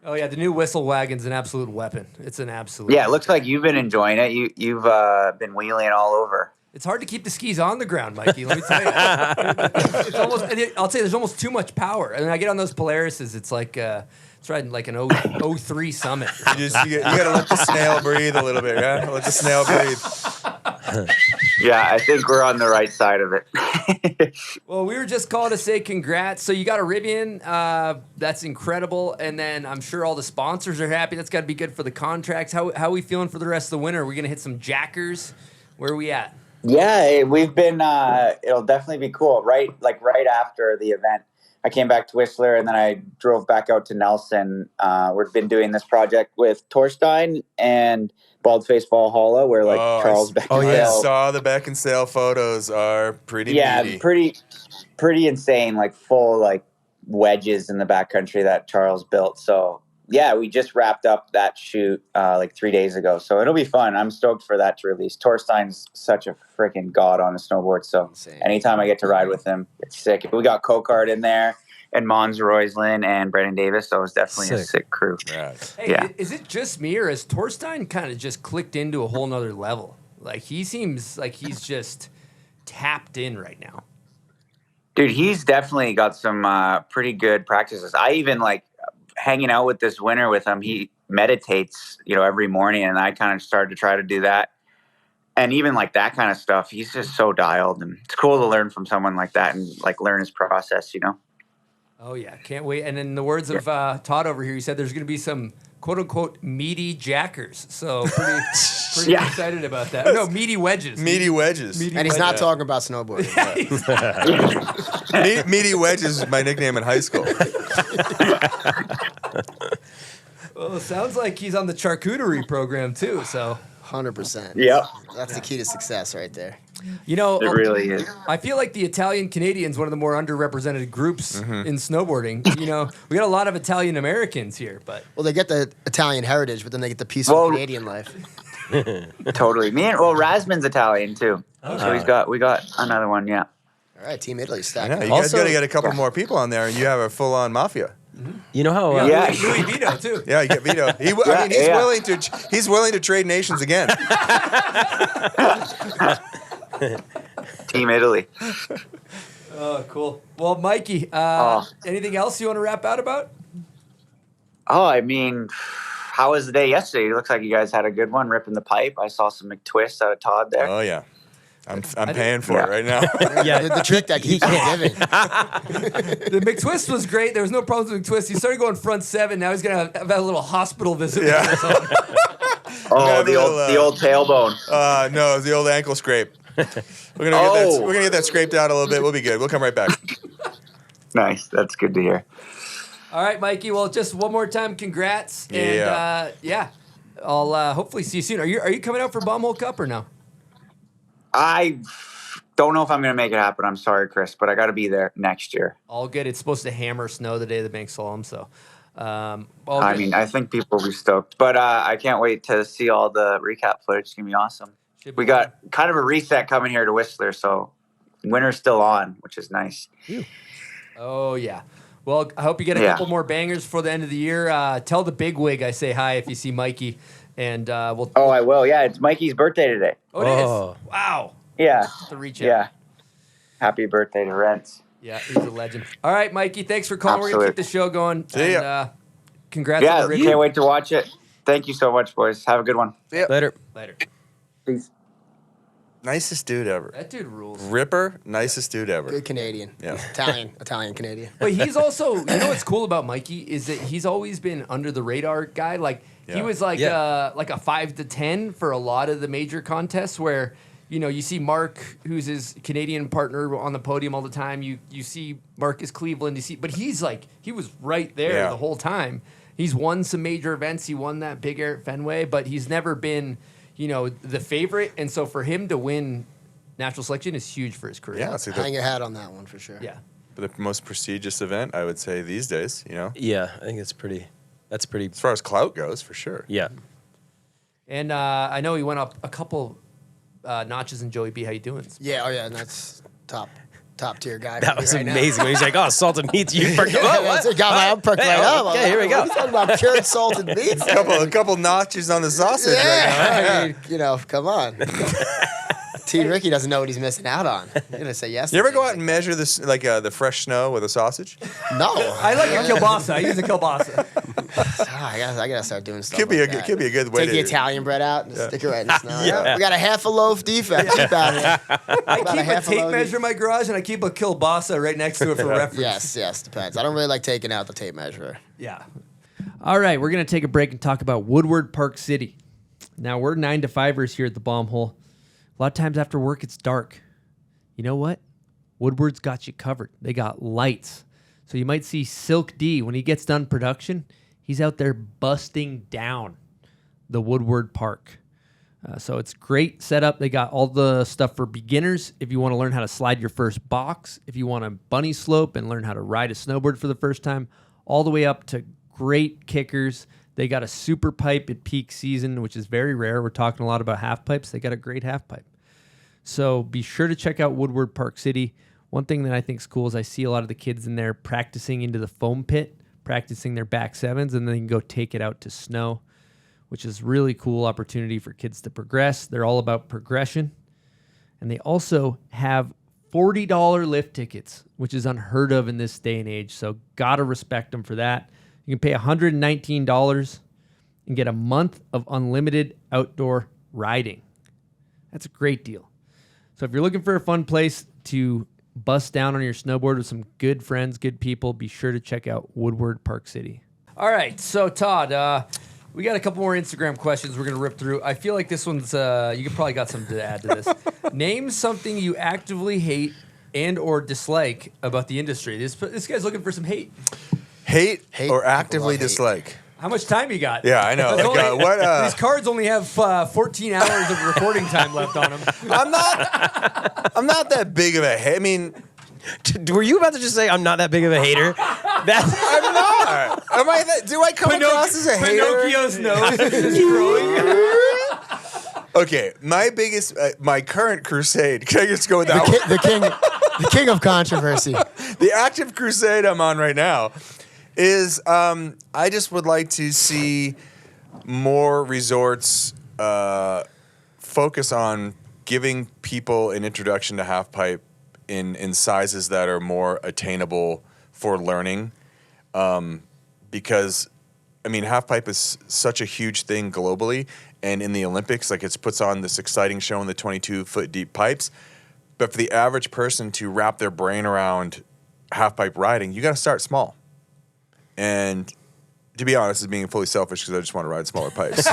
Oh, yeah, the new whistle wagon's an absolute weapon. It's an absolute Yeah, it looks like you've been enjoying it. You've been wheeling all over. It's hard to keep the skis on the ground, Mikey. Let me tell you. I'll say there's almost too much power. And when I get on those Polarises, it's like it's riding like an 03 Summit. You got to let the snail breathe a little bit, yeah? Let the snail breathe. Yeah, I think we're on the right side of it. Well, we were just calling to say congrats. So you got a Rivian. That's incredible. And then I'm sure all the sponsors are happy. That's got to be good for the contracts. How are we feeling for the rest of the winter? Are we going to hit some jackers? Where are we at? Yeah, we've been. It'll definitely be cool. Right after the event, I came back to Whistler, and then I drove back out to Nelson. We've been doing this project with Torstein and Baldface Valhalla, where Charles Beckinsale. I saw the Beckinsale photos are pretty. Yeah, meaty. pretty insane. Like full wedges in the backcountry that Charles built. So. Yeah, we just wrapped up that shoot 3 days ago, so it'll be fun. I'm stoked for that to release. Torstein's such a freaking god on a snowboard, so anytime I get to ride with him, it's sick. We got Kokard in there, and Mons Roislin and Brendan Davis, so it's definitely a sick crew. Right. Hey, yeah. Is it just me, or has Torstein kind of just clicked into a whole nother level? Like, he seems like he's just tapped in right now. Dude, he's definitely got some pretty good practices. I even hanging out with this winter with him, he meditates, every morning, and I kind of started to try to do that. And even that kind of stuff, he's just so dialed, and it's cool to learn from someone like that and learn his process, Oh yeah, can't wait. And in the words of Todd over here, he said there's going to be some quote unquote meaty jackers. So pretty excited about that. No, meaty wedges. Meaty wedges. And he's not talking about snowboarding. Meaty wedges is my nickname in high school. Well, it sounds like he's on the charcuterie program too. So 100%. Yep. That's the key to success right there. It really is. I feel like the Italian Canadians, one of the more underrepresented groups in snowboarding. We got a lot of Italian Americans here, but Well, they get the Italian heritage, but then they get the peaceful Canadian life. Totally. Rasman's Italian too. So we got another one, yeah. All right, Team Italy I stack. know, you guys got to get a couple more people on there, and you have a full-on mafia. You know how? Yeah. Louis Vito too. Yeah, you get Vito. He's willing to trade nations again. Team Italy. Oh, cool. Well, Mikey, anything else you want to wrap out about? Oh, I mean, how was the day yesterday? It looks like you guys had a good one ripping the pipe. I saw some McTwists out of Todd there. Oh yeah, I'm paying for it right now. Yeah, The trick that keeps giving. The McTwist was great. There was no problems with McTwist. He started going front seven. Now he's gonna have a little hospital visit. Yeah. Oh, the old tailbone. No, it's the old ankle scrape. We're gonna get that scraped out a little bit. We'll be good. We'll come right back. Nice. That's good to hear. All right, Mikey. Well, just one more time, congrats. And I'll hopefully see you soon. Are you coming out for BombHole Cup or no? I don't know if I'm going to make it happen. I'm sorry, Chris, but I got to be there next year. All good. It's supposed to hammer snow the day of the bank slalom, so. I mean, I think people will be stoked, but I can't wait to see all the recap footage. It's going to be awesome. We got kind of a reset coming here to Whistler, so winter's still on, which is nice. Oh, yeah. Well, I hope you get a couple more bangers for the end of the year. Tell the big wig I say hi if you see Mikey. And we'll. Oh, I will. Yeah, it's Mikey's birthday today. Oh, it is. Wow. Yeah. To reach out. Yeah. Happy birthday to Rents. Yeah, he's a legend. All right, Mikey, thanks for calling. We're going to keep the show going. See ya. And, congrats on the Rivian. Can't wait to watch it. Thank you so much, boys. Have a good one. Later. Peace. Nicest dude ever. That dude rules. Ripper, nicest dude ever. Good Canadian. Yeah. Italian Canadian. But he's also, know what's cool about Mikey is that he's always been under the radar guy. Like he was like a 5 to 10 for a lot of the major contests where, you see Mark, who's his Canadian partner, on the podium all the time. You see Marcus Cleveland. But he was right there the whole time. He's won some major events. He won that big air at Fenway, but he's never been, the favorite. And so for him to win national selection is huge for his career. Yeah, it's Hang your hat on that one for sure. Yeah. the most prestigious event, I would say, these days. Yeah, I think it's pretty That's pretty. As far as clout goes, for sure. Yeah. And I know he went up a couple notches in Joey B. How you doing? Yeah, oh yeah, and that's top tier guy. That was amazing. When he's like, "Oh, salted meats." You perked up. Yeah, Oh, what? it got my arm perked right up. Okay, here we go. What are you talking about cured salted meats? A couple notches on the sausage right now. Yeah, I mean, you know, come on. T. Ricky doesn't know what he's missing out on. He's gonna say yes. You ever go out and measure this, like the fresh snow with a sausage? No. I like a kielbasa. I use a kielbasa. I gotta start doing stuff. Could be like a good, that. could be a good way Take to the Italian bread out and stick it right in the snow. Yeah. We got a half a loaf defect. Keep out of here. I About a keep a half a tape load. measure in my garage, and I keep a kielbasa right next to it for reference. Yes, depends. I don't really like taking out the tape measure. Yeah. All right, we're going to take a break and talk about Woodward Park City. Now, we're 9 to 5ers here at the BombHole. A lot of times after work, it's dark. You know what? Woodward's got you covered. They got lights. So you might see Silk D, when he gets done production, he's out there busting down the Woodward Park. So it's great setup. They got all the stuff for beginners. If you want to learn how to slide your first box, if you want to bunny slope and learn how to ride a snowboard for the first time, all the way up to great kickers. They got a super pipe at peak season, which is very rare. We're talking a lot about half pipes. They got a great half pipe. So be sure to check out Woodward Park City. One thing that I think is cool is I see a lot of the kids in there practicing into the foam pit, practicing their back sevens, and then they can go take it out to snow, which is really cool opportunity for kids to progress. They're all about progression. And they also have $40 lift tickets, which is unheard of in this day and age. So gotta respect them for that. You can pay $119 and get a month of unlimited outdoor riding. That's a great deal. So if you're looking for a fun place to bust down on your snowboard with some good friends, good people, be sure to check out Woodward Park City. All right, so Todd, we got a couple more Instagram questions we're going to rip through. I feel like this one's, you probably got something to add to this. Name something you actively hate and or dislike about the industry. This guy's looking for some hate. Hate or People actively love hate. dislike? How much time you got? Yeah, I know. That's Like, only- these cards only have 14 hours of recording time left on them. I'm not that big of a hate. I mean, Were you about to just say I'm not that big of a hater? That's I'm not. Am I that? Do I come across as a hater? Pinocchio's nose is growing. Okay, my current crusade. Can I just go with that one? The king of controversy. The active crusade I'm on right now is I just would like to see more resorts focus on giving people an introduction to half pipe in sizes that are more attainable for learning. Because, I mean, half pipe is such a huge thing globally, and in the Olympics, like, it puts on this exciting show in the 22-foot deep pipes. But for the average person to wrap their brain around half pipe riding, you got to start small. And to be honest, is being fully selfish because I just want to ride smaller pipes.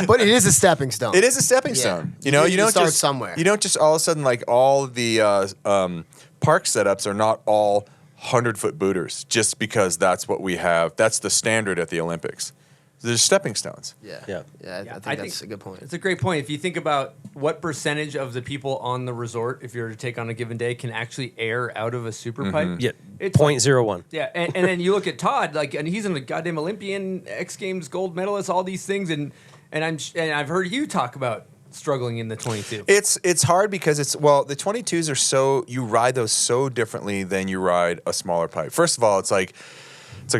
But it is a stepping stone. It is a stepping Yeah. stone. You know, You you need to don't start just somewhere. You don't just all of a sudden, like, all the park setups are not all 100-foot booters just because that's what we have. That's the standard at the Olympics. There's stepping stones. Yeah. I think that's a good point. It's a great point. If you think about what percentage of the people on the resort, if you were to take on a given day, can actually air out of a super pipe. yeah, It's 0.01. Yeah, and then you look at Todd, like, and he's a goddamn Olympian, X Games gold medalist, all these things, and I've heard you talk about struggling in the 22. It's hard because the 22s are so, you ride those so differently than you ride a smaller pipe. First of all, it's like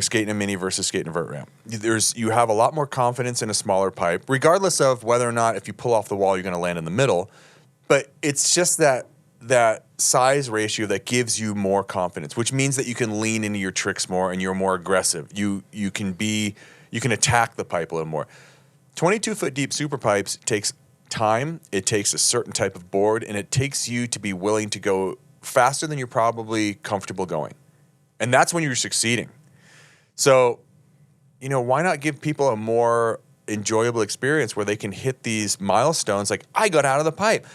skating a mini versus skating a vert ramp. You have a lot more confidence in a smaller pipe, regardless of whether or not if you pull off the wall, you're going to land in the middle. But it's just that size ratio that gives you more confidence, which means that you can lean into your tricks more and you're more aggressive. You can attack the pipe a little more. 22-foot deep super pipes takes time. It takes a certain type of board, and it takes you to be willing to go faster than you're probably comfortable going. And that's when you're succeeding. So, why not give people a more enjoyable experience where they can hit these milestones? Like, I got out of the pipe,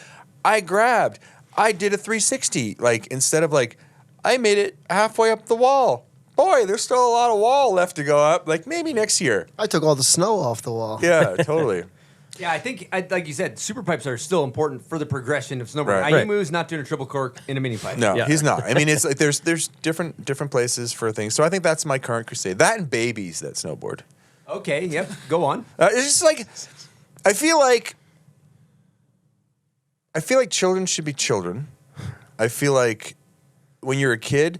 I grabbed, I did a 360. Like, instead of like, I made it halfway up the wall. Boy, there's still a lot of wall left to go up. Like, maybe next year. I took all the snow off the wall. Yeah, totally. Yeah, I think, like you said, super pipes are still important for the progression of snowboarding. Right. Aimu's not doing a triple cork in a mini pipe. No, Yeah. he's not. I mean, it's like there's different places for things. So I think that's my current crusade. That and babies that snowboard. Okay, yep, go on. It's just like I feel like children should be children. I feel like when you're a kid,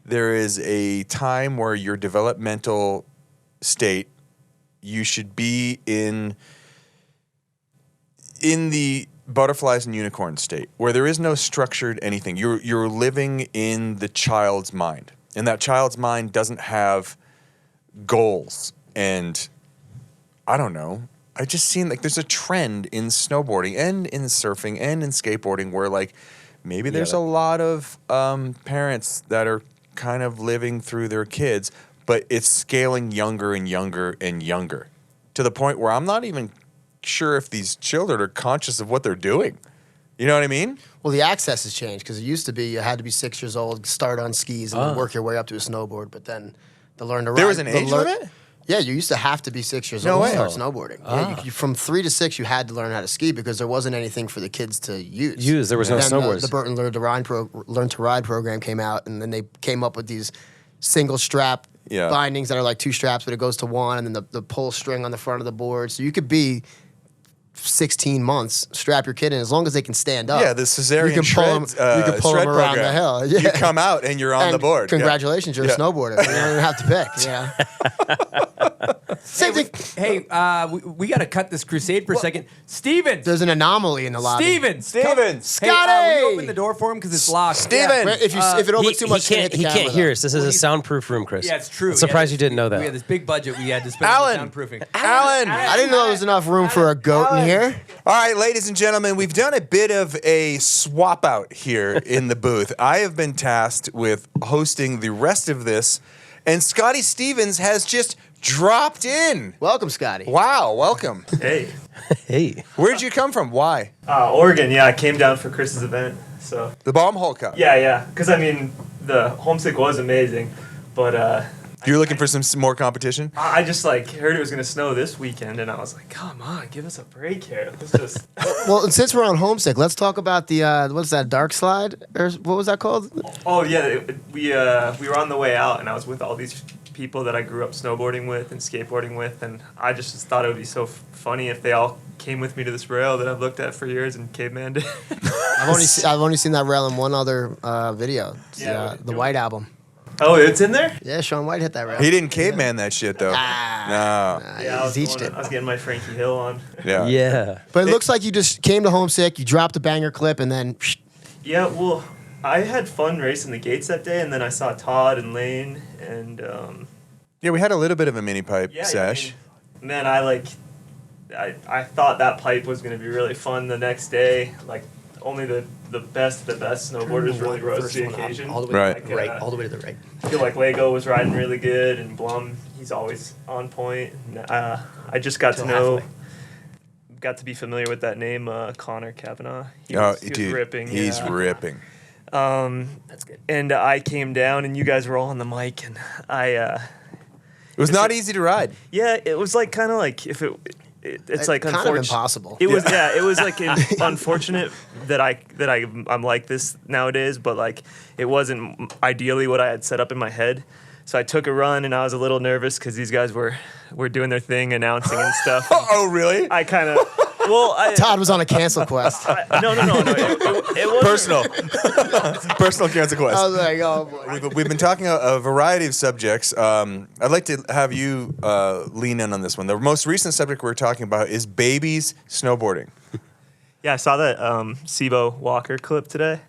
there is a time where your developmental state, you should be in the butterflies and unicorn state, where there is no structured anything. You're living in the child's mind, and that child's mind doesn't have goals. And I don't know. I just seen like there's a trend in snowboarding and in surfing and in skateboarding where like maybe there's a lot of parents that are kind of living through their kids, but it's scaling younger and younger and younger to the point where I'm not even sure if these children are conscious of what they're doing. You know what I mean? Well, the access has changed because it used to be you had to be 6 years old, start on skis, and then work your way up to a snowboard. But then to learn to ride. There was an age limit? Yeah, you used to have to be 6 years No old way. to start snowboarding. Yeah, from 3 to 6, you had to learn how to ski because there wasn't anything for the kids to use. There was no Then snowboards. The Burton Learn to Ride program came out, and then they came up with these single strap bindings that are like 2 straps, but it goes to 1, and then the pull string on the front of the board. So you could be 16 months, strap your kid in as long as they can stand up. Yeah, the cesarean you can pull them, shred, you can pull shred them around program. the hill. Yeah. You come out and you're on the board. Congratulations, you're Yeah. a snowboarder. You don't even have to pick. Yeah. Same thing. Hey, we got to cut this crusade for a second. Stevens! There's an anomaly in the lobby. Stevens! Stevens! Hey, will you open the door for him because it's locked? Steven! Wait, if it opens too much, he can't hear us. This is a soundproof room, Chris. Yeah, it's true. I'm surprised you didn't know We had that. this big budget we had to spend Alan! on soundproofing. Alan! I didn't know there was enough room for a goat in here. All right, ladies and gentlemen, we've done a bit of a swap out here in the booth. I have been tasked with hosting the rest of this, and Scotty Stevens has just dropped in. Welcome, Scotty. Wow, welcome. Hey, Hey. Where'd you come from? Why? Oregon. Yeah, I came down for Chris's event. So The BombHole Cup. yeah. Because I mean, the Homesick was amazing, but You're looking for some more competition? I just like heard it was gonna snow this weekend, and I was like, come on, give us a break here. Let's just. Well, and since we're on Homesick, let's talk about the what's that, dark slide, or what was that called? Oh yeah, we were on the way out, and I was with all these people that I grew up snowboarding with and skateboarding with, and I just thought it would be so funny if they all came with me to this rail that I've looked at for years and caveman did. I've only seen that rail in one other video. It's, Yeah, the White album. Oh, it's in there. Yeah, Sean White hit that rail. He didn't caveman that shit, though. No. Yeah, He's eached it. I was getting my Frankie Hill on. Yeah. Yeah. But it looks like you just came to Homesick, you dropped a banger clip, and then Yeah, well, I had fun racing the gates that day, and then I saw Todd and Lane, and Yeah, we had a little bit of a mini pipe yeah, sesh. I mean, man, I thought that pipe was going to be really fun the next day. Like, only the best of the best snowboarders really rose to the occasion. all the way Right. to the right, all the way to the right. I feel like Lego was riding really good, and Blum, he's always on point. And, I just got to know, got to be familiar with that name, Connor Kavanaugh. He was dude, ripping. he's yeah. ripping. That's good. And I came down, and you guys were all on the mic, and It was not easy to ride. yeah, it was like kind of like if it's like kind of unfortunate. impossible. It was it was like unfortunate that I'm like this nowadays, but like it wasn't ideally what I had set up in my head. So I took a run, and I was a little nervous because these guys were doing their thing, announcing and stuff. And Oh, really? I kind of Todd was on a cancel quest. no. It wasn't. Personal cancer quest. I was like, oh boy. We've been talking a variety of subjects. I'd like to have you lean in on this one. The most recent subject we're talking about is babies snowboarding. Yeah, I saw that Sibo Walker clip today.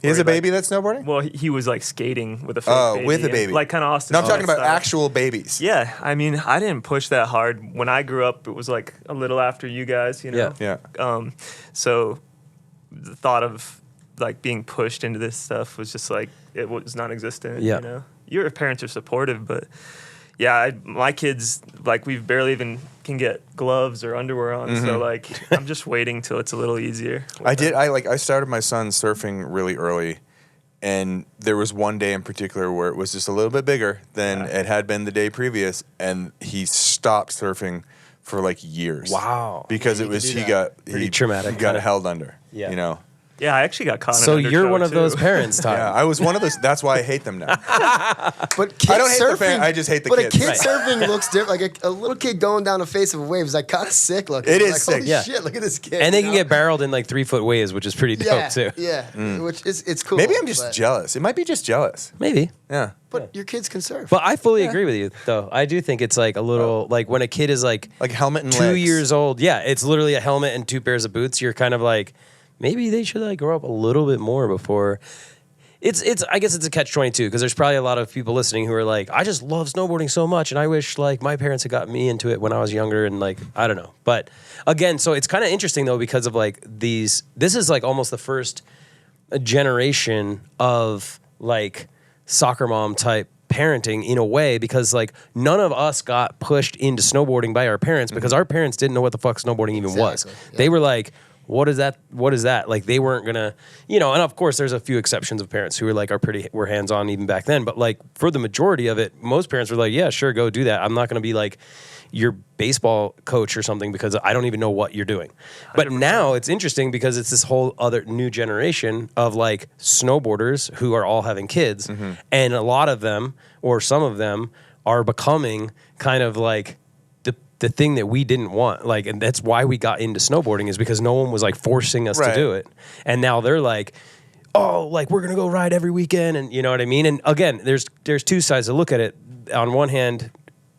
He has where a baby that's snowboarding? Well, he was like skating with a fake Oh, baby. with a and, baby. like kind of Austin. No, I'm talking Powers about style. actual babies. Yeah, I mean, I didn't push that hard. When I grew up, it was like a little after you guys, you know? Yeah. So the thought of like being pushed into this stuff was just like, it was non-existent, Yeah. you know? Your parents are supportive, but yeah, my kids, like we barely even can get gloves or underwear on. So like, I'm just waiting till it's a little easier. with them. I started my son surfing really early, and there was one day in particular where it was just a little bit bigger than it had been the day previous, and he stopped surfing for like years. Wow. Because Yeah, it was you he can do got Pretty he, traumatic, He got kinda. held under. Yeah. You know. Yeah, I actually got caught. So in an you're undertow, one of too. those parents, Todd. Yeah, I was one of those. That's why I hate them now. But kid I don't hate the surfing, fan, I just hate the but kids. a kid Right. surfing looks different. Like a little kid going down the face of a wave is like kind of sick looking. It You're is like, sick. Holy Yeah. shit! Look at this kid. And they you can know? get barreled in like 3 foot waves, which is pretty dope yeah, too. yeah. Which is it's cool. Maybe I'm just but, jealous. It might be just jealous. Maybe. Yeah. But your kids can surf. But I fully agree with you, though. I do think it's like a little like when a kid is like Like helmet and 2 legs. years old. Yeah, it's literally a helmet and 2 pairs of boots. You're kind of like, maybe they should like grow up a little bit more before. It's I guess it's a catch-22 because there's probably a lot of people listening who are like, I just love snowboarding so much and I wish like my parents had got me into it when I was younger and like I don't know. But again, so it's kind of interesting though because of like this is like almost the first generation of like soccer mom type parenting in a way because like none of us got pushed into snowboarding by our parents because our parents didn't know what the fuck snowboarding even was. Exactly, yeah. They were like, what is that? What is that? Like they weren't gonna, and of course there's a few exceptions of parents who were hands-on even back then. But like for the majority of it, most parents were like, yeah, sure, go do that. I'm not gonna be like your baseball coach or something because I don't even know what you're doing. But now it's interesting because it's this whole other new generation of like snowboarders who are all having kids. And a lot of them or some of them are becoming kind of like the thing that we didn't want. Like, and that's why we got into snowboarding is because no one was like forcing us to Right. do it. And now they're like, oh, like we're going to go ride every weekend. And you know what I mean? And again, there's two sides to look at it. On one hand,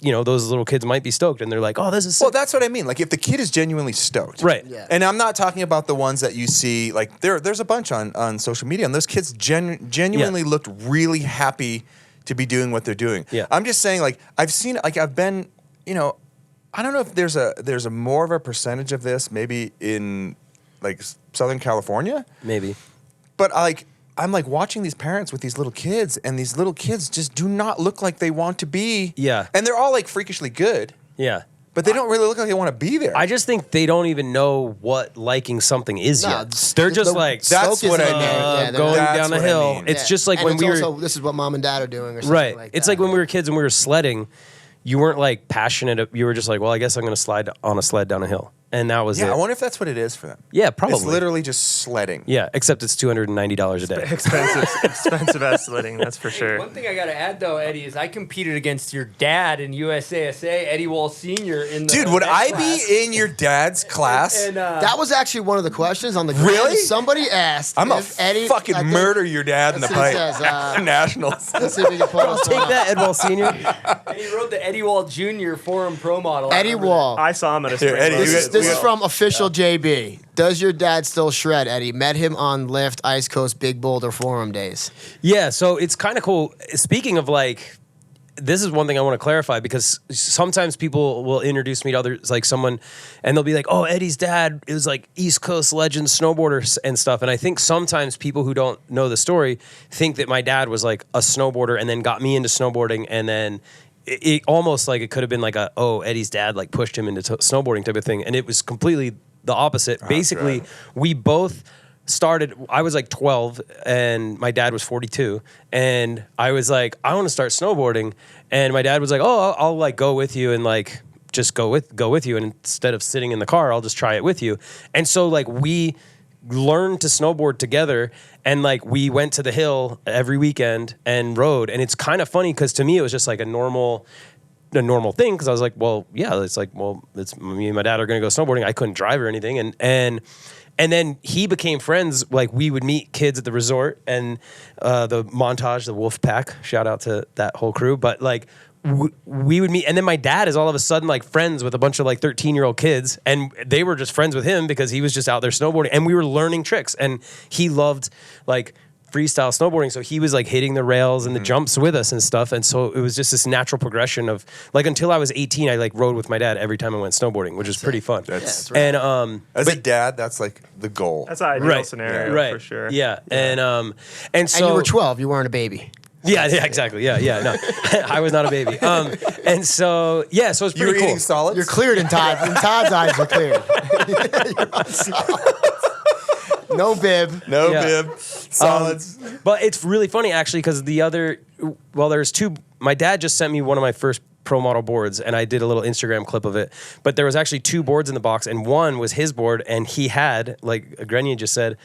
those little kids might be stoked and they're like, oh, this is sick. Well, that's what I mean. Like, if the kid is genuinely stoked, Right. Yeah. And I'm not talking about the ones that you see. Like, there's a bunch on social media, and those kids genuinely looked really happy to be doing what they're doing. Yeah. I'm just saying, like, I've been, I don't know if there's a more of a percentage of this maybe in like Southern California, Maybe. but I'm like watching these parents with these little kids, and these little kids just do not look like they want to be. Yeah. And they're all like freakishly good, Yeah. but they don't really look like they want to be there. I just think they don't even know what liking something is No, yet. They're just like, That's Stoke what isn't I in mean. there. Yeah, they're going not- down the what I hill. mean. It's Yeah. just like And when it's we were also, this is what mom and dad are doing or something right. like It's that. like when we were kids and we were sledding. You weren't like passionate. You were just like, well, I guess I'm going to slide on a sled down a hill, and that was Yeah, it. I wonder if that's what it is for them. Yeah, probably. It's literally just sledding. Yeah, except it's $290 a day. expensive ass sledding, that's for sure. One thing I gotta add though, Eddie, is I competed against your dad in USASA, Eddie Wall Sr. in the Dude, would next I class. be in your dad's class? And, That was actually one of the questions on the ground. Really? Somebody asked I'm a if Eddie fucking I think- murder your dad in the Let's see what pipe. it says, Nationals. Let's see if we can pull this Take one up. that, Edwall Senior. and he rode the Eddie Wall Jr. Forum Pro model. I Eddie remember Wall. I saw him at a Here, spring Eddie, load you as got- This well. is from official JB. Does your dad still shred, Eddie? Met him on Lift, Ice Coast, Big Boulder Forum days. Yeah, so it's kind of cool. Speaking of like, this is one thing I want to clarify because sometimes people will introduce me to others, like someone, and they'll be like, "Oh, Eddie's dad is like East Coast legend snowboarder and stuff." And I think sometimes people who don't know the story think that my dad was like a snowboarder and then got me into snowboarding, and then it almost like it could have been like Eddie's dad like pushed him into snowboarding type of thing, and it was completely the opposite. Basically, right. we both started. I was like 12 and my dad was 42, and I was like, I want to start snowboarding, and my dad was like, oh, I'll like go with you and like just go with you, and instead of sitting in the car, I'll just try it with you. And so like we learned to snowboard together, and like we went to the hill every weekend and rode. And it's kind of funny because to me it was just like a normal thing, because I was like, well, yeah, it's like, well, it's me and my dad are going to go snowboarding. I couldn't drive or anything, and then he became friends. Like we would meet kids at the resort and the Montage, the Wolf Pack. Shout out to that whole crew. But like we would meet, and then my dad is all of a sudden like friends with a bunch of like 13-year-old kids, and they were just friends with him because he was just out there snowboarding, and we were learning tricks, and he loved like freestyle snowboarding, so he was like hitting the rails and the jumps with us and stuff. And so it was just this natural progression of like, until I was 18, I like rode with my dad every time I went snowboarding, which is pretty fun. That's right. And as a dad, that's like the goal. That's an ideal scenario right, for sure. Yeah, and so And you were 12. You weren't a baby. yeah, exactly. Yeah, no, I was not a baby. And so yeah, so it's You were pretty cool. eating solids? You're cleared in Todd's. In Todd's eyes, you're cleared. You're on solids. No bib. No Yeah. bib. Solids. But it's really funny actually, because there's two. my dad just sent me one of my first pro model boards, and I did a little Instagram clip of it. But there was actually 2 boards in the box, and one was his board, and he had, like Grenier just said,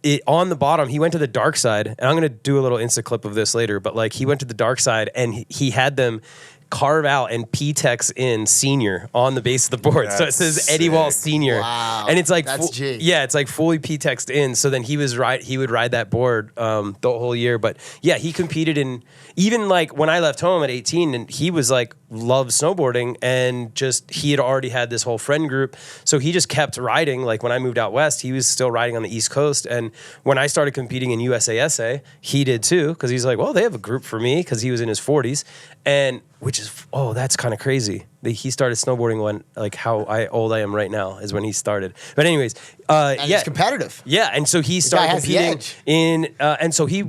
it on the bottom, he went to the dark side, and I'm going to do a little Insta clip of this later, but like he went to the dark side, and he had them carve out and P-Tex in senior on the base of the board. So it says Eddie Wall Senior. Wow. And it's like, That's G. yeah, it's like fully P-Texed in. So then he would ride that board the whole year. But yeah, he competed in, even like when I left home at 18, and he was like, loved snowboarding, and just, he had already had this whole friend group. So he just kept riding. Like when I moved out west, he was still riding on the East Coast. And when I started competing in USASA, he did too. Cause he's like, well, they have a group for me. Cause he was in his 40s. And which is, oh, that's kind of crazy. He started snowboarding when, like, how old I am right now is when he started. But anyways, And yeah, he's competitive. yeah, and so he started guy has the competing edge. in, and so he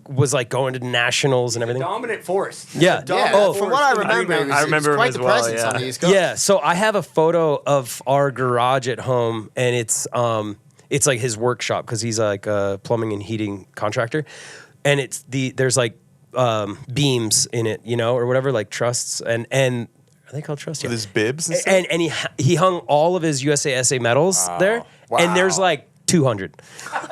was like going to nationals and everything. Dominant force. Yeah. Yeah, Oh, from what I remember, he was, I remember he was quite him as the well, presence yeah. on the East Coast. Yeah, so I have a photo of our garage at home, and it's like his workshop because he's like a plumbing and heating contractor, and there's like beams in it, you know, or whatever, like trusses, and are they called trusses? With his bibs and stuff? And he hung all of his USASA medals there, and there's like 200.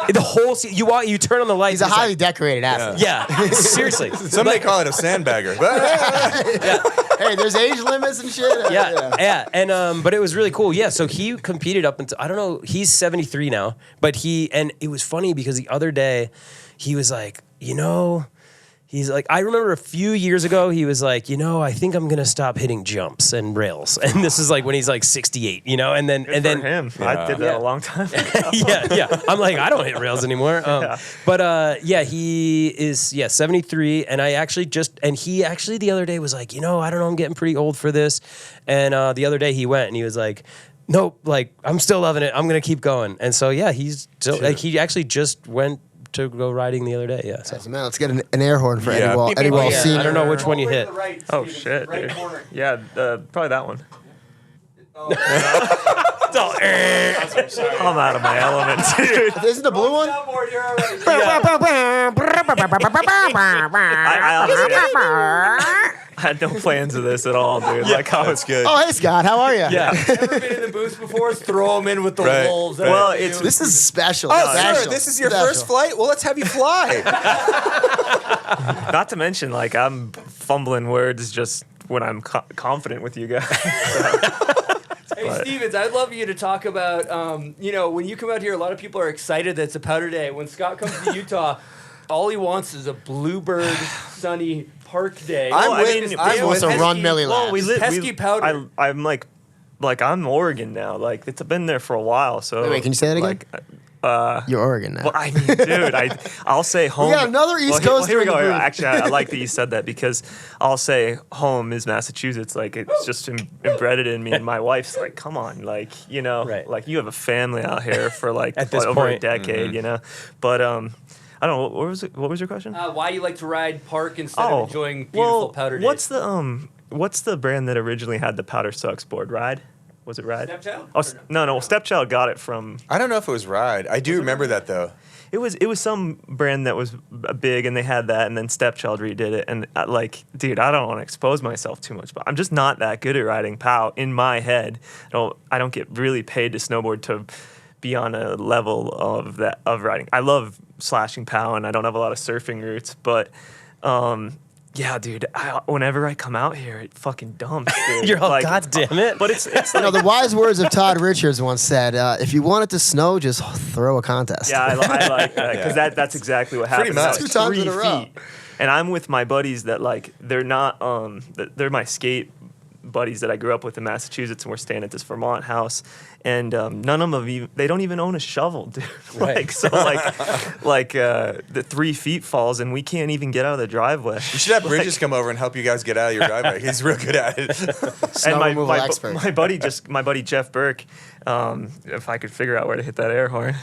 The whole you turn on the lights. He's a it's highly like, decorated athlete. yeah, seriously. Somebody call it a sandbagger. Hey, there's age limits and shit. Yeah. And but it was really cool. Yeah, so he competed up until, I don't know, he's 73 now, but and it was funny because the other day he was like, you know, he's like, I remember a few years ago, he was like, you know, I think I'm going to stop hitting jumps and rails. And this is like when he's like 68, you know, and then For him, I did that a long time ago. yeah. I'm like, I don't hit rails anymore. But yeah, he is 73, and he actually the other day was like, you know, I don't know, I'm getting pretty old for this. And the other day he went and he was like, nope, like I'm still loving it. I'm gonna keep going. And so yeah, he's still like, he actually just went to go riding the other day. Yeah. So. Man, let's get an air horn for Yeah. Eddie Wall Yeah, Senior. I don't know which one you Over to hit. the right, Oh Steven. shit, Right dude. corner. Yeah, probably that one. Oh. I'm out of my element, dude. Isn't the blue one? Soundboard, you're all right. I honestly had no plans of this at all, dude. Like I was good. Oh, hey Scott, how are you? Yeah. Never been in the booth before? Throw them in with the Right. wolves. Well, it's This is special. Oh, special. sir, this is your Special. first flight? Well, let's have you fly. not to mention like I'm fumbling words just when I'm confident with you guys. Hey, Stevens, I'd love you to talk about, you know, when you come out here, a lot of people are excited that it's a powder day. When Scott comes to Utah, all he wants is a bluebird, sunny park day. I'm I with- mean, I'm He wants to pesky- run Millie well, laps. we live. pesky powder. I'm like I'm Oregon now. Like it's been there for a while. So Wait, can you say that again? Like, You're Oregon now. well, I mean, dude, I'll say home. got another East well, here we Coaster in go. the booth. Actually, I like that you said that because I'll say home is Massachusetts. Like it's just embedded in me, and my wife's like, "Come on, like you know, Right. like you have a family out here for like At this over a point. decade, you know." But I don't know. What was it? What was your question? Why you like to ride park instead of enjoying beautiful well, powder days? what's the brand that originally had the Powder Sucks board? Ride? Was it Ride? Stepchild? Oh, no. Stepchild got it from. I don't know if it was Ride. I do remember that, though. It was some brand that was big, and they had that, and then Stepchild redid it. And like, dude, I don't want to expose myself too much, but I'm just not that good at riding POW in my head. I don't get really paid to snowboard to be on a level of riding. I love slashing POW, and I don't have a lot of surfing routes, but. Yeah, dude. Whenever I come out here, it fucking dumps. Dude. You're all, like, God damn it. But it's You know, the wise words of Todd Richards once said, if you want it to snow, just throw a contest. yeah, I like that because that's exactly what happens. much. It's 2 times in a 3 row. feet. And I'm with my buddies that like they're not they're my skate buddies that I grew up with in Massachusetts, and we're staying at this Vermont house, and none of them they don't even own a shovel, dude. Right. Like so the 3 feet falls and we can't even get out of the driveway. You should have Bridges come over and help you guys get out of your driveway. He's real good at it. Snow removal expert. my buddy Jeff Burke, if I could figure out where to hit that air horn.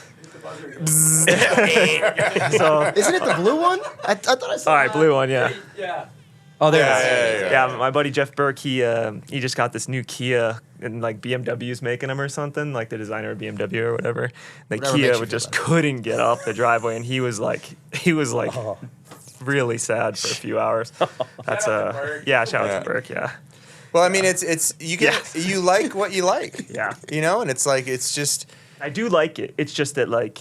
So Isn't it the blue one? I thought I saw all right, blue one, yeah. Yeah. Oh, there it is. Yeah, my buddy Jeff Burke, he just got this new Kia, and like BMW's making him or something, like the designer of BMW or whatever. The Whatever makes Kia you feel just better. couldn't get up the driveway, and he was like really sad for a few hours. That's Shout out to Burke. yeah, shout out to Burke, yeah. Well, I mean, it's you get you like what you like. Yeah. You know, and it's like it's just I do like it. It's just that like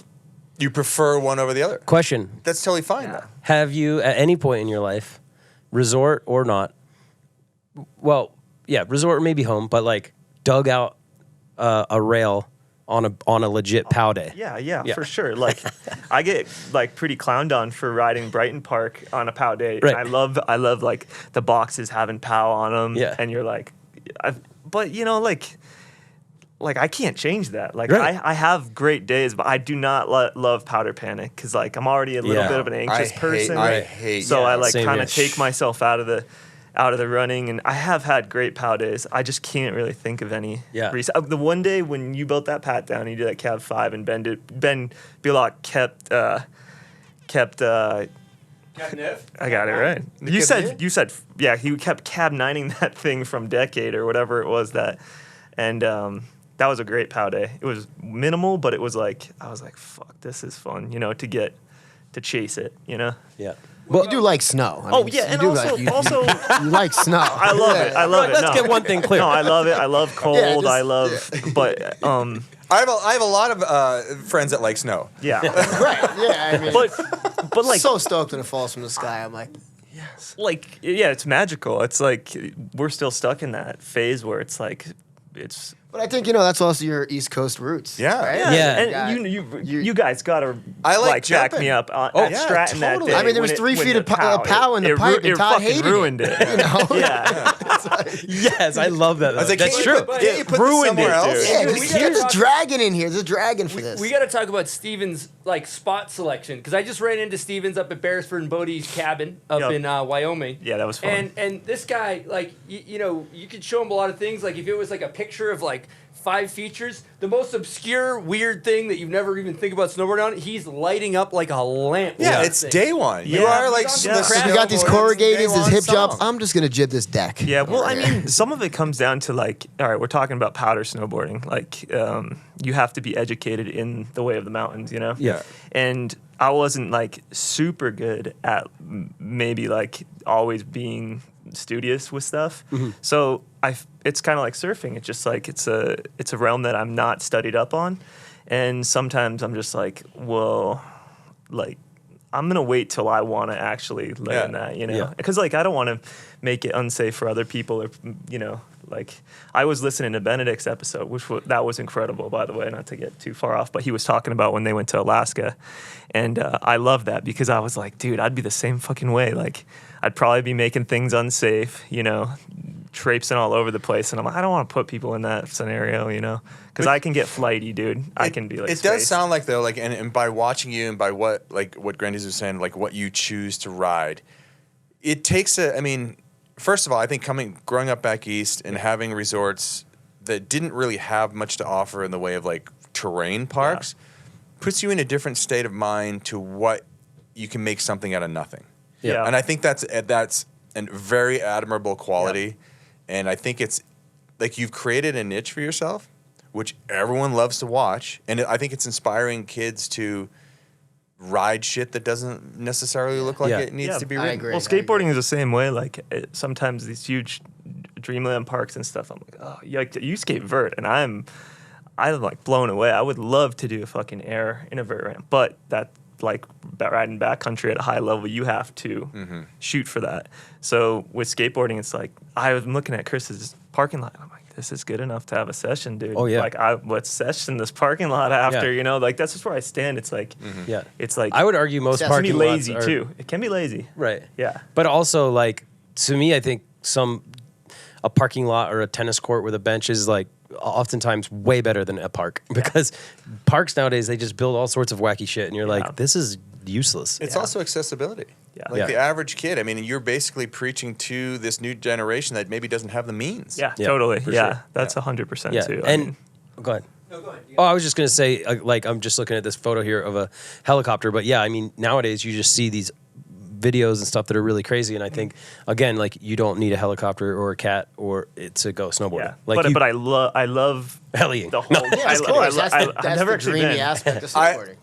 you prefer one over the other. Question: That's totally fine. Yeah. Though. have you, at any point in your life, resort or not? Well, yeah, resort or maybe home, but like dug out a rail on a legit POW day. Yeah, for sure. Like, I get like pretty clowned on for riding Brighton Park on a POW day. Right. And I love like the boxes having POW on them. Yeah. And you're like, but you know, like I can't change that. Like Right. I have great days, but I do not love powder panic because like I'm already a little Yeah. bit of an anxious person. I hate. So I like Same kind here. of take myself out of the running, and I have had great POW days. I just can't really think of any. Yeah. The one day when you built that pat down, you did that cab 5, and Ben Billock kept. I got it right. You said yeah. He kept cab 9ing that thing from Decade or whatever it was that, and that was a great POW day. It was minimal, but it was like I was like, fuck, this is fun, you know, to chase it, you know. Yeah. Well, you do like snow. I mean, Yeah, you and do also, like, you also like snow. I love it. I love it. Let's get one thing clear. No, I love it. I love cold. just- I love, but I have a lot of friends that like snow. yeah, Right. Yeah. I mean, but like so stoked when it falls from the sky. I'm like, like yeah, it's magical. It's like we're still stuck in that phase where it's like it's. but I think that's also your East Coast roots. Yeah. Right? Yeah. And you guys gotta I like back jumping. me up at yeah, Stratton that totally. day. I mean, there was when 3 when feet the of pow in the pipe, and it Todd fucking hated ruined it. it. You know? Yeah, Yes, I love that. I was like, That's can't true. You put, can't you put Ruined this somewhere it, else? dude. Yeah, We just gotta get the talk- dragon in here. There's a dragon for this. We got to talk about Stevens' like spot selection because I just ran into Stevens up at Beresford and Bodie's cabin up Yep. in Wyoming. Yeah, that was fun. And this guy, like, you know, you could show him a lot of things. Like if it was like a picture of like 5 features, the most obscure, weird thing that you've never even think about snowboarding on, he's lighting up like a lamp. with Yeah, that it's thing. day one. You Yeah. are like Yeah. You got these snowboarders, corrugators, day this one hip jump. song. I'm just gonna jib this deck. Yeah, well, I over here. mean, some of it comes down to like, all right, we're talking about powder snowboarding. Like, you have to be educated in the way of the mountains, you know? Yeah. And I wasn't like super good at maybe like always being studious with stuff. So it's kind of like surfing. It's just like it's a realm that I'm not studied up on, and sometimes I'm just like, well, like I'm gonna wait till I want to actually learn that, you know, Yeah. because like I don't want to make it unsafe for other people, or you know, like I was listening to Benedict's episode, that was incredible, by the way, not to get too far off, but he was talking about when they went to Alaska, and I love that because I was like, dude, I'd be the same fucking way. Like I'd probably be making things unsafe, you know, traipsing all over the place, and I'm like, I don't want to put people in that scenario, you know, because I can get flighty, dude. I can be like, It does sound like though, like, and by watching you and by what Grandy's was saying, like what you choose to ride, it takes I mean, first of all, I think growing up back east and having resorts that didn't really have much to offer in the way of like terrain parks, puts you in a different state of mind to what you can make something out of nothing. Yeah. And I think that's a very admirable quality, and I think it's like you've created a niche for yourself, which everyone loves to watch, and I think it's inspiring kids to ride shit that doesn't necessarily look like Yeah. it needs to be I ridden. agree. Well, skateboarding is the same way. Like sometimes these huge Dreamland parks and stuff, I'm like, oh, you skate vert, and I'm like blown away. I would love to do a fucking air in a vert ramp, but that like riding backcountry at a high level, you have to shoot for that. So with skateboarding, it's like I was looking at Chris's parking lot, and I'm like, this is good enough to have a session, dude. Oh, yeah. Like let's session this parking lot after, you know, like that's just where I stand. It's like, Yeah. it's like I would argue most It it can be parking lazy lots are, too. It can be lazy. Right. Yeah. But also, like, to me, I think a parking lot or a tennis court with a bench is like oftentimes way better than a park because parks nowadays, they just build all sorts of wacky shit, and you're Yeah. like, this is useless. It's also accessibility. Yeah. Like Yeah. the average kid, I mean, you're basically preaching to this new generation that maybe doesn't have the means. Yeah, Yeah, totally. for Yeah, sure. that's 100% Yeah. too. I And mean, go ahead. No, go ahead. Oh, I was just gonna say, like, I'm just looking at this photo here of a helicopter, but yeah, I mean, nowadays you just see these videos and stuff that are really crazy. And I think again, like you don't need a helicopter or a cat or to go snowboarding. Yeah. Like But I love heliing. the whole. Yeah, of course. That's I've the never actually dreamy been. aspect of I, snowboarding.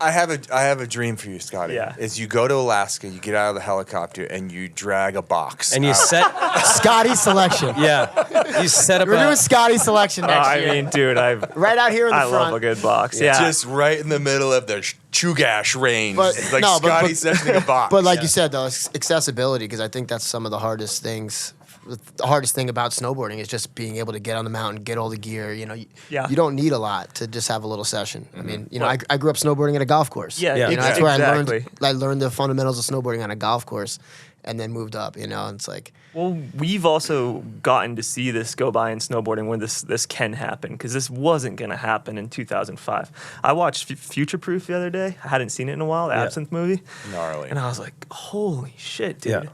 I have a dream for you, Scotty. Yeah. Is you go to Alaska, you get out of the helicopter, and you drag a box. and you out. set, Scotty selection. yeah, you set up. We're doing Scotty selection next I year. mean, dude, right out here in the I front. love a good box. Yeah. just right in the middle of the Chugach range. But- It's like no, but- Scotty but- setting a box. But like you said, though, accessibility, because I think that's some of the hardest things. The hardest thing about snowboarding is just being able to get on the mountain, get all the gear. You know, Yeah. you don't need a lot to just have a little session. I mean, you know, I grew up snowboarding at a golf course. Yeah, Yeah. You know, that's where exactly. I learned the fundamentals of snowboarding on a golf course, and then moved up. You know, and it's like, Well, we've also gotten to see this go by in snowboarding when this can happen, because this wasn't going to happen in 2005. I watched Future Proof the other day. I hadn't seen it in a while, the Absinthe movie. Gnarly. And I was like, holy shit, dude. Yeah.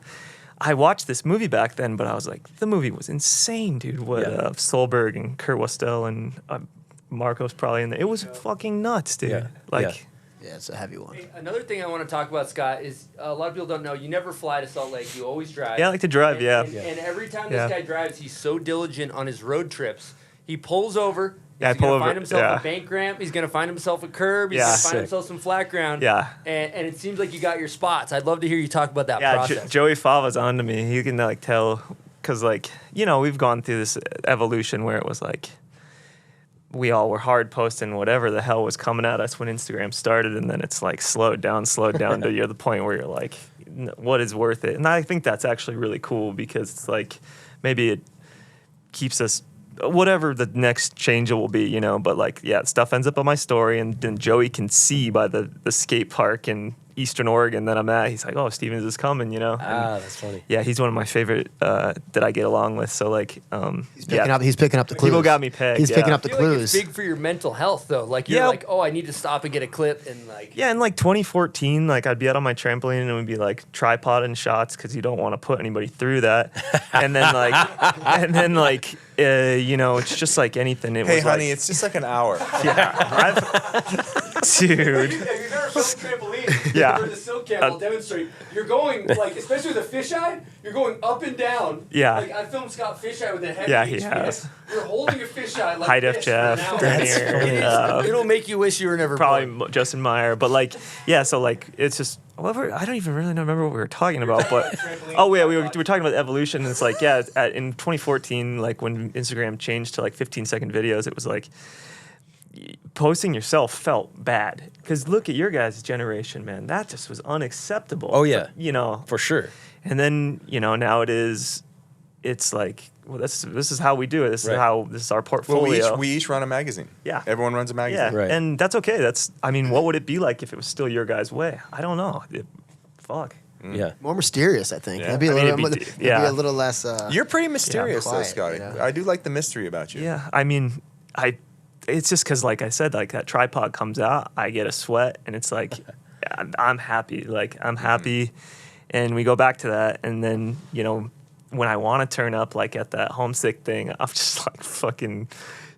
I watched this movie back then, but I was like, the movie was insane, dude. What Yeah. Solberg and Kurt Westell and Marcos probably in there. It was fucking nuts, dude. Yeah. Like, yeah, it's a heavy one. Another thing I want to talk about, Scott, is a lot of people don't know you never fly to Salt Lake. You always drive. yeah, I like to drive, And, yeah. and every time Yeah. this guy drives, he's so diligent on his road trips. He pulls over. Yeah, I he's pull gonna over, find himself yeah. a bank ramp. He's gonna find himself a curb. He's Yeah. gonna find Sick. himself some flat ground. Yeah. And it seems like you got your spots. I'd love to hear you talk about that Yeah, process. Joey Fava's on to me. He can like tell, because like, you know, we've gone through this evolution where it was like, we all were hard posting whatever the hell was coming at us when Instagram started, and then it's like slowed down to you're the point where you're like, what is worth it? And I think that's actually really cool, because it's like maybe it keeps us, whatever the next change will be, you know. But like, yeah, stuff ends up on my story, and then Joey can see by the skate park in Eastern Oregon that I'm at. He's like, oh, Stevens is coming, you know. And that's funny. yeah, he's one of my favorite that I get along with. So like, He's picking up the clues. People got me pegged. He's picking up I the feel like it's clues. big for your mental health, though. Like you're Yeah. like, oh, I need to stop and get a clip, and like, Yeah, in like 2014, like I'd be out on my trampoline and it would be like tripod and shots, because you don't want to put anybody through that. And then like, you know, it's just like anything. It hey, was honey, like, it's just like an hour. dude. If you've never filmed trampoline, Yeah. for the silk cam, I'll demonstrate. You're going, like, especially with a fisheye, you're going up and down. Yeah. Like, I filmed Scott fisheye with a heavy Yeah, he HPS. has. You're holding a fisheye like High def this Jeff. for an hour. That's funny. It'll make you wish you were never Probably born. Justin Meyer, but like, yeah. So like, it's just whatever. I don't even really remember what we were talking about, but oh yeah, we were talking about evolution. And it's like, yeah, in 2014, like when Instagram changed to like 15-second videos, it was like posting yourself felt bad, because look at your guys' generation, man. That just was unacceptable. Oh, yeah. But, you know, For sure. and then you know now it's like, well, this is how we do it. This Right. is our Well, portfolio. we each run a magazine. Yeah. Everyone runs a Yeah, magazine. Right. and that's okay. I mean, what would it be like if it was still your guys' way? I don't know. Fuck. Yeah. More mysterious, I think. Yeah. That'd be a I mean, little, it'd be- it'd be yeah. a little less. You're pretty mysterious, though, quiet, Scotty. you know? I do like the mystery about you. Yeah, I mean, it's just because, like I said, like that tripod comes out, I get a sweat, and it's like, I'm happy. Like, I'm happy. And we go back to that. And then, you know, when I want to turn up, like at that Homesick thing, I'm just like fucking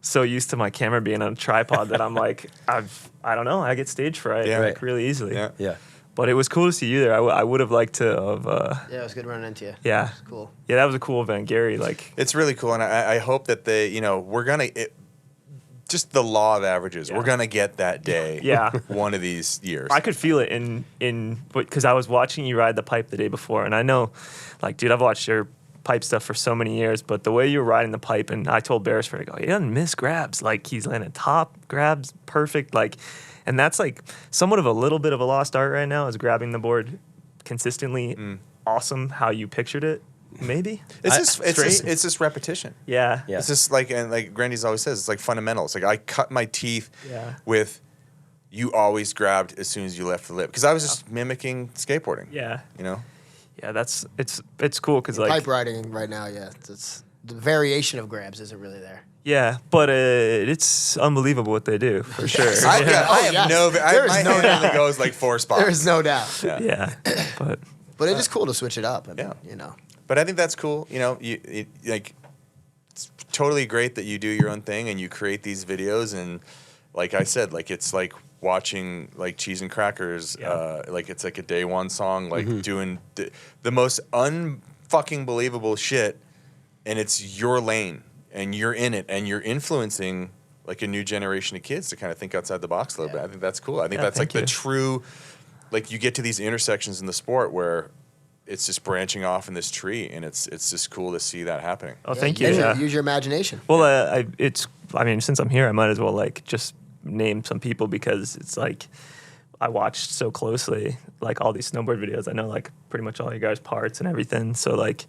so used to my camera being on a tripod that I'm like, I don't know, I get stage fright Yeah. like really easily. Yeah. Yeah. But it was cool to see you there. I would have liked to have, Yeah, it was good running into you. yeah. Cool. Yeah, that was a cool event. Gary, like, It's really cool, and I hope that we're gonna just the law of averages. Yeah. We're gonna get that day. Yeah. One of these years. I could feel it because I was watching you ride the pipe the day before, and I know, like, dude, I've watched your pipe stuff for so many years, but the way you were riding the pipe, and I told Beresford, I go, he doesn't miss grabs. Like, he's landing top grabs, perfect. Like, and that's like somewhat of a little bit of a lost art right now, is grabbing the board consistently. Awesome how you pictured it. Maybe It's just repetition. yeah. Yeah. It's just like, and like Grandy's always says, it's like fundamentals. Like I cut my teeth Yeah. with you always grabbed as soon as you left the lip, because I was just mimicking skateboarding. Yeah. You know. Yeah, it's cool because like Pipe riding right now, yeah, it's the variation of grabs isn't really there. yeah, but it's unbelievable what they do for sure. I have yes. no. There is My no hand doubt. only goes like 4 spots. There is no doubt. Yeah, but But it is cool to switch it up. I mean, Yeah. you know. But I think that's cool. You know, like it's totally great that you do your own thing and you create these videos, and like I said, like it's like watching like Cheese and Crackers, like it's like a Day One song, like doing the most unfucking believable shit, and it's your lane, and you're in it, and you're influencing like a new generation of kids to kind of think outside the box a little bit. I think that's cool. I think that's like the true, like you get to these intersections in the sport where it's just branching off in this tree, and it's just cool to see that happening. Oh, thank you. Use your imagination. Well, I mean, since I'm here, I might as well like just name some people because it's like I watched so closely like all these snowboard videos. I know like pretty much all you guys' parts and everything. So like,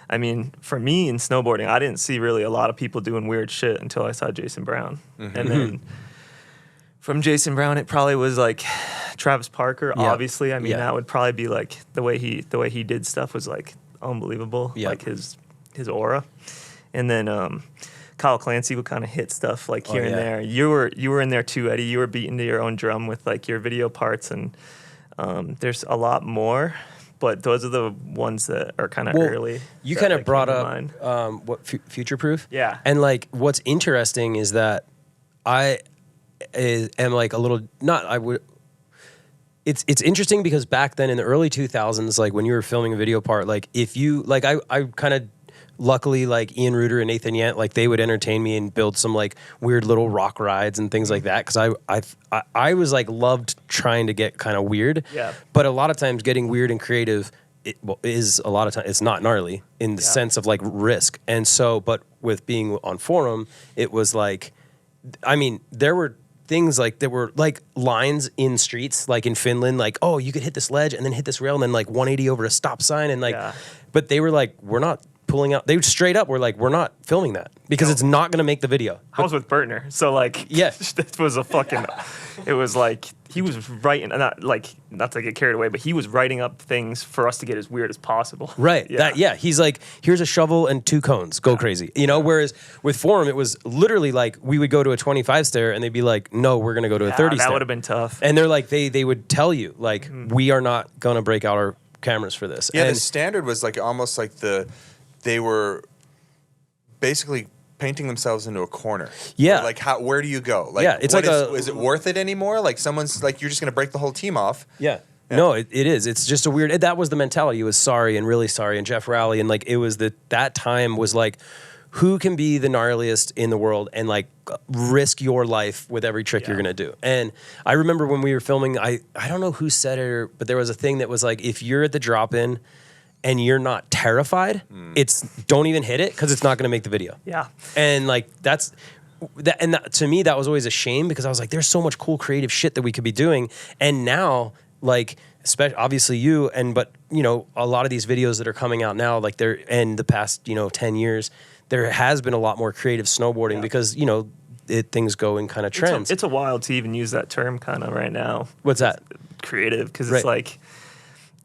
I mean, for me in snowboarding, I didn't see really a lot of people doing weird shit until I saw Jason Brown. And then from Jason Brown, it probably was like Travis Parker, obviously. I mean, that would probably be like the way he did stuff was like unbelievable, like his aura. And then Kyle Clancy would kind of hit stuff like here and there. You were in there too, Eddie. You were beating to your own drum with like your video parts, and there's a lot more. But those are the ones that are kind of early. You kind of brought up what future proof? Yeah. And like what's interesting is that I am like a little It's interesting because back then in the early 2000s, like when you were filming a video part, like if you like I kind of luckily like Ian Reuter and Nathan Yant, like they would entertain me and build some like weird little rock rides and things like that because I was like loved trying to get kind of weird. Yeah. But a lot of times getting weird and creative is a lot of times it's not gnarly in the sense of like risk. And so, but with being on forum, it was like, I mean, there were things like there were like lines in streets like in Finland, like, oh, you could hit this ledge and then hit this rail and then like 180 over a stop sign and like, but they were like, we're not pulling out. They straight up were like, we're not filming that because it's not going to make the video. I was with Bertner, so like, this was a fucking. It was like he was writing, not to get carried away, but he was writing up things for us to get as weird as possible. Right. He's like, here's a shovel and 2 cones. Go crazy. You know. Whereas with Forum, it was literally like we would go to a 25 stair and they'd be like, no, we're going to go to a 30 stair. That would have been tough. And they're like, they would tell you like, we are not going to break out our cameras for this. Yeah, and the standard was like almost like they were basically painting themselves into a corner. Yeah. Like where do you go? Like, it's like like is it worth it anymore? Like someone's like, you're just going to break the whole team off. Yeah. No, it is. It's just a weird, that was the mentality. It was sorry and really sorry. And Jeff Rowley. And like, it was that time was like, who can be the gnarliest in the world and like risk your life with every trick you're going to do. And I remember when we were filming, I don't know who said it, but there was a thing that was like, if you're at the drop-in and you're not terrified, don't even hit it because it's not going to make the video. Yeah. And like to me, that was always a shame because I was like, there's so much cool creative shit that we could be doing. And now, like, obviously you, but you know, a lot of these videos that are coming out now, like they're in the past, 10 years, there has been a lot more creative snowboarding because, things go in kind of trends. It's a wild to even use that term kind of right now. What's that? Creative, because it's like,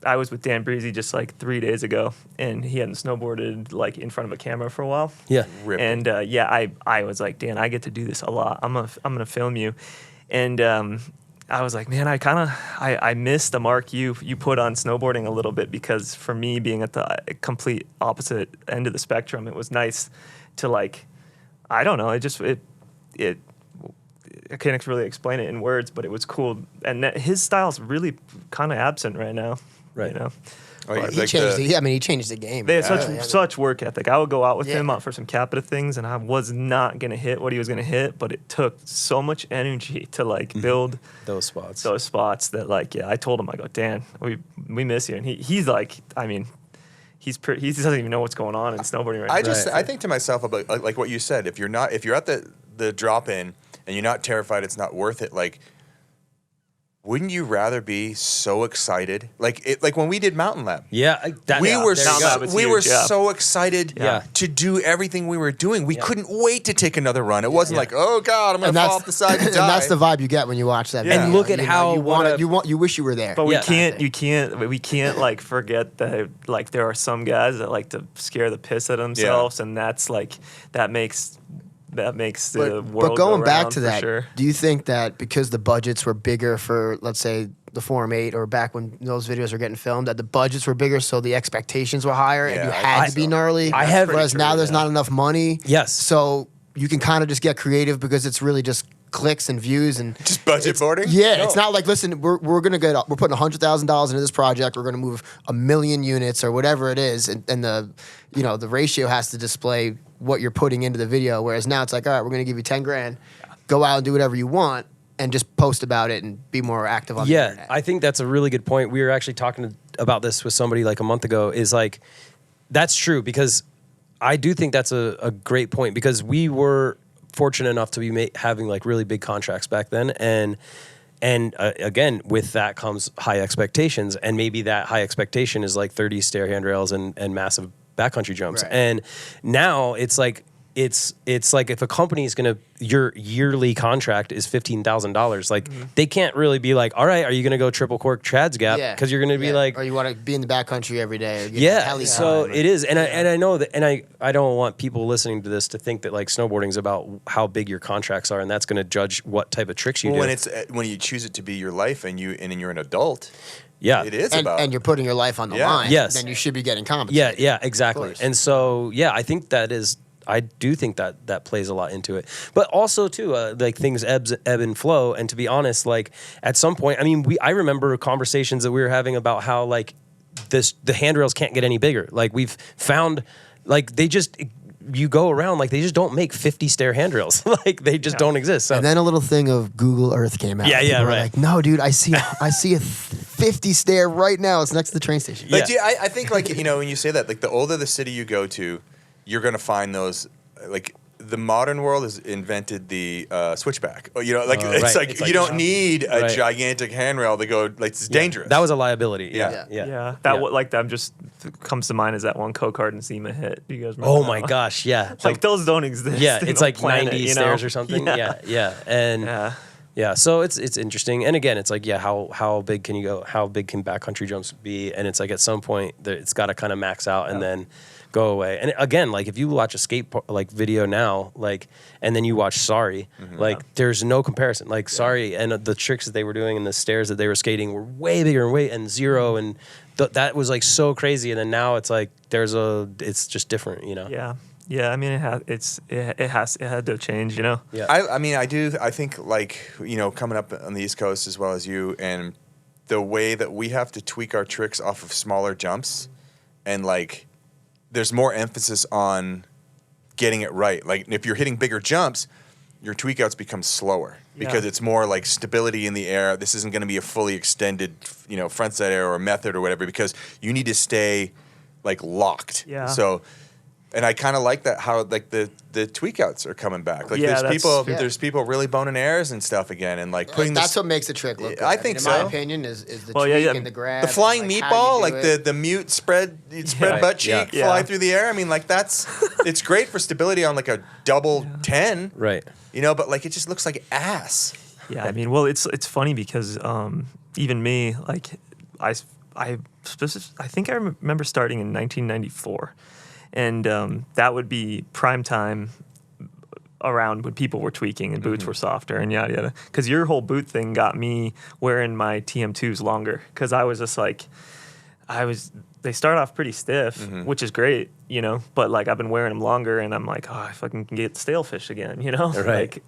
I was with Dan Breezy just like 3 days ago, and he hadn't snowboarded like in front of a camera for a while. Yeah. And I was like, Dan, I get to do this a lot. I'm gonna film you, and I was like, man, I missed the mark you put on snowboarding a little bit because for me being at the complete opposite end of the spectrum, it was nice to like, I don't know, I can't really explain it in words, but it was cool. And his style's really kind of absent right now. Right. You know? He changed the game. They had such work ethic. I would go out with him out for some capita things, and I was not going to hit what he was going to hit, but it took so much energy to like build those spots that like, I told him, I go, Dan, we miss you. And he's like, I mean, he doesn't even know what's going on in snowboarding right now. I think to myself about like what you said, if you're at the drop in and you're not terrified, it's not worth it. Like, wouldn't you rather be so excited? Like when we did Mountain Lab. Yeah, we were huge, so excited to do everything we were doing. We couldn't wait to take another run. It wasn't like, oh God, I'm gonna fall off the side and die. And that's the vibe you get when you watch that. Yeah. And look at how you wish you were there. But we can't like forget that like there are some guys that like to scare the piss out of themselves, and that's like that makes the world But going back to for that, sure. do you think that because the budgets were bigger for, let's say, the Forum 8 or back when those videos were getting filmed, that the budgets were bigger so the expectations were higher and you had to be gnarly? Whereas now there's not enough money. Yes. So you can kind of just get creative because it's really just clicks and views and Just budget boarding? Yeah, it's not like, listen, we're putting $100,000 into this project. We're going to move 1 million units or whatever it is, and the the ratio has to display what you're putting into the video. Whereas now it's like, all right, we're going to give you 10 grand, go out and do whatever you want, and just post about it and be more active on the internet. I think that's a really good point. We were actually talking about this with somebody like a month ago. Is like, that's true, because I do think that's a great point, because we were fortunate enough to be having like really big contracts back then, and again, with that comes high expectations, and maybe that high expectation is like 30 stair handrails and massive backcountry jumps. Right. And now it's like like if a company is your yearly contract is $15,000, like they can't really be like, all right, are you gonna go triple cork Chad's Gap? Because you're gonna be like, or you want to be in the backcountry every day. Or get heli So time, it is, and I know that, and I don't want people listening to this to think that like snowboarding is about how big your contracts are, and that's gonna judge what type of tricks you do. When you choose it to be your life and you're an adult. Yeah, it is and you're putting your life on the line. Yes. Then you should be getting compensated. Yeah, exactly. And so I think I do think that plays a lot into it, but also too, like things ebb and flow. And to be honest, like at some point, I mean, I remember conversations that we were having about how like the handrails can't get any bigger. Like we've found, like you go around, like they just don't make 50 stair handrails. Like they just don't exist. So. And then a little thing of Google Earth came out. Yeah, People were right. like, no, dude, I see a 50 stair right now. It's next to the train station. But I think like when you say that, like the older the city you go to, you're gonna find those. Like the modern world has invented the switchback. It's like you don't need a gigantic handrail to go. Like it's dangerous. That was a liability. Yeah. That just comes to mind is that one co-card and SEMA hit. Do you guys remember? Oh that my one? gosh, yeah. Like those don't exist. Yeah, in it's the like planet, 90 stairs or something. Yeah. So it's interesting. And again, it's like, how big can you go? How big can backcountry jumps be? And it's like at some point it's got to kind of max out and then go away. And again, like if you watch a skate video now, like, and then you watch Sorry, there's no comparison. Like Sorry and the tricks that they were doing and the stairs that they were skating were way bigger and zero, and that was like so crazy. And then now it's like it's just different, Yeah, I mean it had to change, Yeah. I think like coming up on the East Coast as well as you, and the way that we have to tweak our tricks off of smaller jumps, and like there's more emphasis on getting it right. Like if you're hitting bigger jumps, your tweak outs become slower because it's more like stability in the air. This isn't going to be a fully extended, frontside air or method or whatever, because you need to stay like locked. Yeah. So, and I kind of like that how like the tweak outs are coming back. Like there's people really boning airs and stuff again, and like putting that's what makes the trick look good. I think in so. my opinion, is the tweak and the grab. The flying and, meatball, like the mute spread butt cheek, fly through the air. I mean, like it's great for stability on like a double 10, Right. But like it just looks like ass. Yeah, I mean, well, it's funny because even me, like I think I remember starting in 1994, and that would be prime time around when people were tweaking and boots were softer and yada yada. Because your whole boot thing got me wearing my TM2s longer, because I was just like, they start off pretty stiff, which is great, but like I've been wearing them longer and I'm like, oh, I fucking can get stale fish again, Right.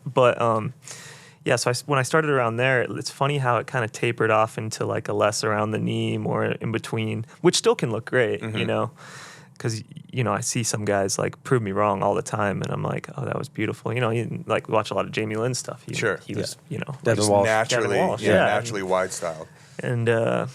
So when I started around there, it's funny how it kind of tapered off into like a less around the knee, more in between, which still can look great, because I see some guys like prove me wrong all the time, and I'm like, oh, that was beautiful. You like watch a lot of Jamie Lynn stuff. He was, Devin Walsh. Naturally, Walsh, naturally wide style. And the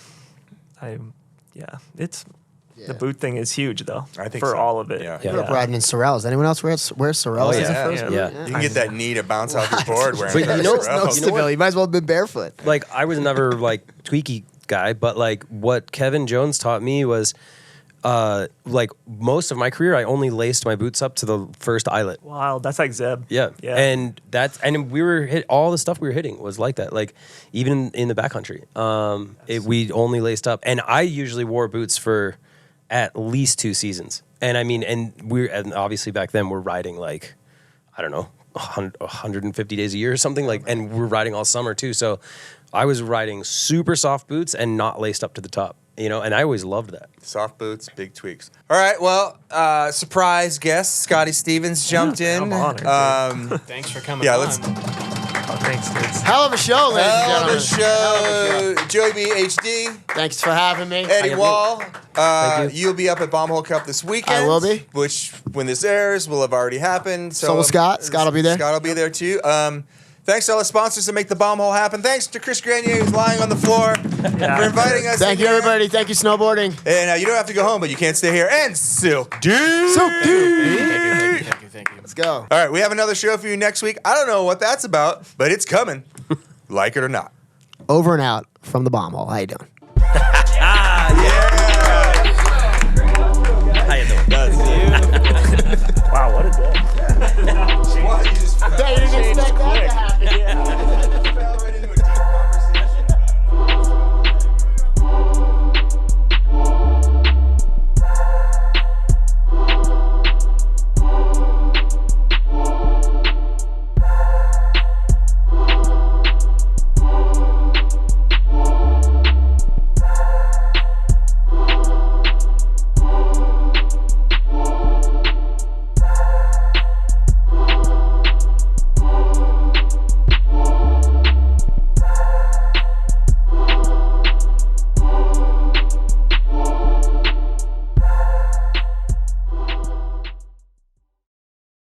boot thing is huge though. I think for so. all of it. Yeah. I grew up riding in Sorels. Anyone else wear Sorels as a first boot? Yeah. You can get that knee to bounce off your board wearing But that. no stability. You might as well have been barefoot. Like I was never like tweaky guy, but like what Kevin Jones taught me was like most of my career I only laced my boots up to the first eyelet. Wow, that's like Zeb. Yeah. And we were all the stuff we were hitting was like that. Like even in the backcountry, we only laced up, and I usually wore boots for at least 2 seasons. And I mean, and obviously back then we're riding like, I don't know, 150 days a year or something like, and we're riding all summer too. So I was riding super soft boots and not laced up to the top, and I always loved that. Soft boots, big tweaks. All right, well, surprise guest Scotty Stevens jumped in. I'm honored, Thanks for coming. Yeah, on. let's. Thanks, dudes. Hell of a show, ladies and Hell of gentlemen. a show. Joey B. HD. Thanks for having me. Eddie Wall. Thank you. You'll be up at BombHole Cup this weekend. I will be. Which, when this airs, will have already happened. So will Scott. Scott will be there. Scott will be there too. Thanks to all the sponsors that make the BombHole happen. Thanks to Chris Grenier, who's lying on the floor, for inviting us. Thank you, everybody. Thank you, snowboarding. And you don't have to go home, but you can't stay here. And Silk Dude. Silk Dude. Thank you. Let's go. All right, we have another show for you next week. I don't know what that's about, but it's coming. Like it or not. Over and out from the BombHole. How you doing? How you doing? Wow, what a day.